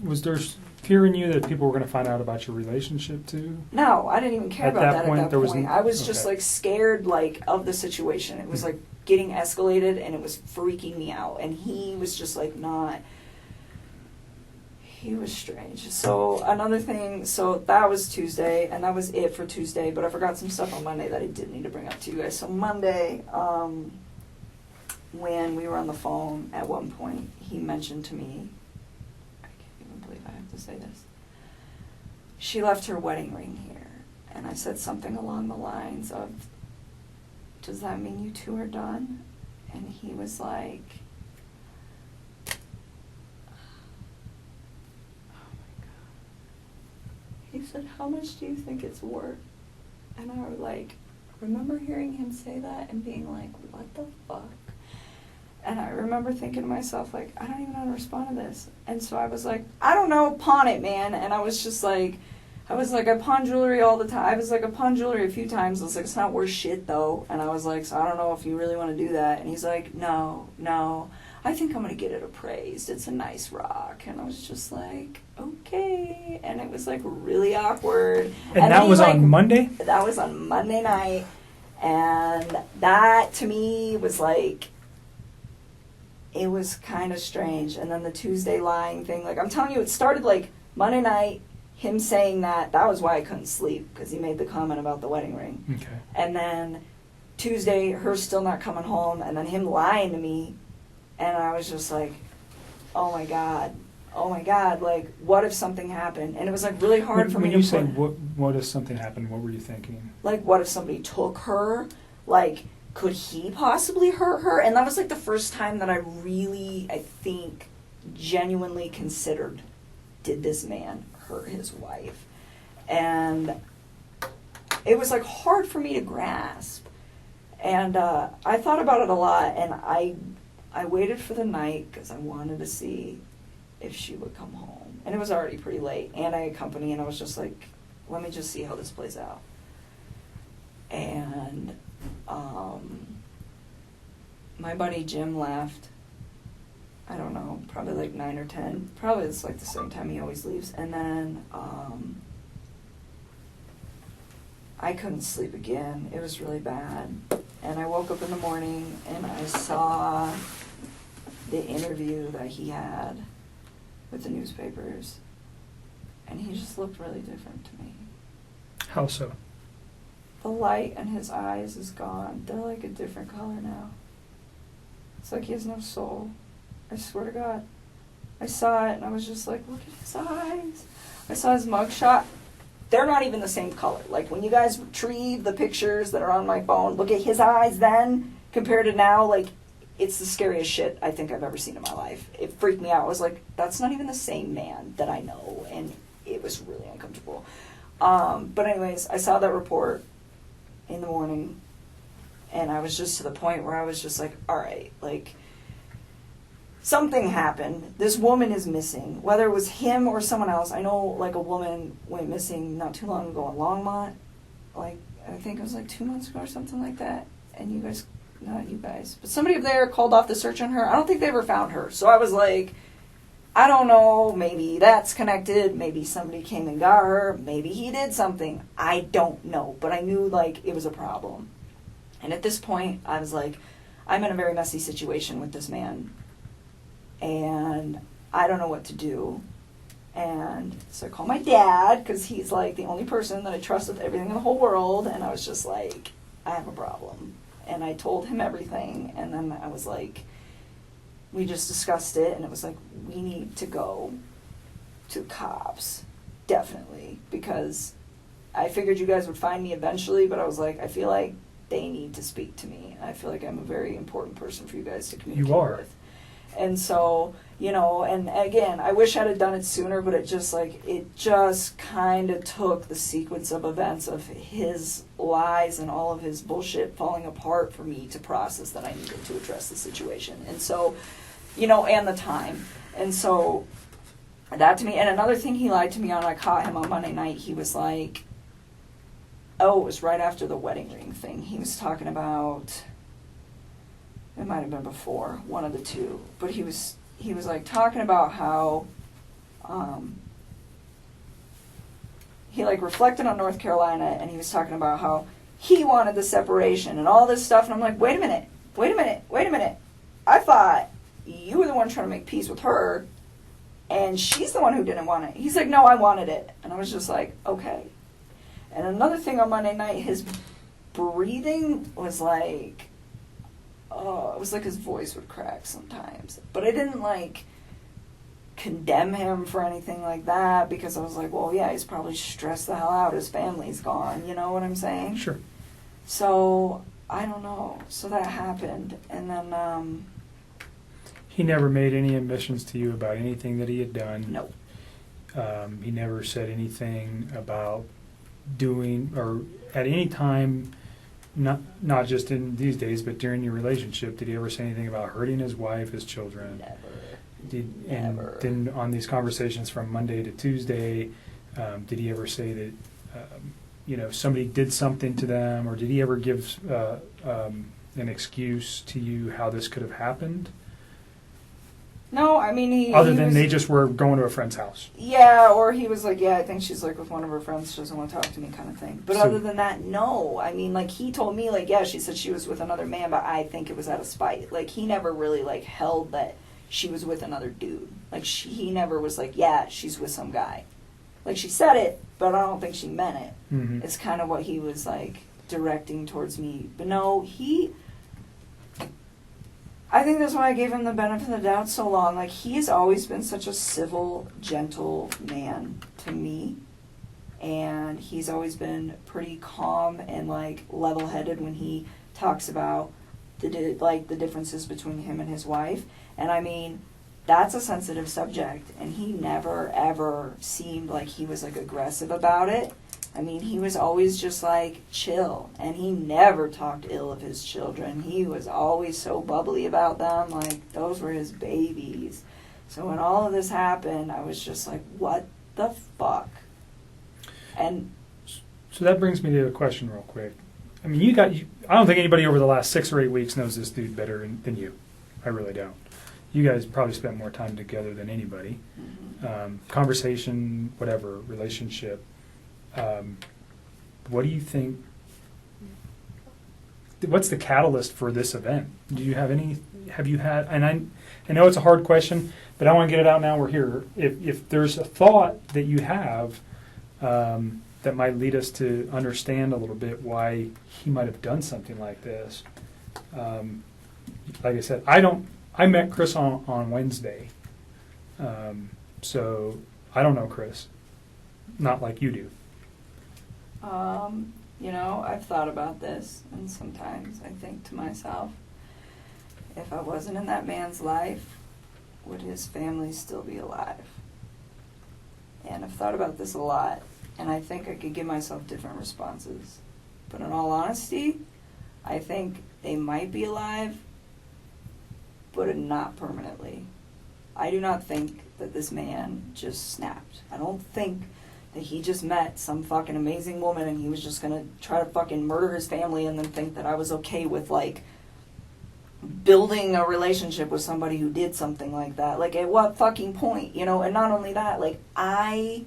was there fear in you that people were going to find out about your relationship too? No, I didn't even care about that at that point. I was just okay. Like scared, like, of the situation. It was like getting escalated, and it was freaking me out. And he was just like not. He was strange. So another thing. So that was Tuesday, and that was it for Tuesday. But I forgot some stuff on Monday that I did need to bring up to you guys. So Monday, when we were on the phone, at one point, he mentioned to me, I can't even believe I have to say this, she left her wedding ring here. And I said something along the lines of, does that mean you two are done? And he was like, oh my God. He said, how much do you think it's worth? And I was like, remember hearing him say that and being like, what the fuck? And I remember thinking to myself, like, I don't even know how to respond to this. And so I was like, I don't know, pawn it, man. And I was just like, I pawn jewelry all the time. I was like, I pawn jewelry a few times. I was like, it's not worth shit, though. And I was like, so I don't know if you really want to do that. And he's like, no, I think I'm going to get it appraised. It's a nice rock. And I was just like, okay. And it was, like, really awkward. And that was on Monday? That was on Monday night. And that, to me, was like, it was kind of strange. And then the Tuesday lying thing, like, I'm telling you, it started, like, Monday night. Him saying that was why I couldn't sleep, because he made the comment about the wedding ring. Okay. And then Tuesday, her still not coming home, and then him lying to me, and I was just like, oh my God, like, what if something happened? And it was, like, really hard for me to When you say, what if something happened, what were you thinking? Like, what if somebody took her? Like, could he possibly hurt her? And that was, like, the first time that I really, I think, genuinely considered, did this man hurt his wife? And it was, like, hard for me to grasp. And I thought about it a lot, and I waited for the night because I wanted to see if she would come home. And it was already pretty late, and I had company, and I was just like, let me just see how this plays out. And my buddy Jim left. I don't know, probably like 9 or 10. Probably it's like the same time he always leaves. And then I couldn't sleep again. It was really bad. And I woke up in the morning and I saw the interview that he had with the newspapers. And he just looked really different to me. How so? The light in his eyes is gone. They're like a different color now. It's like he has no soul. I swear to God. I saw it and I was just like, look at his eyes. I saw his mugshot. They're not even the same color. Like, when you guys retrieve the pictures that are on my phone, look at his eyes then compared to now. Like, it's the scariest shit I think I've ever seen in my life. It freaked me out. I was like, that's not even the same man that I know. And it was really uncomfortable. But anyways, I saw that report in the morning. And I was just to the point where I was just like, all right, like, something happened. This woman is missing. Whether it was him or someone else. I know, like, a woman went missing not too long ago in Longmont. Like, I think it was like 2 months ago or something like that. And you guys, not you guys, but somebody up there called off the search on her. I don't think they ever found her. So I was like, I don't know. Maybe that's connected. Maybe somebody came and got her. Maybe he did something. I don't know. But I knew, like, it was a problem. And at this point, I was like, I'm in a very messy situation with this man. And I don't know what to do. And so I called my dad, because he's like the only person that I trust with everything in the whole world. And I was just like, I have a problem. And I told him everything. And then I was like, we just discussed it. And it was like, we need to go to cops. Definitely. Because I figured you guys would find me eventually. But I was like, I feel like they need to speak to me. I feel like I'm a very important person for you guys to communicate with. And so, you know, and again, I wish I'd have done it sooner, but it just kind of took the sequence of events of his lies and all of his bullshit falling apart for me to process that I needed to address the situation. And so, you know, and the time. And so that to me, and another thing he lied to me on, I caught him on Monday night, he was like, oh, it was right after the wedding ring thing. He was talking about, it might have been before, one of the two, but he was like talking about how he like reflected on North Carolina, and he was talking about how he wanted the separation and all this stuff, and I'm like, wait a minute. I thought you were the one trying to make peace with her, and she's the one who didn't want it. He's like, no, I wanted it. And I was just like, okay. And another thing on Monday night, his breathing was like, it was like his voice would crack sometimes. But I didn't like condemn him for anything like that, because I was like, well, yeah, he's probably stressed the hell out. His family's gone. You know what I'm saying? Sure. So, I don't know. So that happened. And then, He never made any admissions to you about anything that he had done? No. He never said anything about doing, or at any time, not just in these days, but during your relationship, did he ever say anything about hurting his wife, his children? Never. And then on these conversations from Monday to Tuesday, did he ever say that, somebody did something to them, or did he ever give an excuse to you how this could have happened? no, I mean, Other he than was, they just were going to a friend's house. Yeah, or he was like, yeah, I think she's like with one of her friends, she doesn't want to talk to me kind of thing. But So- other than that, no. I mean, like, he told me, like, yeah, she said she was with another man, but I think it was out of spite. Like, he never really, like, held that she was with another dude. Like, he never was like, yeah, she's with some guy. Like, she said it, but I don't think she meant it. Mhm. It's kind of what he was, like, directing towards me. But no, I think that's why I gave him the benefit of the doubt so long. Like, he's always been such a civil, gentle man to me. And he's always been pretty calm and, like, level-headed when he talks about the differences between him and his wife. And, I mean, that's a sensitive subject. And he never, ever seemed like he was, like, aggressive about it. I mean, he was always just, like, chill. And he never talked ill of his children. He was always so bubbly about them. Like, those were his babies. So when all of this happened, I was just like, what the fuck? And So that brings me to a question real quick. I mean, I don't think anybody over the last 6 or 8 weeks knows this dude better than you. I really don't. You guys probably spent more time together than anybody. Conversation, whatever, relationship. What do you think? What's the catalyst for this event? Do you have any? Have you had? And I know it's a hard question, but I want to get it out now. We're here. If there's a thought that you have that might lead us to understand a little bit why he might have done something like this. Like I said, I met Chris on Wednesday, so I don't know Chris, not like you do. I've thought about this, and sometimes I think to myself, if I wasn't in that man's life, would his family still be alive? And I've thought about this a lot, and I think I could give myself different responses. But in all honesty, I think they might be alive, but not permanently. I do not think that this man just snapped. I don't think that he just met some fucking amazing woman and he was just gonna try to fucking murder his family and then think that I was okay with, like, building a relationship with somebody who did something like that. Like, at what fucking point, And not only that, like, I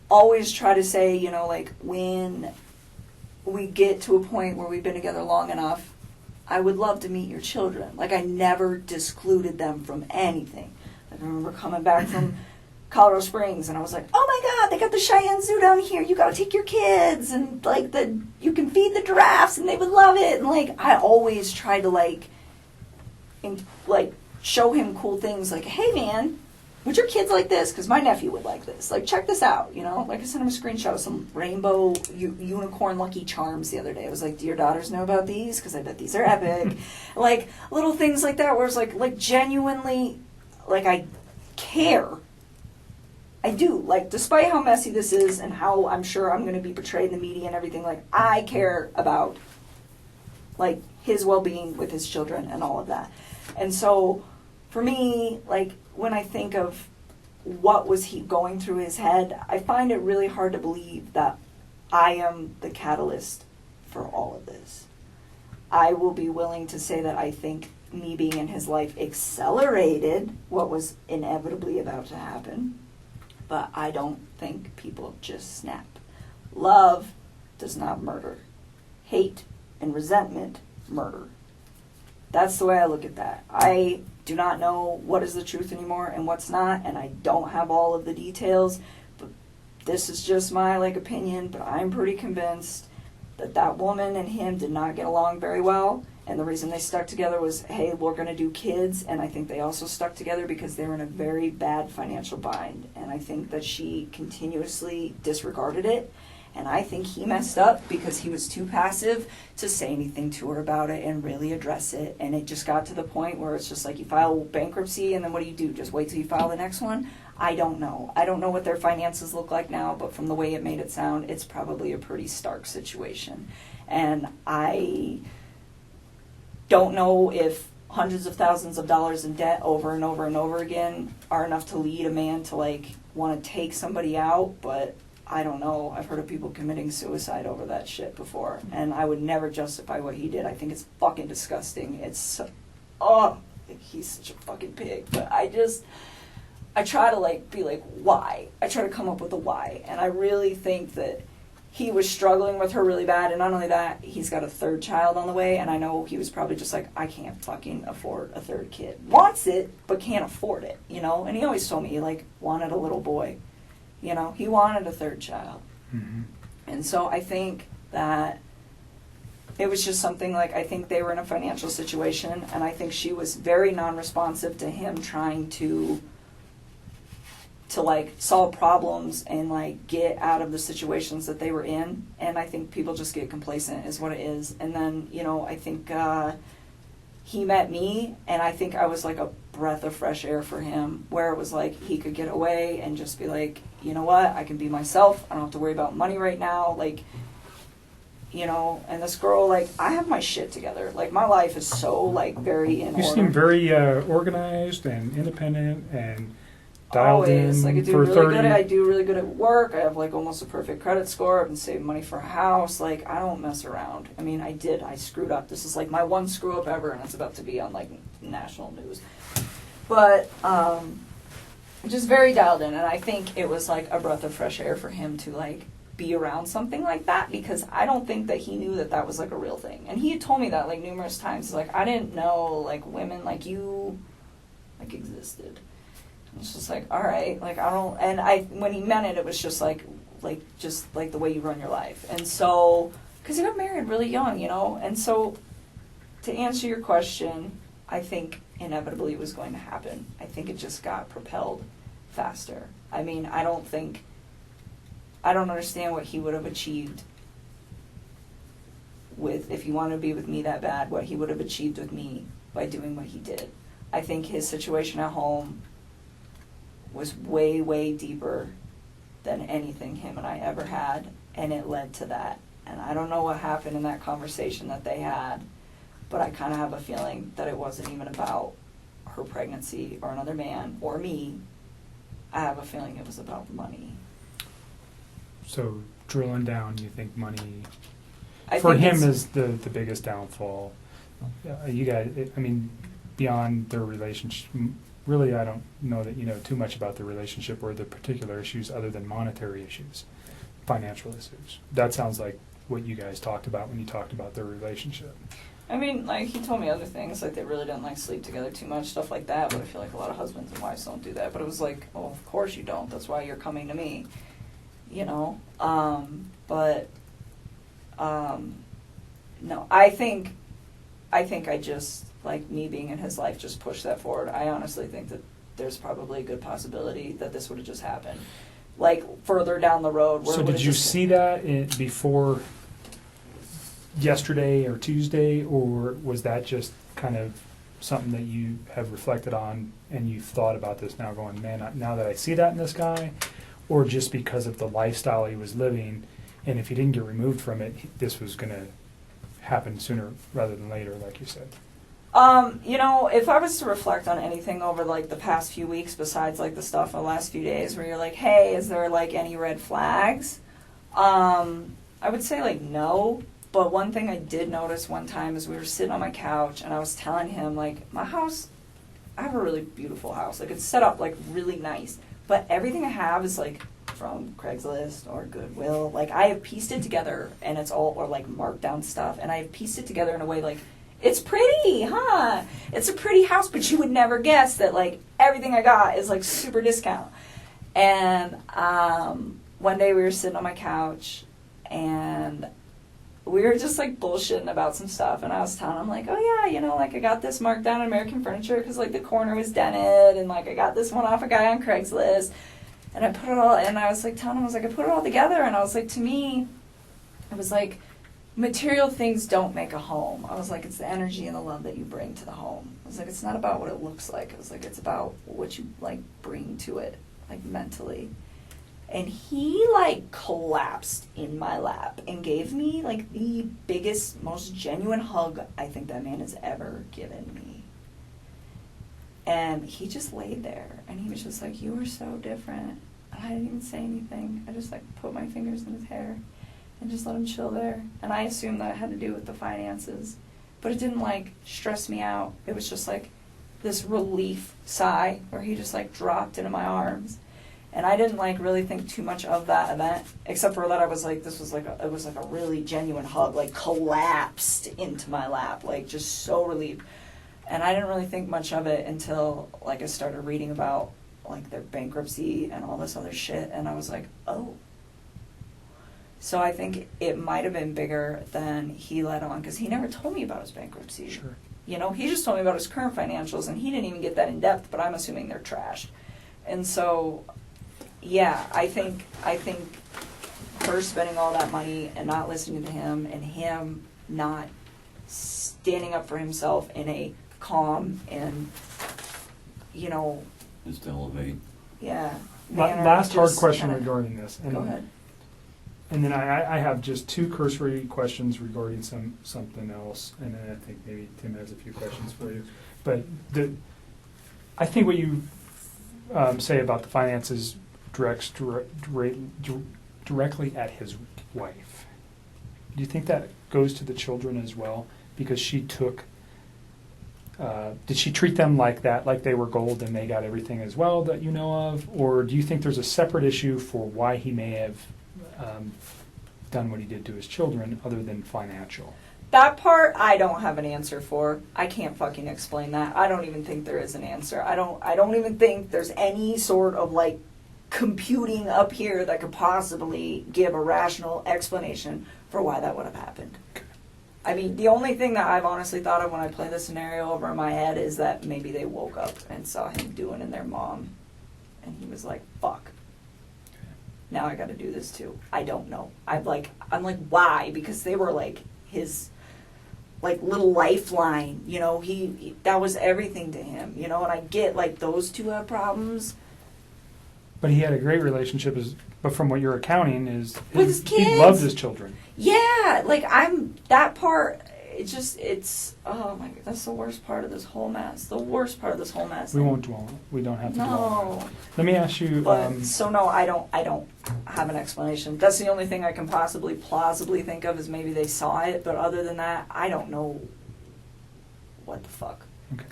always try to say, like, when we get to a point where we've been together long enough, I would love to meet your children. Like, I never discluded them from anything. I remember coming back from Colorado Springs, and I was like, oh my God, they got the Cheyenne Zoo down here. You got to take your kids, and like you can feed the giraffes, and they would love it. And like, I always try to like show him cool things. Like, hey man, would your kids like this? Because my nephew would like this. Like, check this out. Like I sent him a screenshot of some rainbow unicorn Lucky Charms the other day. I was like, do your daughters know about these? Because I bet these are epic. Like little things like that, where it's like genuinely, like I care. I do, like, despite how messy this is and how I'm sure I'm going to be portrayed in the media and everything, like, I care about, like, his well-being with his children and all of that. And so, for me, like, when I think of what was he going through his head, I find it really hard to believe that I am the catalyst for all of this. I will be willing to say that I think me being in his life accelerated what was inevitably about to happen. But I don't think people just snap. Love does not murder. Hate and resentment murder. That's the way I look at that. I do not know what is the truth anymore and what's not, and I don't have all of the details. But this is just my opinion, but I'm pretty convinced that woman and him did not get along very well, And the reason they stuck together was, hey, we're going to do kids. And I think they also stuck together because they were in a very bad financial bind. And I think that she continuously disregarded it. And I think he messed up because he was too passive to say anything to her about it and really address it. And it just got to the point where it's just like you file bankruptcy and then what do? Just wait till you file the next one? I don't know. I don't know what their finances look like now, but from the way it made it sound, it's probably a pretty stark situation. And I don't know if hundreds of thousands of dollars in debt over and over and over again are enough to lead a man to like want to take somebody out, but I don't know. I've heard of people committing suicide over that shit before, and I would never justify what he did. I think it's fucking disgusting. It's, he's such a fucking pig. But I try to like be like, why? I try to come up with a why, and I really think that he was struggling with her really bad, and not only that, he's got a third child on the way, and I know he was probably just like, I can't fucking afford a third kid. Wants it, but can't afford it, you know? And he always told me he like wanted a little boy. You know, he wanted a third child. Mm-hmm. And so I think that it was just something like, I think they were in a financial situation, and I think she was very non-responsive to him trying to like solve problems and like get out of the situations that they were in. And I think people just get complacent is what it is. And then, you know, I think he met me, and I think I was like a breath of fresh air for him, where it was like he could get away and just be like, you know what, I can be myself. I don't have to worry about money right now. Like, you know, and this girl, like, I have my shit together. Like, my life is so, like, very in order. You seem very organized and independent and dialed Always. in Like, I do really good at work. I have, like, almost a perfect credit score. I've been saving money for a house. Like, I don't mess around. I mean, I screwed up. This is, like, my one screw up ever, and it's about to be on, like, national news. But, just very dialed in, and I think it was, like, a breath of fresh air for him to, like, be around something like that, because I don't think that he knew that that was, like, a real thing. And he had told me that, like, numerous times. Like, I didn't know, like, women like you, like, existed. It's just like, all right, like, I don't, and when he meant it, it was just like the way you run your life. And so, because he got married really young, you know, and so to answer your question, I think inevitably it was going to happen. I think it just got propelled faster. I mean, I don't understand what he would have achieved with, if he wanted to be with me that bad, what he would have achieved with me by doing what he did. I think his situation at home was way, way deeper than anything him and I ever had, and it led to that. And I don't know what happened in that conversation that they had, but I kind of have a feeling that it wasn't even about her pregnancy or another man or me. I have a feeling it was about money. So drilling down, you think money I for think him it's- is the biggest downfall. You guys, I mean, beyond their relationship, really, I don't know that you know too much about the relationship or the particular issues other than monetary issues, financial issues. That sounds like what you guys talked about when you talked about their relationship. I mean, like, he told me other things, like they really didn't, like, sleep together too much, stuff like that, but I feel like a lot of husbands and wives don't do that. But it was like, well, of course you don't. That's why you're coming to me, you know? No, I think I just, like, me being in his life just pushed that forward. I honestly think that there's probably a good possibility that this would have just happened, like, further down the road. Where So did you see that before yesterday or Tuesday, or was that just kind of something that you have reflected on and you thought about this now going, man, now that I see that in this guy, or just because of the lifestyle he was living, and if he didn't get removed from it, this was going to happen sooner rather than later, like you said? You know, if I was to reflect on anything over, like, the past few weeks, besides, like, the stuff in the last few days where you're like, hey, is there, like, any red flags? I would say, like, no. But one thing I did notice one time is we were sitting on my couch, and I was telling him, like, my house, I have a really beautiful house. Like, it's set up, like, really nice. But everything I have is, like, from Craigslist or Goodwill. Like, I have pieced it together, and it's all, or, like, marked down stuff, and I have pieced it together in a way, like, it's pretty, huh? It's a pretty house, but you would never guess that, like, everything I got is, like, super discount. And one day we were sitting on my couch, and we were just like bullshitting about some stuff, and I was telling him like, oh yeah, you know, like I got this marked down on American Furniture because like the corner was dented, and like I got this one off a guy on Craigslist, and I put it all, and I was like telling him, I was like, I put it all together, and I was like, to me, it was like, material things don't make a home. I was like, it's the energy and the love that you bring to the home. I was like, it's not about what it looks like. I was like, it's about what you like bring to it, like mentally. And he like collapsed in my lap and gave me like the biggest, most genuine hug I think that man has ever given me. And he just laid there and he was just like, you were so different. And I didn't even say anything. I just like put my fingers in his hair and just let him chill there. And I assumed that it had to do with the finances. But it didn't like stress me out. It was just like this relief sigh where he just like dropped into my arms. And I didn't like really think too much of that event, except for that I was like, this was like it was like a really genuine hug, like collapsed into my lap, like just so relieved. And I didn't really think much of it until like I started reading about like their bankruptcy and all this other shit, and I was like, oh. So I think it might have been bigger than he let on, because he never told me about his bankruptcy. Sure. You know, he just told me about his current financials, and he didn't even get that in depth, but I'm assuming they're trashed. And so, yeah, I think her spending all that money and not listening to him, and him not standing up for himself in a calm and, you know... Just elevate. Yeah. Last hard just question kinda, regarding this. And, go ahead. And then I have just two cursory questions regarding something else, and then I think maybe Tim has a few questions for you. But I think what you say about the finances directs directly at his wife. Do you think that goes to the children as well? Because she took, did she treat them like that, like they were gold and they got everything as well that you know of? Or do you think there's a separate issue for why he may have done what he did to his children other than financial? That part I don't have an answer for. I can't fucking explain that. I don't even think there is an answer. I don't even think there's any sort of like computing up here that could possibly give a rational explanation for why that would have happened. I mean, the only thing that I've honestly thought of when I play the scenario over in my head is that maybe they woke up and saw him doing in their mom, and he was like, fuck. Now I got to do this too. I don't know. I'm like, why? Because they were like his, like little lifeline. You know, he that was everything to him. You know, and I get like those two have problems. But he had a great relationship. But from what you're accounting is with his kids, he loved his children. Yeah, like that part. It's oh my god, that's the worst part of this whole mess. The worst part of this whole mess. We won't dwell. We don't have to dwell on it. Let me ask you. But, so no, I don't have an explanation. That's the only thing I can possibly plausibly think of is maybe they saw it. But other than that, I don't know. What the fuck? Okay.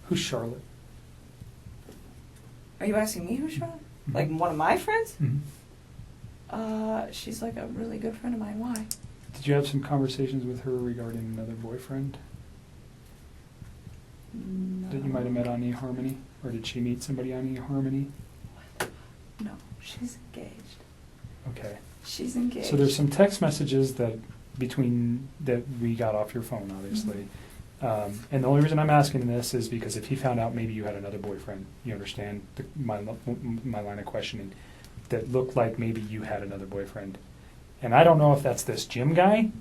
Who's Charlotte? Are you asking me who's Charlotte? Mm-hmm. Like one of my friends? Mm-hmm. She's like a really good friend of mine. Why? Did you have some conversations with her regarding another boyfriend? No. That you might have met on eHarmony? Or did she meet somebody on eHarmony? No, she's engaged. Okay. She's engaged. So there's some text messages that we got off your phone, obviously. Mm-hmm. And the only reason I'm asking this is because if he found out maybe you had another boyfriend, you understand my line of questioning, that looked like maybe you had another boyfriend. And I don't know if that's this Jim guy,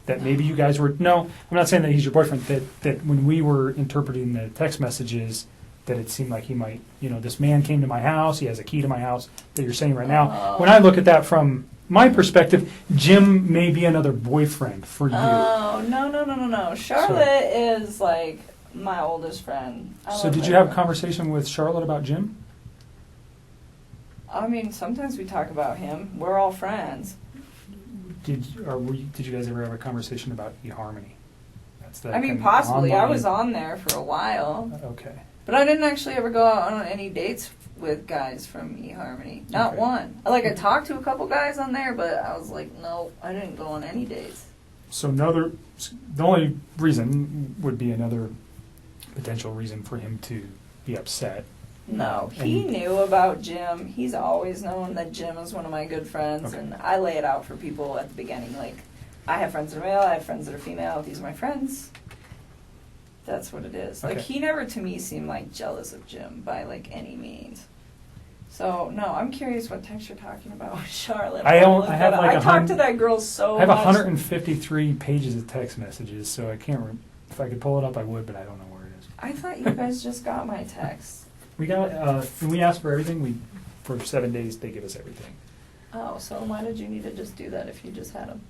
that maybe you guys were, no, I'm not saying that he's your boyfriend, that when we were interpreting the text messages, that it seemed like he might, you know, this man came to my house, he has a key to my house, that you're saying right now. When I look at that from my perspective, Jim may be another boyfriend for you. Oh, no. Charlotte is like my oldest friend. So did you have a conversation with Charlotte about Jim? I mean, sometimes we talk about him. We're all friends. Did you guys ever have a conversation about eHarmony? That's the I mean, possibly. online... I was on there for a while. Okay. But I didn't actually ever go out on any dates with guys from eHarmony. Not one. I talked to a couple guys on there, but I was like, no, I didn't go on any dates. So the only reason would be another potential reason for him to be upset. No, he knew about Jim. He's always known that Jim is one of my good friends, and I lay it out for people at the beginning. Like, I have friends that are male, I have friends that are female, these are my friends. That's what it is. Like, Okay. he never to me seemed like jealous of Jim by like any means. So no, I'm curious what text you're talking about with Charlotte. I have like I talked to that girl so I have much. 153 pages of text messages, so I can't. If I could pull it up, I would, but I don't know where it is. I thought you guys just got my text. We got. When we ask for everything, for 7 days they give us everything. Oh, so why did you need to just do that if you just had them?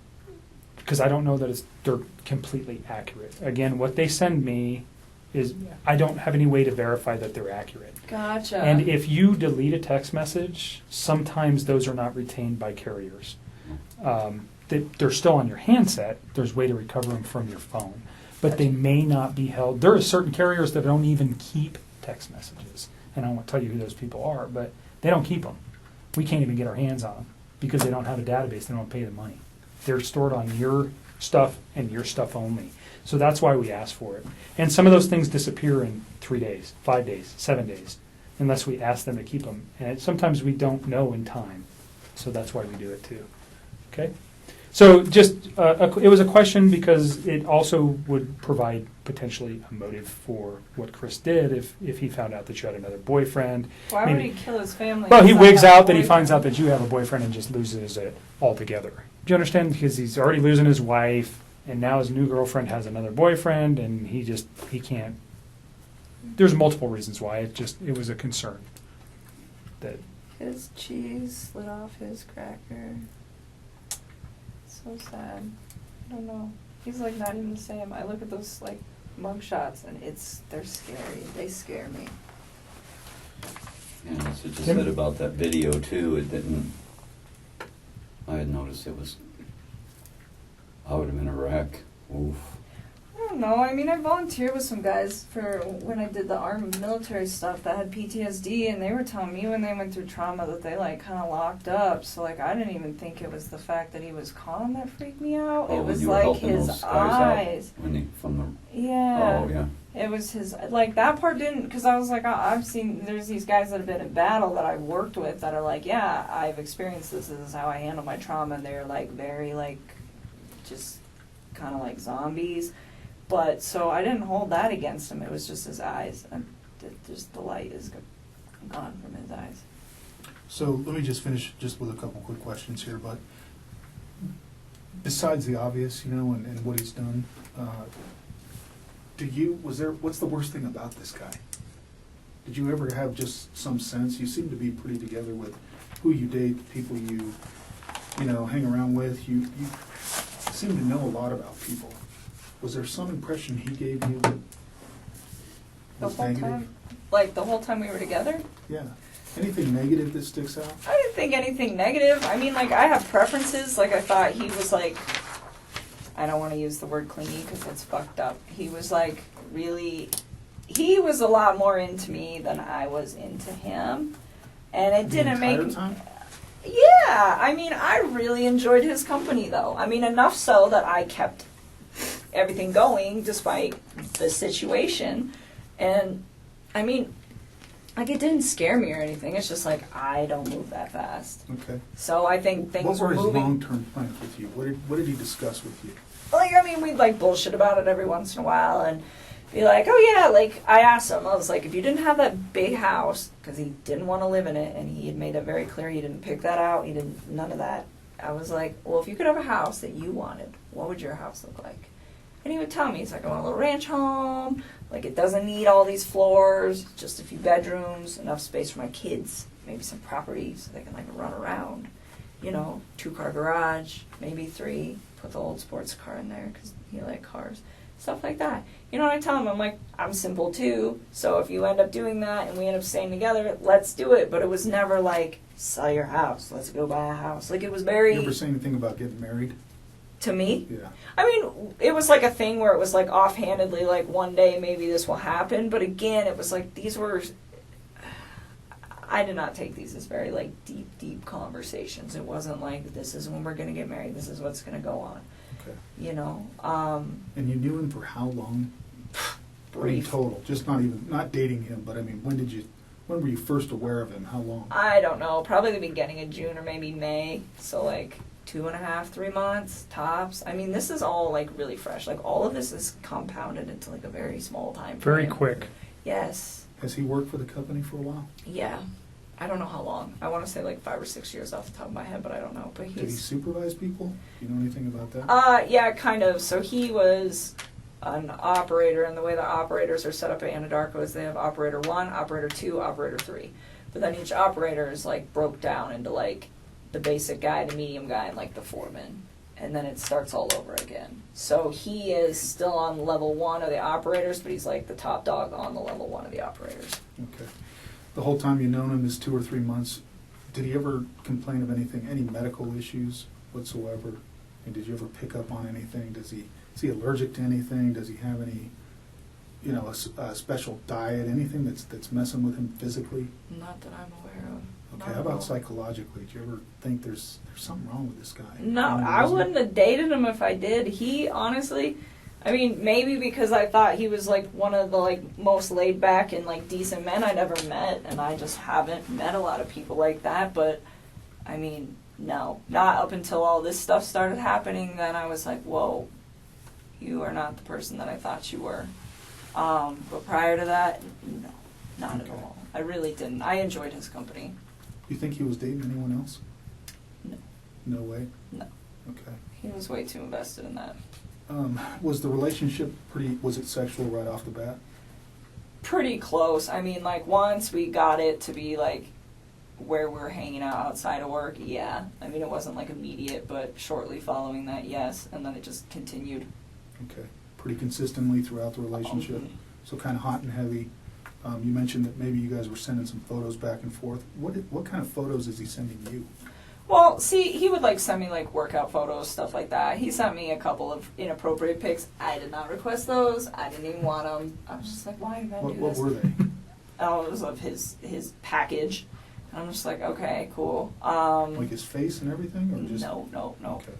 Because I don't know that they're completely accurate. Again, what they send me is I don't have any way to verify that they're accurate. Gotcha. And if you delete a text message, sometimes those are not retained by carriers. They're still on your handset. There's a way to recover them from your phone. But they may not be held. There are certain carriers that don't even keep text messages. And I won't tell you who those people are, but they don't keep them. We can't even get our hands on them because they don't have a database. They don't pay the money. They're stored on your stuff and your stuff only. So that's why we ask for it. And some of those things disappear in 3 days, 5 days, 7 days, unless we ask them to keep them. And sometimes we don't know in time. So that's why we do it too. Okay? So just, it was a question because it also would provide potentially a motive for what Chris did if he found out that you had another boyfriend. Why would he kill his family? Well, he if wigs I have out a that he boyfriend? finds out that you have a boyfriend and just loses it altogether. Do you understand? Because he's already losing his wife, and now his new girlfriend has another boyfriend, and he can't. There's multiple reasons why. It was a concern. That His cheese slid off his cracker. So sad. I don't know. He's like not even the same. I look at those like mug shots and they're scary. They scare me. Yeah, that's what you said about that video too. It didn't. I had noticed I would have been a wreck. Oof. I don't know. I mean, I volunteered with some guys for when I did the armed military stuff that had PTSD, and they were telling me when they went through trauma that they like kind of locked up. So like, I didn't even think it was the fact that he was calm that freaked me out. Oh, it when was you were like helping his those guys out eyes. from the. Yeah. Oh yeah. It was his, like, that part didn't, because I was like, I've seen, there's these guys that have been in battle that I've worked with that are like, yeah, I've experienced this is how I handle my trauma, and they're like very like, just kind of like zombies. But, so I didn't hold that against him, it was just his eyes, and just the light is gone from his eyes. So let me just finish just with a couple quick questions here, but besides the obvious, and what he's done, what's the worst thing about this guy? Did you ever have just some sense? You seem to be pretty together with who you date, the people you hang around with. You seem to know a lot about people. Was there some impression he gave you that The was whole negative? time, like the whole time we were together? Yeah. Anything negative that sticks out? I didn't think anything negative. I mean, like, I have preferences. Like, I thought he was, like, I don't want to use the word clingy because it's fucked up. He was, like, he was a lot more into me than I was into him. And it didn't make... Time? Yeah. I mean, I really enjoyed his company, though. I mean, enough so that I kept everything going despite the situation. And, I mean... Like, it didn't scare me or anything. It's just like, I don't move that fast. Okay. So I think things What were his moving. long-term plans with you? What did he discuss with you? Like, I mean, we'd like bullshit about it every once in a while and be like, oh yeah, like, I asked him, I was like, if you didn't have that big house, because he didn't want to live in it, and he had made it very clear he didn't pick that out, none of that. I was like, well, if you could have a house that you wanted, what would your house look like? And he would tell me, he's like, I want a little ranch home, like it doesn't need all these floors, just a few bedrooms, enough space for my kids, maybe some property so they can like run around, 2-car garage, maybe 3, put the old sports car in there because he liked cars, stuff like that. You know what I tell him? I'm like, I'm simple too, so if you end up doing that and we end up staying together, let's do it. But it was never like, sell your house, let's go buy a house. Like it was very... You ever say anything about getting married? To me? Yeah. I mean, it was like a thing where it was like offhandedly, like one day maybe this will happen. But again, it was like these were, I did not take these as very like deep conversations. It wasn't like this is when we're going to get married. This is what's going to go on. Okay. And you knew him for how long? Brief. In total, just not dating him, but I mean, when were you first aware of him? How long? I don't know. Probably the beginning of June or maybe May. So like, 2.5, 3 months tops. I mean, this is all like really fresh. Like all of this is compounded into like a very small time frame. Very quick. Yes. Has he worked for the company for a while? Yeah. I don't know how long. I want to say like 5 or 6 years off the top of my head, but I don't know. But Did he supervise people? Do you know anything about that? Yeah, kind of. So he was an operator, and the way the operators are set up at Anadarko is they have operator 1, operator 2, operator 3. But then each operator is like broke down into like the basic guy, the medium guy, and like the foreman. And then it starts all over again. So he is still on level 1 of the operators, but he's like the top dog on the level 1 of the operators. Okay. The whole time you've known him, this 2 or 3 months, did he ever complain of anything, any medical issues whatsoever? And did you ever pick up on anything? Is he allergic to anything? Does he have any, you know, a special diet, anything that's messing with him physically? Not that I'm aware of. Okay, how about psychologically? Do you ever think there's something wrong with this guy? No, I wouldn't have dated him if I did. He honestly, I mean, maybe because I thought he was like one of the like most laid back and like decent men I'd ever met, and I just haven't met a lot of people like that. But I mean, no, not up until all this stuff started happening. Then I was like, whoa, you are not the person that I thought you were. But prior to that, no, not at all. I really didn't. I enjoyed his company. You think he was dating anyone else? No. No way? No. Okay. He was way too invested in that. Was the relationship was it sexual right off the bat? Pretty close. I mean, like, once we got it to be, like, where we're hanging out outside of work, yeah. I mean, it wasn't, like, immediate, but shortly following that, yes. And then it just continued. Okay. Pretty consistently throughout the relationship? So kind of hot and heavy. You mentioned that maybe you guys were sending some photos back and forth. What kind of photos is he sending you? Well, see, he would, like, send me, like, workout photos, stuff like that. He sent me a couple of inappropriate pics. I did not request those. I didn't even want them. I was just like, why did I do this? What were they? Oh, it was of his package. And I'm just like, okay, cool. Like his face and everything? Or just... No. Okay.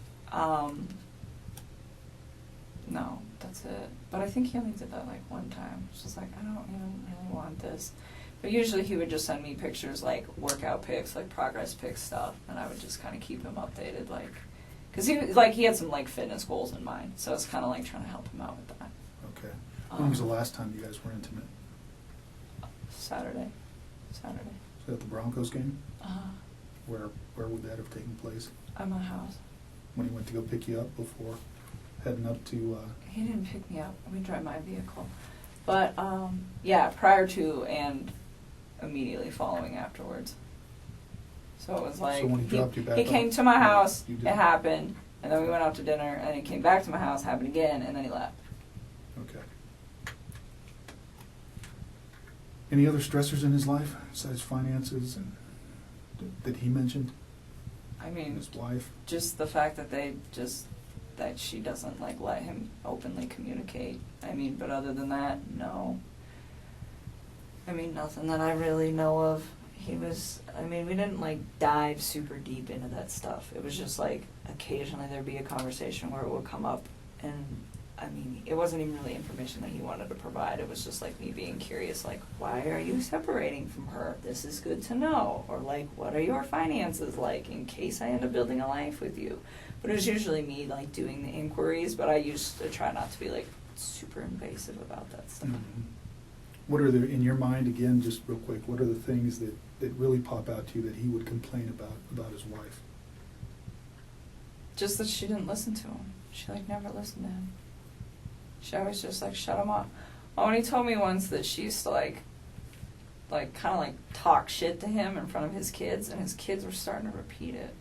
No, that's it. But I think he only did that, like, one time. It's just like, I don't even really want this. But usually he would just send me pictures, like, workout pics, like, progress pics stuff, and I would just kind of keep him updated, like, because he had some, like, fitness goals in mind, so it's kind of like trying to help him out with that. Okay. When was the last time you guys were intimate? Saturday. Was that at the Broncos game? Where would that have taken place? At my house. When he went to go pick you up before heading up to... He didn't pick me up. We drive my vehicle. But, yeah, prior to and immediately following afterwards. So it was like, So when he dropped you back he off, came to my house, you it did. happened, and then we went out to dinner, and he came back to my house, happened again, and then he left. Okay. Any other stressors in his life besides finances and that he mentioned? I mean, His wife? just the fact that that she doesn't, like, let him openly communicate. I mean, but other than that, no. I mean, nothing that I really know of. We didn't, like, dive super deep into that stuff. It was just, like, occasionally there'd be a conversation where it would come up, and, I mean, it wasn't even really information that he wanted to provide. It was just, like, me being curious, like, why are you separating from her? This is good to know. Or, like, what are your finances like in case I end up building a life with you? But it was usually me, like, doing the inquiries, but I used to try not to be, like, super invasive about that stuff. Mm-hmm. What are in your mind, again, just real quick, what are the things that really pop out to you that he would complain about his wife? Just that she didn't listen to him. She, like, never listened to him. She always just, like, shut him up. Oh, and he told me once that she used to, like kind of, like, talk shit to him in front of his kids, and his kids were starting to repeat it.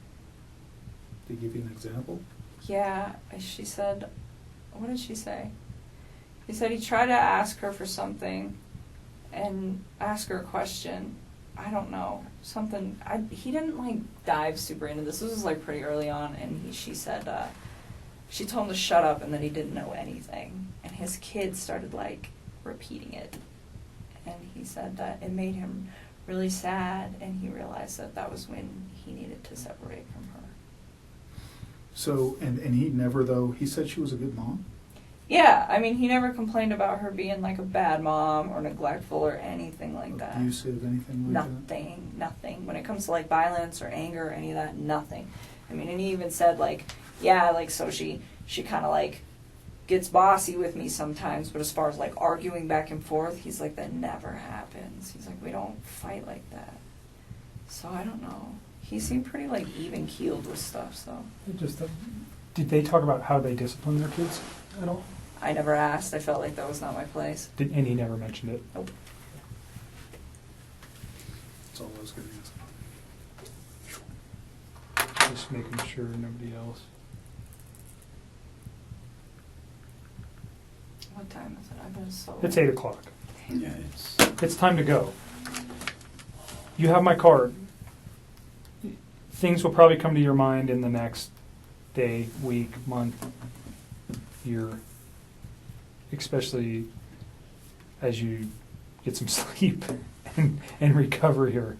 To give you an example? Yeah, she said, what did she say? He said he tried to ask her for something and ask her a question. I don't know. Something, he didn't, like, dive super into this. This was, like, pretty early on, and she said, she told him to shut up and that he didn't know anything. And his kids started, like, repeating it. And he said that it made him really sad, and he realized that was when he needed to separate from her. So, and he never, though, he said she was a good mom? Yeah, I mean, he never complained about her being, like, a bad mom or neglectful or anything like that. Abusive, anything like that? Nothing. When it comes to, like, violence or anger or any of that, nothing. I mean, and he even said like, yeah, like so she kind of like gets bossy with me sometimes, but as far as like arguing back and forth, he's like, that never happens. He's like, we don't fight like that. So I don't know. He seemed pretty like even keeled with stuff. So Did they talk about how they discipline their kids at all? I never asked. I felt like that was not my place. And he never mentioned it? Nope. That's all I was going to ask. Just making sure nobody else. What time is it? I've been so. It's 8 o'clock. Yeah, It's time to go. You have my card. Things will probably come to your mind in the next day, week, month, year, especially as you get some sleep and recover here.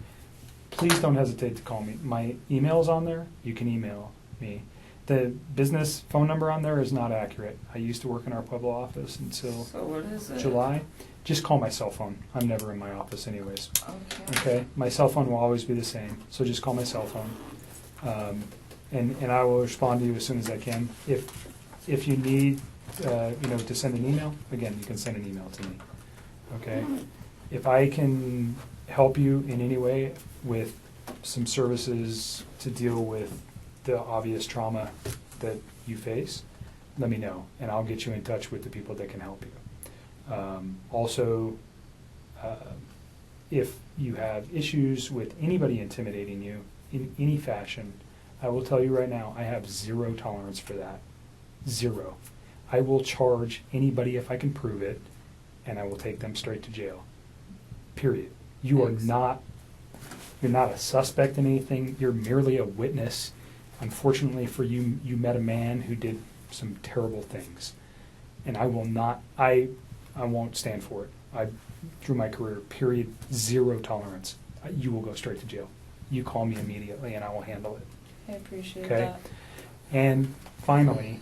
Please don't hesitate to call me. My email's on there. You can email me. The business phone number on there is not accurate. I used to work in our Pueblo office until So what is it? July. Just call my cell phone. I'm never in my office anyways. Okay. Okay? My cell phone will always be the same, so just call my cell phone. And I will respond to you as soon as I can. If you need, to send an email, again, you can send an email to me. Okay? If I can help you in any way with some services to deal with the obvious trauma that you face, let me know, and I'll get you in touch with the people that can help you. Also, if you have issues with anybody intimidating you in any fashion, I will tell you right now, I have zero tolerance for that. Zero. I will charge anybody if I can prove it, and I will take them straight to jail. Period. You are not, you're not a suspect in anything. You're merely a witness. Unfortunately for you, you met a man who did some terrible things. And I will not, I won't stand for it. Through my career, period, zero tolerance. You will go straight to jail. You call me immediately and I will handle it. I appreciate Okay? that. And finally,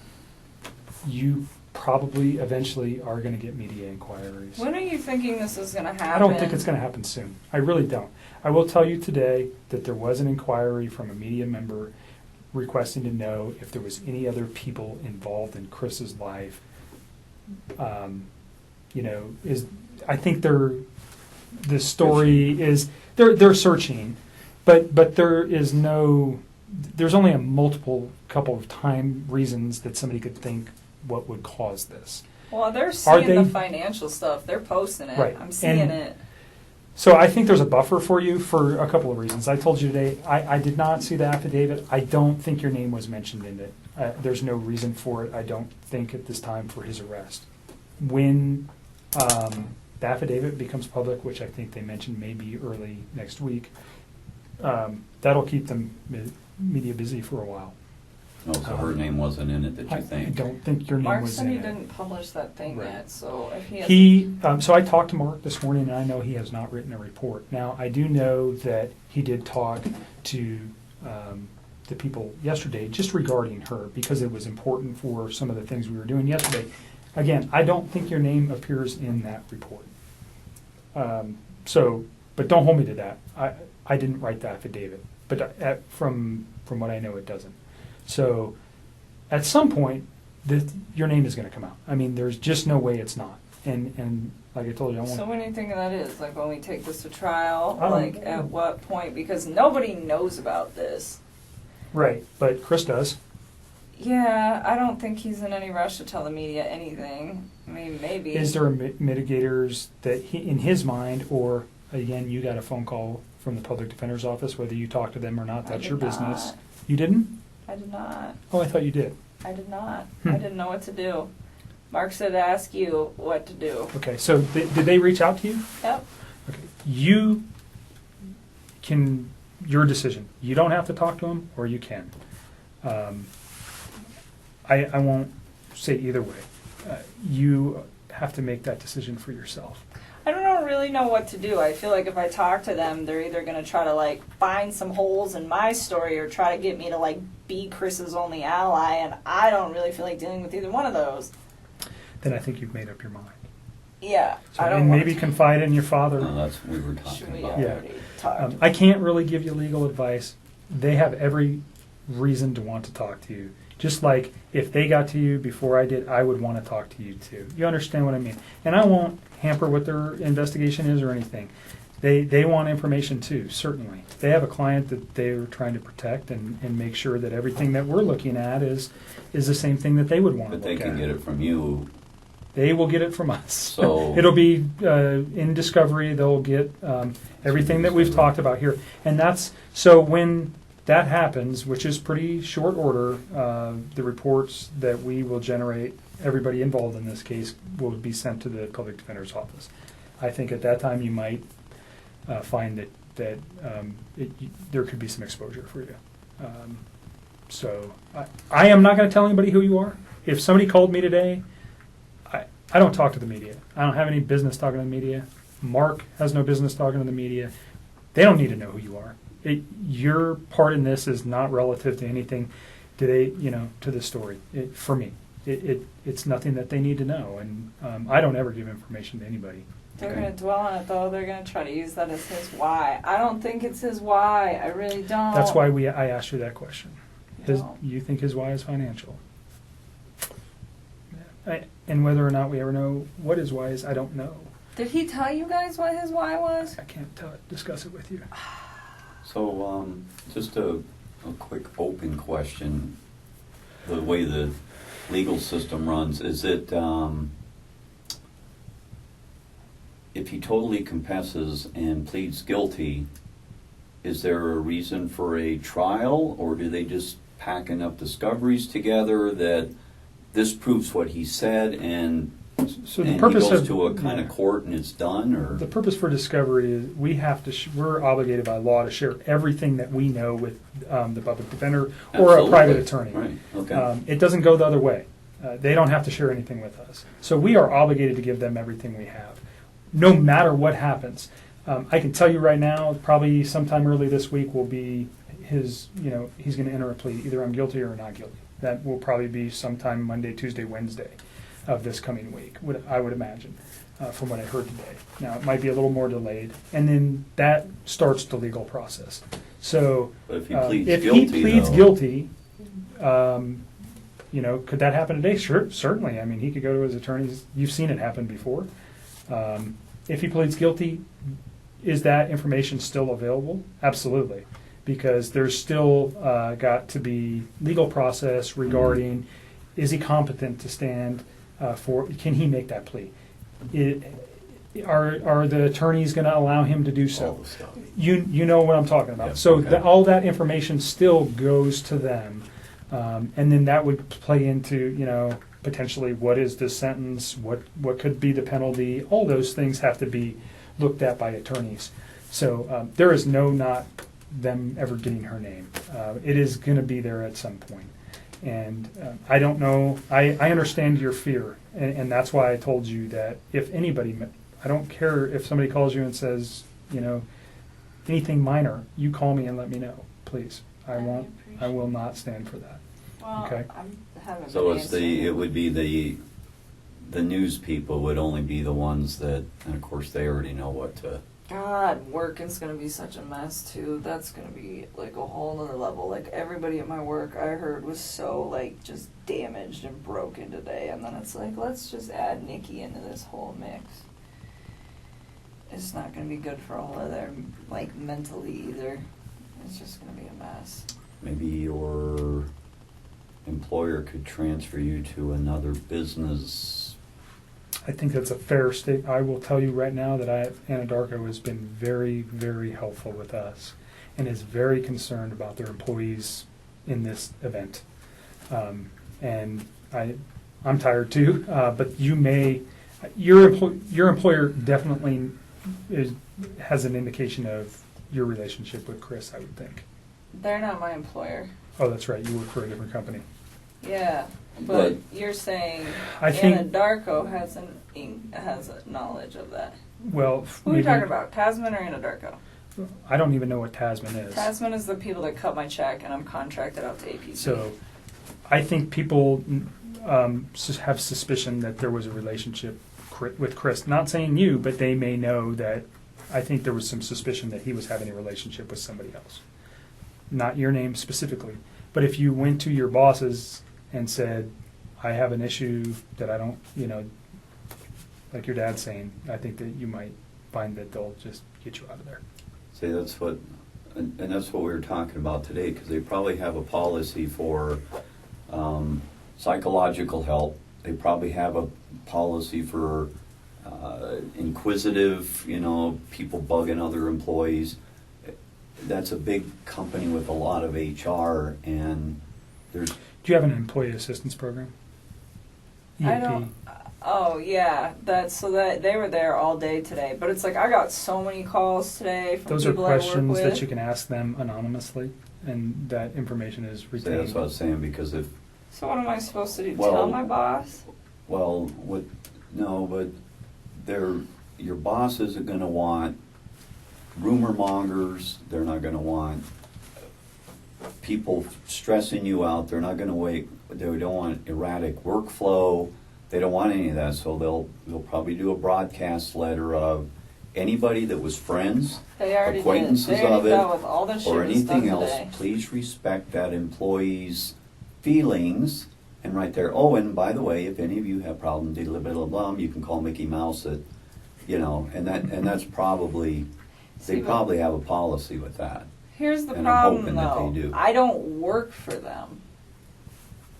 you probably eventually are going to get media inquiries. When are you thinking this is going to happen? I don't think it's going to happen soon. I really don't. I will tell you today that there was an inquiry from a media member requesting to know if there was any other people involved in Chris's life. I think the story is they're searching, but there's only a multiple couple of reasons that somebody could think what would cause this. Well, they're seeing the financial stuff. They're posting it. Right. I'm seeing it. So I think there's a buffer for you for a couple of reasons. I told you today, I did not see the affidavit. I don't think your name was mentioned in it. There's no reason for it, I don't think, at this time for his arrest. When the affidavit becomes public, which I think they mentioned maybe early next week, that'll keep them media busy for a while. Oh, so her name wasn't in it that you think? I don't think your name Mark was said in he it. didn't publish that thing yet, so if he So I talked to Mark this morning, and I know he has not written a report. Now, I do know that he did talk to the people yesterday just regarding her, because it was important for some of the things we were doing yesterday. Again, I don't think your name appears in that report. But don't hold me to that. I didn't write the affidavit, but from what I know, it doesn't. So at some point, your name is going to come out. I mean, there's just no way it's not. And like I told you, I want. So when do you think that is? Like when we take this to trial? I don't Like know. at what point? Because nobody knows about this. Right, but Chris does. Yeah, I don't think he's in any rush to tell the media anything. I mean, maybe. Is there mitigators that he, in his mind, or again, you got a phone call from the public defender's office, whether you talked to them or not, that's your business. Not. You didn't? I did not. Oh, I thought you did. I did not. I didn't know what to do. Mark said to ask you what to do. Okay, so did they reach out to you? Yep. Okay, you can, your decision. You don't have to talk to them, or you can. I won't say either way. You have to make that decision for yourself. I don't really know what to do. I feel like if I talk to them, they're either going to try to like find some holes in my story or try to get me to like be Chris's only ally, and I don't really feel like dealing with either one of those. Then I think you've made up your mind. Yeah, So, I don't and want maybe to. confide in your father. No, that's we were talking Should we about. Yeah. already talk? I can't really give you legal advice. They have every reason to want to talk to you. Just like if they got to you before I did, I would want to talk to you too. You understand what I mean? And I won't hamper what their investigation is or anything. They want information too, certainly. They have a client that they're trying to protect and make sure that everything that we're looking at is the same thing that they would want to But look they at. can get it from you. They will get it from us. So It'll be in discovery. They'll get everything that we've talked about here. And that's, so when that happens, which is pretty short order, the reports that we will generate, everybody involved in this case, will be sent to the public defender's office. I think at that time you might find that there could be some exposure for you. So I am not going to tell anybody who you are. If somebody called me today, I don't talk to the media. I don't have any business talking to the media. Mark has no business talking to the media. They don't need to know who you are. Your part in this is not relative to anything to the story. For me, it's nothing that they need to know, and I don't ever give information to anybody. They're going to dwell on it, though. They're going to try to use that as his why. I don't think it's his why. I really don't. That's why I asked you that question. You think his why is financial? And whether or not we ever know what his why is, I don't know. Did he tell you guys what his why was? I can't discuss it with you. So, just a quick open question. The way the legal system runs, is it, if he totally confesses and pleads guilty, is there a reason for a trial, or do they just pack enough discoveries together that this proves what he said, and So the he purpose goes of to a kind of court and it's done, or? The purpose for discovery is we're obligated by law to share everything that we know with the public defender or a private attorney. Right. Okay. It doesn't go the other way. They don't have to share anything with us. So we are obligated to give them everything we have, no matter what happens. I can tell you right now, probably sometime early this week will be he's going to enter a plea. Either I'm guilty or not guilty. That will probably be sometime Monday, Tuesday, Wednesday of this coming week, I would imagine, from what I heard today. Now, it might be a little more delayed, and then that starts the legal process. So But if he pleads if guilty, he pleads though- guilty, could that happen today? Sure, certainly. I mean, he could go to his attorneys. You've seen it happen before. If he pleads guilty, is that information still available? Absolutely, because there's still got to be legal process regarding is he competent to stand can he make that plea? Are the attorneys going to allow him to do so? All the stuff. You know what I'm talking about. Yeah, So okay. all that information still goes to them, and then that would play into potentially what is the sentence, what could be the penalty. All those things have to be looked at by attorneys. So there is not them ever getting her name. It is going to be there at some point. And I don't know, I understand your fear, and that's why I told you that if anybody, I don't care if somebody calls you and says, anything minor, you call me and let me know, please. I will not stand for that. Well, Okay? So it would be the news people would only be the ones that, and of course they already know what to. God, work is going to be such a mess, too. That's going to be, like, a whole nother level. Like, everybody at my work, I heard, was so, like, just damaged and broken today. And then it's like, let's just add Nikki into this whole mix. It's not going to be good for all of them, like, mentally either. It's just going to be a mess. Maybe your employer could transfer you to another business. I think that's a fair statement. I will tell you right now that Anadarko has been very, very helpful with us and is very concerned about their employees in this event. And I'm tired too, but your employer definitely has an indication of your relationship with Chris, I would think. They're not my employer. Oh, that's right. You work for a different company. Yeah, but you're saying I think- Anadarko has a knowledge of that. Well, Who are we talking about, Tasman or Anadarko? I don't even know what Tasman is. Tasman is the people that cut my check, and I'm contracted out to APC. So I think people have suspicion that there was a relationship with Chris. Not saying you, but they may know that. I think there was some suspicion that he was having a relationship with somebody else. Not your name specifically, But if you went to your bosses and said, I have an issue that I don't, like your dad's saying, I think that you might find that they'll just get you out of there. See, that's what, and that's what we were talking about today, because they probably have a policy for psychological help. They probably have a policy for inquisitive, people bugging other employees. That's a big company with a lot of HR, and there's... Do you have an employee assistance program? I don't. Oh yeah, that they were there all day today. But it's like I got so many calls today from Those are people I work questions with. that you can ask them anonymously, and that information is See, retained. that's what I was saying, because if... So what am I supposed to do? Well- Tell my boss? Well, but your boss isn't going to want rumor mongers. They're not going to want people stressing you out. They're not going to they don't want erratic workflow. They don't want any of that. So they'll probably do a broadcast letter of anybody that was friends, They already acquaintances did. They already of it, dealt with all the shit or that's done anything else. today. Please respect that employee's feelings. And right there, oh, and by the way, if any of you have problems, blah, blah, blah, blah, you can call Mickey Mouse at, and that's probably, See, they but- probably have a policy with that. Here's the And I'm problem, hoping that though. they do. I don't work for them.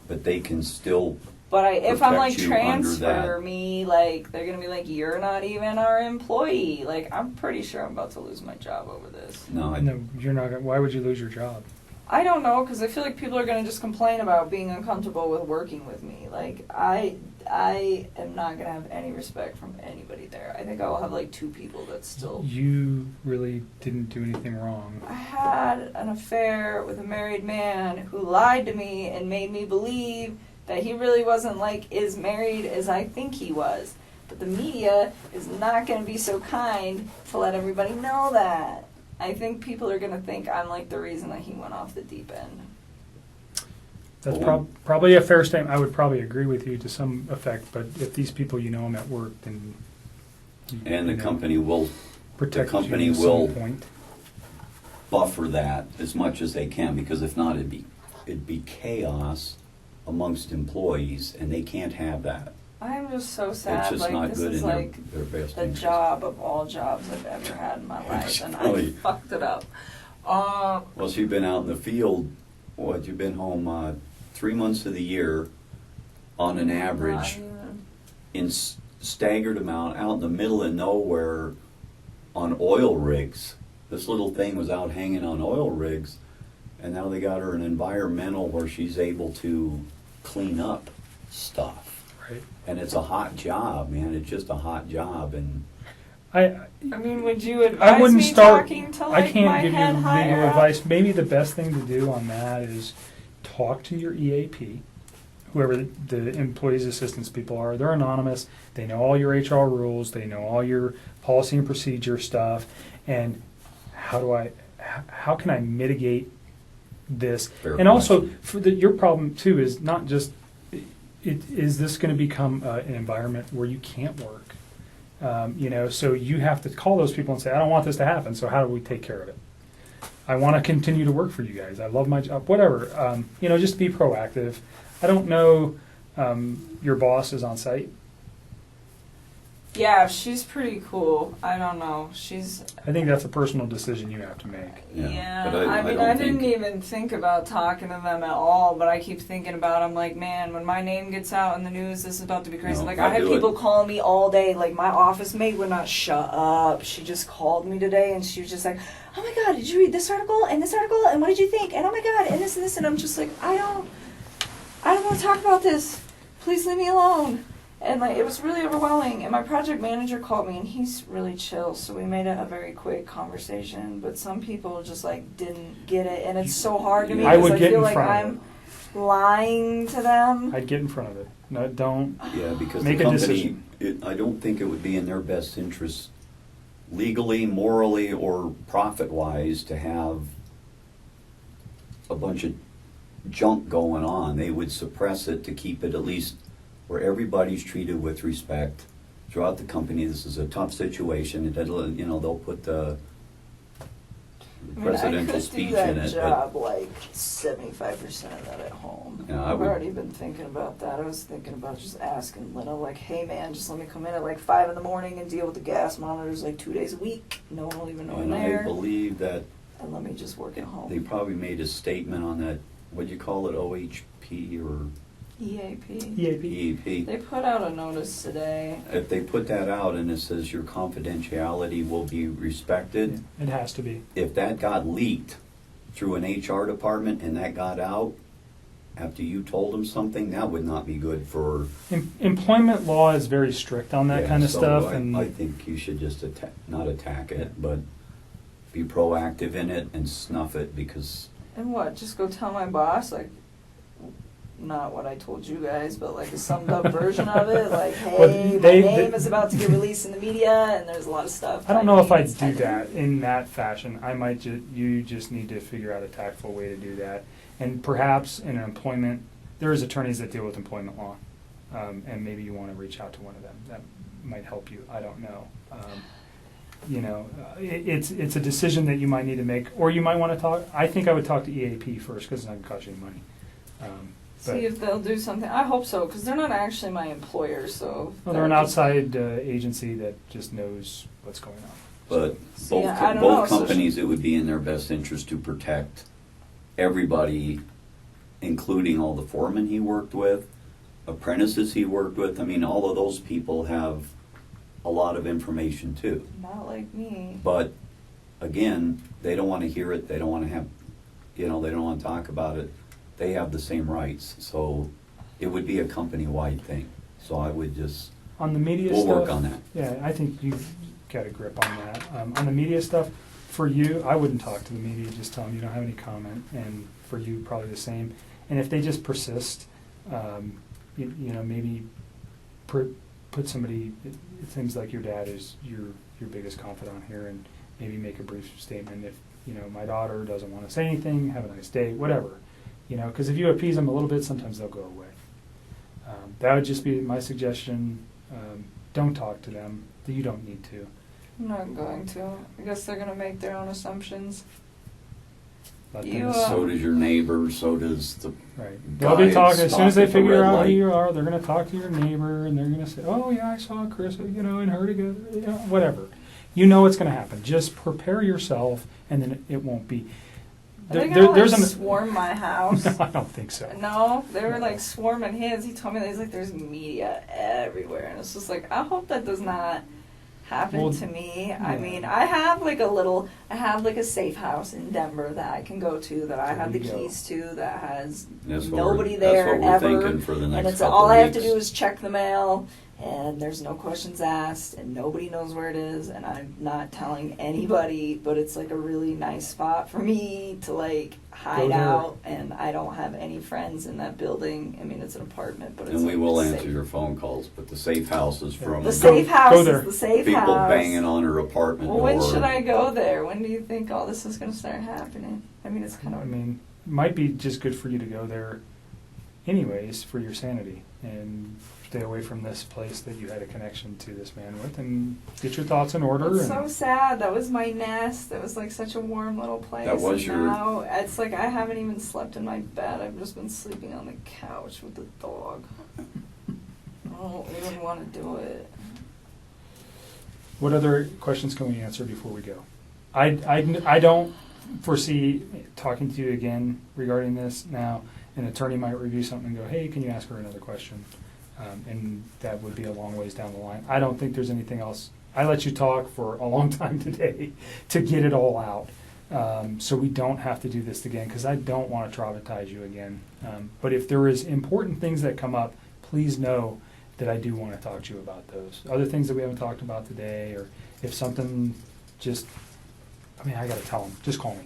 But they can still But if I'm like protect you under transfer that. me, like they're gonna be like, you're not even our employee. Like I'm pretty sure I'm about to lose my job over this. No, you're not. Why would you lose your job? I don't know, because I feel like people are gonna just complain about being uncomfortable with working with me. Like I am not gonna have any respect from anybody there. I think I will have like 2 people that still. You really didn't do anything wrong. I had an affair with a married man who lied to me and made me believe that he really wasn't like as married as I think he was. But the media is not going to be so kind to let everybody know that. I think people are going to think I'm like the reason that he went off the deep end. That's probably a fair statement. I would probably agree with you to some effect. But if these people you know them at work, then And the company will protect the company you at will some point. buffer that as much as they can, because if not, it'd be chaos amongst employees, and they can't have that. I'm just so It's sad. just Like not this good is in like their best the interest. job of all jobs I've ever had in my life, and I Really? fucked it up. Well, so you've been out in the field. You've been home 3 months of the year, on an average, in staggered amount, out in the middle of nowhere, on oil rigs. This little thing was out hanging on oil rigs, and now they got her an environmental where she's able to clean up stuff. Right. And it's a hot job, man. It's just a hot job, and I mean, would you I advise wouldn't me start. talking to I like can't my give you head legal higher up? advice. Maybe the best thing to do on that is talk to your EAP, whoever the employees assistance people are. They're anonymous. They know all your HR rules. They know all your policy and procedure stuff. And how can I mitigate this? Fair and also, question. for your problem too is not just. Is this going to become an environment where you can't work? So you have to call those people and say, I don't want this to happen, so how do we take care of it? I want to continue to work for you guys. I love my job, whatever. Just be proactive. I don't know, your boss is on site. Yeah, she's pretty cool. I don't know. I think that's a personal decision you have to make. Yeah, but I mean, don't I didn't think- even think about talking to them at all, but I keep thinking about it. I'm like, man, when my name gets out in the news, this is about to be crazy. No, Like, I I had do it. people calling me all day. Like, my office mate would not shut up. She just called me today, and she was just like, oh my God, did you read this article? And this article? And what did you think? And oh my God, and this and this. And I'm just like, I don't want to talk about this. Please leave me alone. And like it was really overwhelming. And my project manager called me, and he's really chill, so we made it a very quick conversation. But some people just like didn't get it, and it's so hard to me I because would I get feel in like front of I'm lying to them. I'd get in front of it. No, don't. Yeah, because Make the a company, decision. I don't think it would be in their best interest, legally, morally, or profit-wise, to have a bunch of junk going on. They would suppress it to keep it at least where everybody's treated with respect throughout the company. This is a tough situation. They'll put the presidential I speech could do that in it. job like 75% of that at home. Yeah, I I've would- already been thinking about that. I was thinking about just asking Lena, like, hey man, just let me come in at like 5 in the morning and deal with the gas monitors like 2 days a week. No one will even know I'm And I there. believe that And let me just work at home. they probably made a statement on that, what'd you call it, OHP or EAP. EAP? They put out a notice today. If they put that out and it says your confidentiality will be respected, It has to be. if that got leaked through an HR department and that got out after you told them something, that would not be good for. Employment law is very strict on that Yeah, kind of so stuff, I, and I think you should just not attack it, but be proactive in it and snuff it, because And what? Just go tell my boss, like, not what I told you guys, but like a summed up version of it. Like, hey, Well, my name is about to get released in the media, and there's a lot of stuff. I don't know if I'd do that in that fashion. I might you just need to figure out a tactful way to do that. And perhaps in an employment, there is attorneys that deal with employment law, and maybe you want to reach out to one of them. That might help you. I don't know. It's a decision that you might need to make, or you might want to talk. I think I would talk to EAP first, because it's not going to cost you any money. See if they'll do something. I hope so, because they're not actually my employer, so. Well, they're an outside agency that just knows what's going on. But See, both, I don't both know, so companies, it would be in their best interest to protect everybody, including all the foremen he worked with, apprentices he worked with. I mean, all of those people have a lot of information too. Not like me. But again, they don't want to hear it. They don't want to have, they don't want to talk about it. They have the same rights. So it would be a company-wide thing. So I would just, On the media we'll stuff, work on that. Yeah, I think you've got a grip on that. On the media stuff, for you, I wouldn't talk to the media. Just tell them you don't have any comment, and for you, probably the same. And if they just persist, maybe put somebody. It seems like your dad is your biggest confidant here, and maybe make a brief statement. If my daughter doesn't want to say anything, have a nice day, whatever. Because if you appease them a little bit, sometimes they'll go away. That would just be my suggestion. Don't talk to them. You don't need to. I'm not going to. I guess they're going to make their own assumptions. Let You, them- So does your neighbor, so does the Right. They'll guy be talking as soon as they stopped at the figure red out light. who you are. They're going to talk to your neighbor, and they're going to say, "Oh yeah, I saw Chris, and her together." Whatever. You know what's going to happen. Just prepare yourself, and then it won't be. Are they gonna there's swarm my house? No, I don't think so. No, they were like swarming his. He told me that he's like, there's media everywhere, and it's just like, I hope that does not happen Well, to me. I yeah. mean, I have like a safe house in Denver that I can go to, that I There have the you go. keys to, that has That's what nobody we're- there that's what we're ever, thinking for the next and it's couple all I have to weeks. do is check the mail. And there's no questions asked, and nobody knows where it is, and I'm not telling anybody, but it's like a really nice spot for me to like hide there. out, and I don't have any friends in that building. I mean, it's an apartment, but it's And we like will safe. answer your phone calls, but the safe house is from The safe house is the safe people house. banging on her apartment Well, door. when should I go there? When do you think all this is going to start happening? I mean, it's kind of. I mean, it might be just good for you to go there, anyways, for your sanity, and stay away from this place that you had a connection to this man with, and get your thoughts in order. It's and so sad. That was my nest. That was like such a warm little place. That was and your- now it's like I haven't even slept in my bed. I've just been sleeping on the couch with the dog. I don't even want to do it. What other questions can we answer before we go? I don't foresee talking to you again regarding this. Now, an attorney might review something and go, hey, can you ask her another question? And that would be a long ways down the line. I don't think there's anything else. I let you talk for a long time today to get it all out. So we don't have to do this again, because I don't want to traumatize you again. But if there is important things that come up, please know that I do want to talk to you about those. Other things that we haven't talked about today, or if something I got to tell them. Just call me.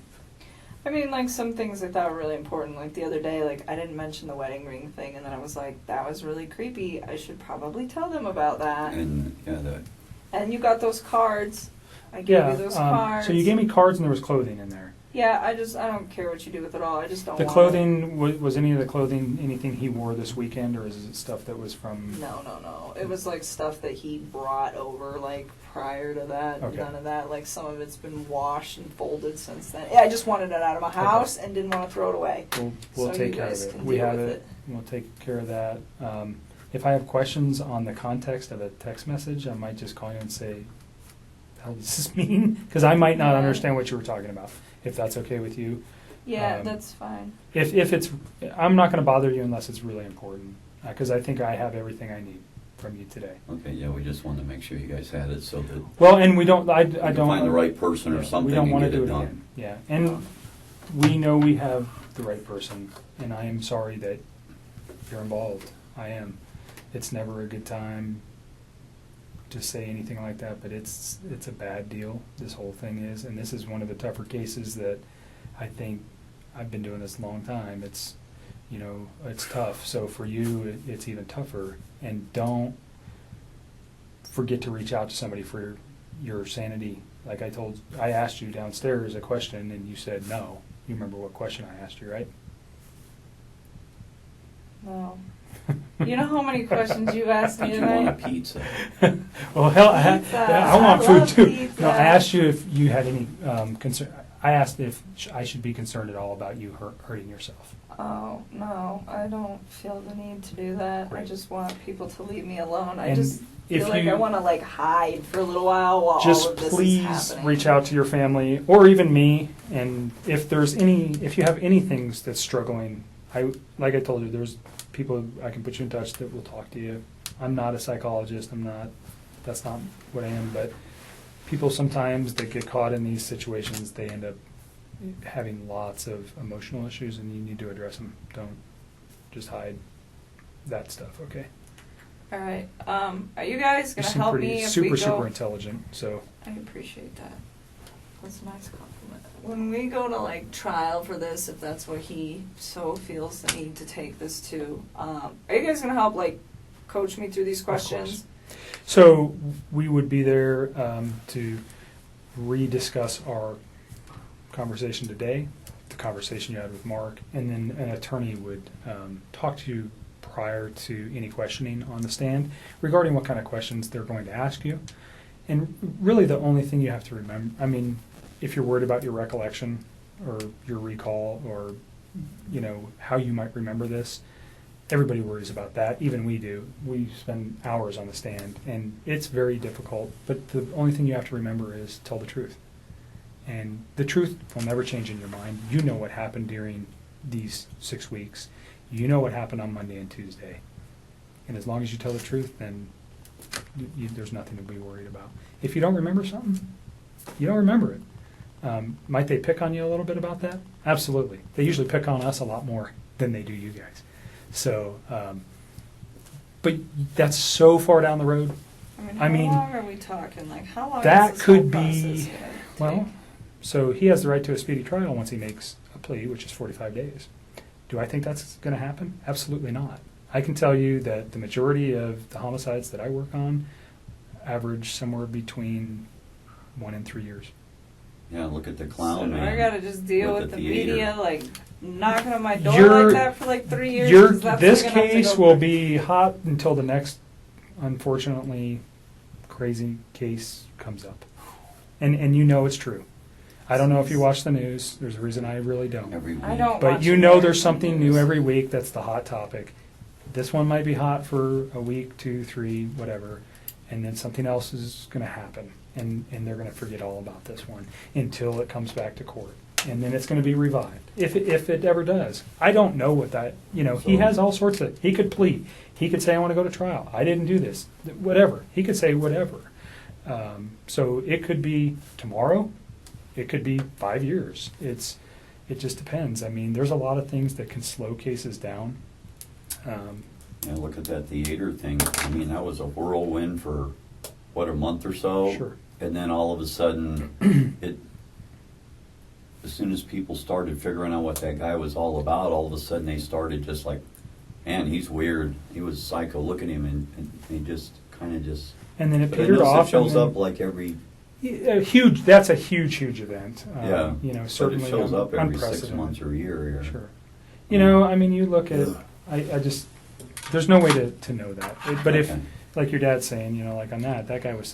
I mean, like some things I thought were really important. Like the other day, like I didn't mention the wedding ring thing, and then I was like, that was really creepy. I should probably tell them about that. And And you got those cards. I gave you those cards. So you gave me cards and there was clothing in there. Yeah, I don't care what you do with it all. I just don't The want clothing, was any of the clothing anything he wore this weekend, or is it stuff that was from... No. It was like stuff that he brought over like prior to that. Okay. None of that. Like some of it's been washed and folded since then. I just wanted it out of my house and didn't want to throw it away. We'll So take you care of guys it. can We deal have with it. We'll take care of that. If I have questions on the context of a text message, I might just call you and say, "How does this mean?" Because I might not understand what you were talking about. If that's okay with you. Yeah, that's fine. If it's, I'm not going to bother you unless it's really important, because I think I have everything I need from you today. Okay, yeah, we just wanted to make sure you guys had it so that. Well, and we don't. I you don't can find the right person or something We don't and want to get do it it done. again. Yeah, and we know we have the right person, and I am sorry that you're involved. I am. It's never a good time to say anything like that, but it's a bad deal. This whole thing is, and this is one of the tougher cases that I think I've been doing this a long time. It's, it's tough. So for you, it's even tougher. And don't forget to reach out to somebody for your sanity. Like I asked you downstairs a question, and you said no. You remember what question I asked you, right? No. You know how many questions you've asked me You tonight? want a pizza? Well, hell, I want food love too. pizza. No, I asked you if you had any concern. I asked if I should be concerned at all about you hurting yourself. Oh, no, I don't feel the need to do that. I Great. just want people to leave me alone. I And just if feel like you- I want to hide for a little while all Just of this is please happening. reach out to your family or even me, and if you have any things that's struggling, like I told you, there's people I can put you in touch that will talk to you. I'm not a psychologist. That's not what I am. But people sometimes that get caught in these situations, they end up having lots of emotional issues, and you need to address them. Don't just hide that stuff. Okay. All right. Are you guys You going to seem help pretty me if we super go? intelligent. So I appreciate that. That's a nice compliment. When we go to like trial for this, if that's what he so feels the need to take this to, are you guys going to help like coach me through these questions? So we would be there to rediscuss our conversation today, the conversation you had with Mark, and then an attorney would talk to you prior to any questioning on the stand regarding what kind of questions they're going to ask you. And really the only thing you have to remember, if you're worried about your recollection or your recall or, how you might remember this, everybody worries about that. Even we do. We spend hours on the stand, and it's very difficult. But the only thing you have to remember is tell the truth. And the truth will never change in your mind. You know what happened during these 6 weeks. You know what happened on Monday and Tuesday. And as long as you tell the truth, then there's nothing to be worried about. If you don't remember something, you don't remember it. Might they pick on you a little bit about that? Absolutely. They usually pick on us a lot more than they do you guys. So, but that's so far down the road. How long are we talking? Like, how long That is this could whole process be, gonna well, take? so he has the right to a speedy trial once he makes a plea, which is 45 days. Do I think that's going to happen? Absolutely not. I can tell you that the majority of the homicides that I work on average somewhere between 1 and 3 years. Yeah, look at the clown So man. I gotta just deal with the theater. media, like knocking on my door like that for like 3 years. 'Cause that's This what I'm gonna have to case go will through. be hot until the next, unfortunately, crazy case comes up. And you know it's true. I don't know if you watch the news. There's a reason I really don't. Every week. I don't But watch you the know news. there's something new every week that's the hot topic. This one might be hot for a week, 2, 3, whatever, and then something else is going to happen, and they're going to forget all about this one until it comes back to court, and then it's going to be revived if it ever does. I don't know what that he has all sorts of. He could plead. He could say I want to go to trial. I didn't do this. Whatever. He could say whatever. So it could be tomorrow. It could be 5 years. It just depends. There's a lot of things that can slow cases down. Yeah, look at that theater thing. That was a whirlwind for, a month or so? Sure. And then all of a sudden, as soon as people started figuring out what that guy was all about, all of a sudden they started just like, man, he's weird. He was psycho. Look at him. And he just kind of just... And then it But I petered notice off. it shows and then- up like every A huge. That's a huge event. Yeah. You know, But certainly it shows up every 6 unprecedented. months or a year. Here. Sure. You know, I mean, you look at. I just. There's no way to know that. But if, Okay. like your dad's saying, you know, like on that guy was